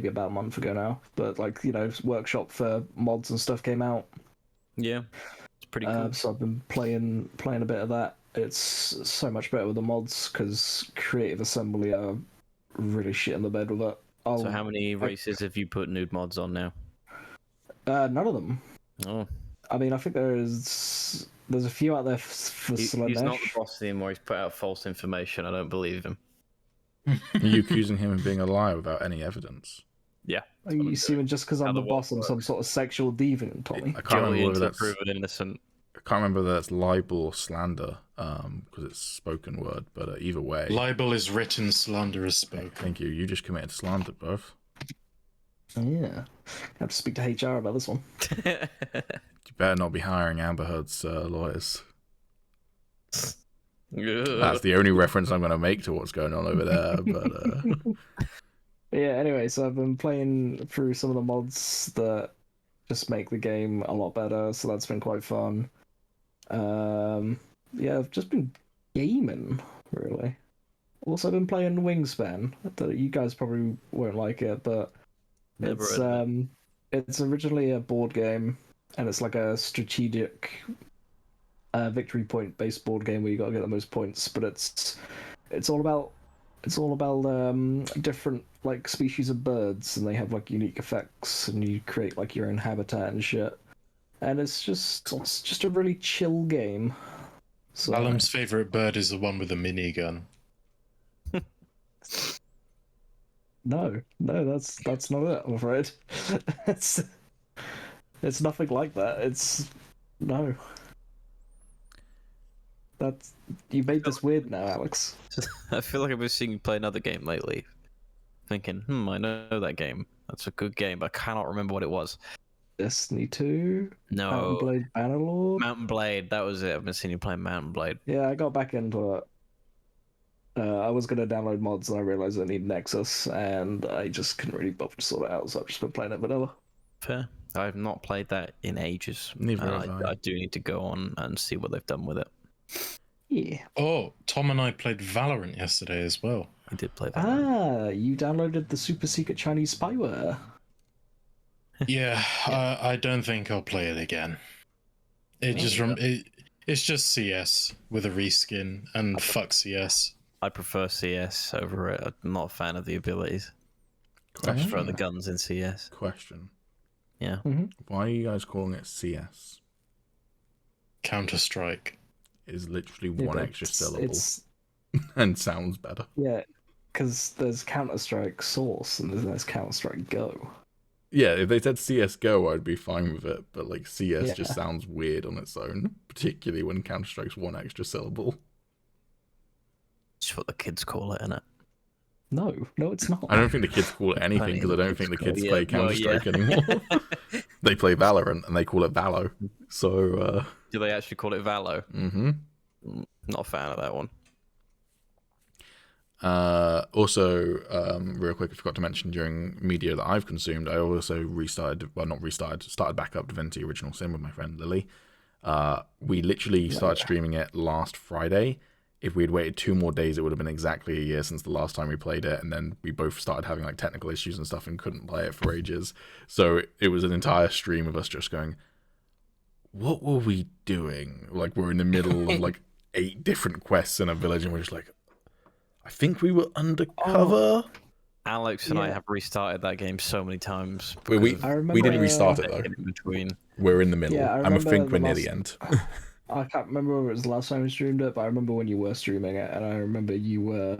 about a month ago now, but like, you know, workshop for mods and stuff came out. Yeah, it's pretty cool. So I've been playing a bit of that. It's so much better with the mods because Creative Assembly are really shit in the bed with it. So how many races have you put nude mods on now? None of them. Oh, I mean, I think there's a few out there for he's not the Slanesh. boss anymore. He's put out false information. I don't believe him. Are you accusing him of being a liar without any evidence? Yeah. Are you assuming just because How I'm the the boss, I'm world some works. sort of sexual deviant, Tommy? I can't remember Guilty whether until that's proven innocent. I can't remember whether that's libel or slander, because it's spoken word. But either way, Libel is written, slander is spoken. thank you. You just committed slander, both. Yeah. I have to speak to HR about this one. You better not be hiring Amber Heard's lawyers. That's the only reference I'm going to make to what's going on over there. But Yeah, anyway, so I've been playing through some of the mods that just make the game a lot better, so that's been quite fun. Yeah, I've just been gaming, really. Also been playing Wingspan. You guys probably won't like it, but Never heard of it. it's originally a board game, and it's like a strategic victory point based board game where you got to get the most points. But it's all about different like species of birds, and they have like unique effects, and you create like your own habitat and shit. And it's just a really chill game. So Alam's favourite bird is the one with a minigun. no, that's not it, I'm afraid. it's nothing like that. No. That's you made this weird now, Alex. I feel like I've been seeing you play another game lately. Thinking, I know that game. That's a good game, but I cannot remember what it was. Destiny 2? No. Mountain Blade Bannerlord? Mountain Blade, that was it. I've been seeing you playing Mountain Blade. Yeah, I got back into it. I was going to download mods and I realised I need Nexus, and I just couldn't really bother to sort it out, so I've just been playing it vanilla. Fair. I've not played that in ages. Neither have I. I do need to go on and see what they've done with it. Yeah. Oh, Tom and I played Valorant yesterday as well. I did play that. You downloaded the super secret Chinese spyware. Yeah, I don't think I'll play it again. It's just CS with a reskin, and fuck CS. I prefer CS over it. I'm not a fan of the abilities. I prefer the guns in CS. Question. Yeah. Why are you guys calling it CS? Counter-Strike. Is literally Yeah, one but extra syllable It's and sounds better. yeah, because there's Counter-Strike Source and there's Counter-Strike Go. Yeah, if they said CSGO, I'd be fine with it, but like CS Yeah. just sounds weird on its own, particularly when Counter-Strike's one extra syllable. It's what the kids call it, innit? No, it's not. I don't think the kids call it anything because I don't think the kids play Counter-Strike anymore. They play Valorant and they call it Valo. So, Do they actually call it Valo? Not a fan of that one. Also, real quick, I forgot to mention during media that I've consumed, I also started back up Divinity Original Sin with my friend Lily. We literally started streaming it last Friday. If we'd waited 2 more days, it would have been exactly a year since the last time we played it, and then we both started having like technical issues and stuff and couldn't play it for ages. So it was an entire stream of us just going, what were we doing? Like, we're in the middle of like 8 different quests in a village, and we're just like, I think we were undercover. Alex and I have restarted that game so many times. We remember, didn't restart it though. In between. We're in the middle. Yeah, I I think remember we're the near last- the end. I can't remember whether it was the last time we streamed it, but I remember when you were streaming it, and I remember you were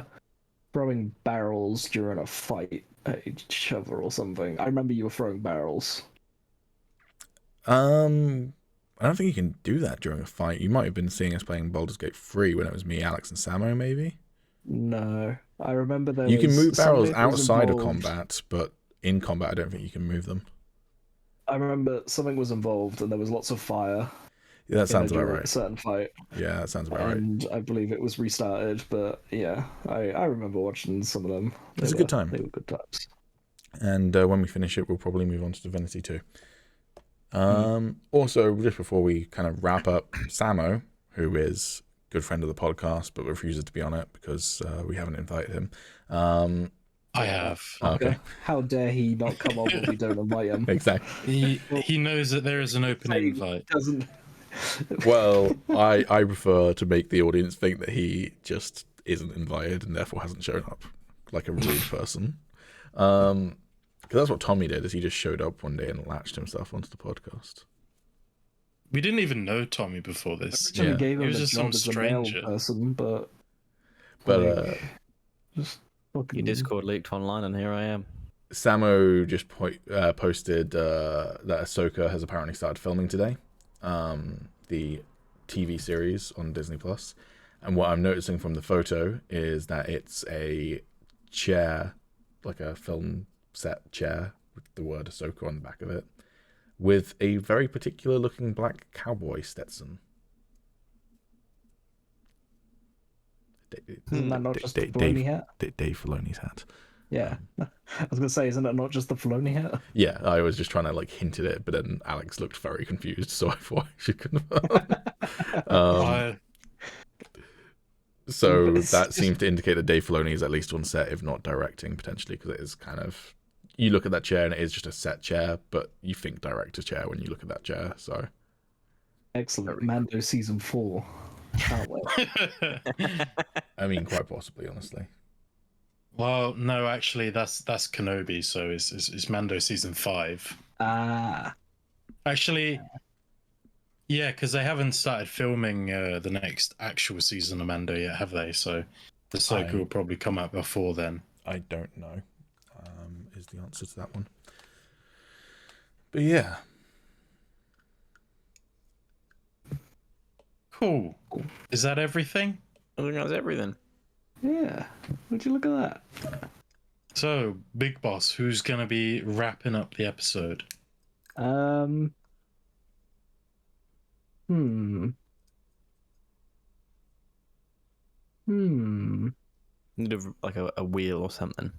throwing barrels during a fight at each other or something. I remember you were throwing barrels. I don't think you can do that during a fight. You might have been seeing us playing Baldur's Gate 3 when it was me, Alex, and Samo, maybe. No, I remember there You can move barrels something was outside of involved. combat, but in combat, I don't think you can move them. I remember something was involved, and there was lots of fire. Yeah, that sounds about during right. a certain fight, Yeah, that sounds about right. and I believe it was restarted. But yeah, I remember watching some of them. It was a good time. They were good times. And when we finish it, we'll probably move on to Divinity 2. Also, just before we kind of wrap up, Samo, who is a good friend of the podcast but refuses to be on it because we haven't invited him. I have. Okay. How dare he not come on when we don't invite him? Exactly. He knows that there is an open invite. Doesn't. Well, I prefer to make the audience think that he just isn't invited and therefore hasn't shown up like a rude person. Because that's what Tommy did, is he just showed up one day and latched himself onto the podcast. We didn't even know Tommy before this. Actually Yeah. gave He him was the just some job as a male stranger. person, but But just Your Discord leaked online, and here I am. Samo just posted that Ahsoka has apparently started filming today, the TV series on Disney Plus. And what I'm noticing from the photo is that it's a chair, like a film set chair with the word Ahsoka on the back of it, with a very particular looking black cowboy Stetson. Isn't that not just the Filoni hat? Dave Filoni's hat. Yeah. I was going to say, isn't it not just the Filoni hat? Yeah, I was just trying to like hint at it, but then Alex looked very confused, so I thought I should confirm. So that seems to indicate that Dave Filoni is at least on set, if not directing, potentially, because it is kind of... You look at that chair and it is just a set chair, but you think director's chair when you look at that chair, so... Excellent. Mando Season 4. Can't wait. I mean, quite possibly, honestly. Well, no, actually, that's Kenobi, so it's Mando Season 5. Actually... Yeah, because they haven't started filming the next actual season of Mando yet, have they? So the Ahsoka will probably come out before then. I don't know, is the answer to that one. But yeah. Cool. Is that everything? I think that's everything. Yeah. Would you look at that? So, Big Boss, who's going to be wrapping up the episode? Need like a wheel or something.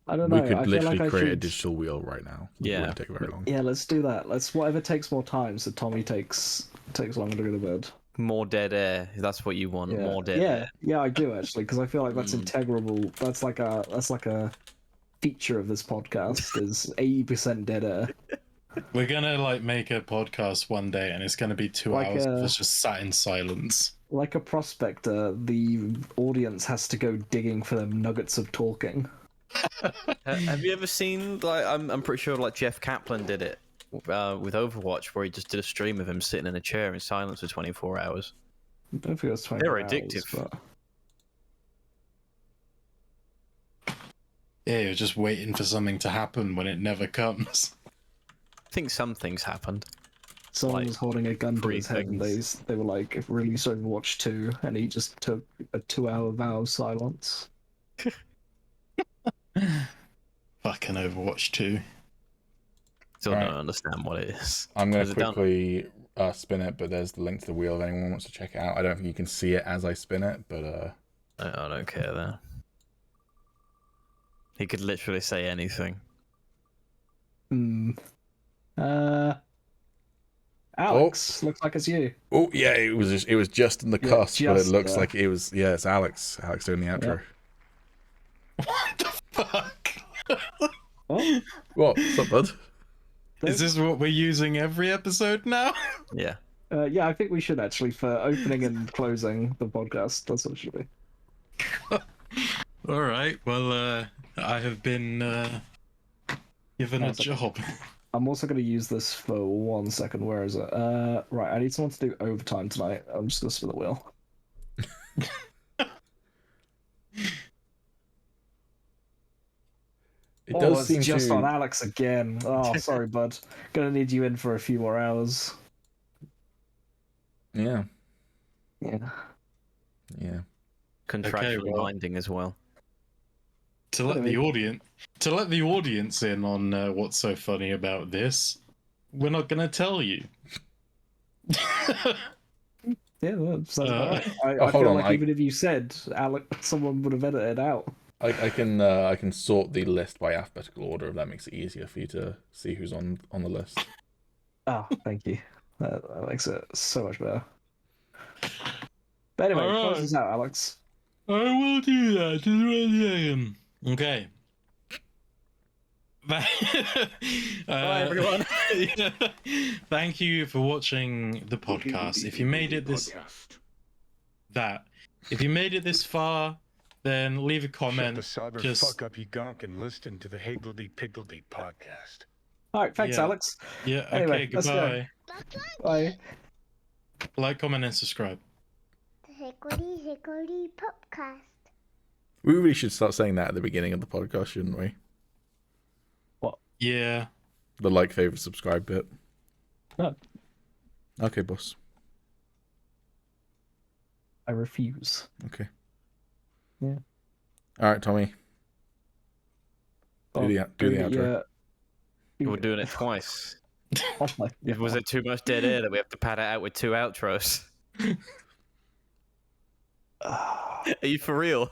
I don't know. We could I feel literally like create a digital wheel right now. It Yeah. wouldn't take very long. Yeah, let's do that. Let's whatever takes more time, so Tommy takes longer to go to bed. More dead air. That's what you want. Yeah. More dead air. Yeah, I do actually, because I feel like that's integrable. That's like a feature of this podcast is 80% dead air. We're gonna like make a podcast one day, and it's gonna be 2 hours of us just sat in silence. Like a prospector, the audience has to go digging for them nuggets of talking. Have you ever seen like I'm pretty sure like Jeff Kaplan did it with Overwatch, where he just did a stream of him sitting in a chair in silence for 24 hours. I don't think that's 24 They're addictive. Hours, but... Yeah, you're just waiting for something to happen when it never comes. I think some things happened. Someone Like, was holding a gun to his head, and they were like, release Overwatch 2, and he just took a 2-hour vow of silence. Fucking Overwatch 2. Still Alright. don't understand what it is. I'm going Is to it done? quickly spin it, but there's the link to the wheel if anyone wants to check it out. I don't think you can see it as I spin it, but... I don't care there. He could literally say anything. Alex, looks like it's you. Oh, yeah, it was just in the cusp, but it just looks there. like it was... Yeah, it's Alex. Alex doing the outro. What the fuck? Oh, What? What's up, bud? Is this what we're using every episode now? Yeah. yeah, I think we should actually, for opening and closing the podcast. That's what it should be. All right. Well, I have been given a That's okay. job. I'm also going to use this for 1 second. Where is it? Right, I need someone to do overtime tonight. I'm just going to spin the wheel. It Oh, does it's seem just to... on Alex again. Oh, sorry, bud. Gonna need you in for a few more hours. Yeah. Yeah. Yeah. Contractually well. binding as well. To let the audience in on what's so funny about this, we're not gonna tell you. Yeah, that sounds about right. I hold feel on, like even if you said Alex, someone would have edited it out. I can sort the list by alphabetical order if that makes it easier for you to see who's on the list. Oh, thank you. That makes it so much better. But anyway, close this out, Alex. I will do that. Just 1 second. Okay. Bye, everyone. Thank you for watching the podcast. If you made it this far, then leave a comment. Shut the cyber fuck up, you gonk, and listen to the Higgledly Piggledy Podcast. All right, thanks, Yeah. Alex. Yeah. Anyway, Okay. let's go. Goodbye. Bye. Like, comment, and subscribe. The Higgledly Podcast. We really should start saying that at the beginning of the podcast, shouldn't we? Yeah. The like, favorite, subscribe bit. No, Okay, boss. I refuse. Okay. Yeah. All right, Tommy. Do the outro. Yeah. We're doing it twice. Oh my Was God. it too much dead air that we have to pad it out with 2 outros? Are you for real?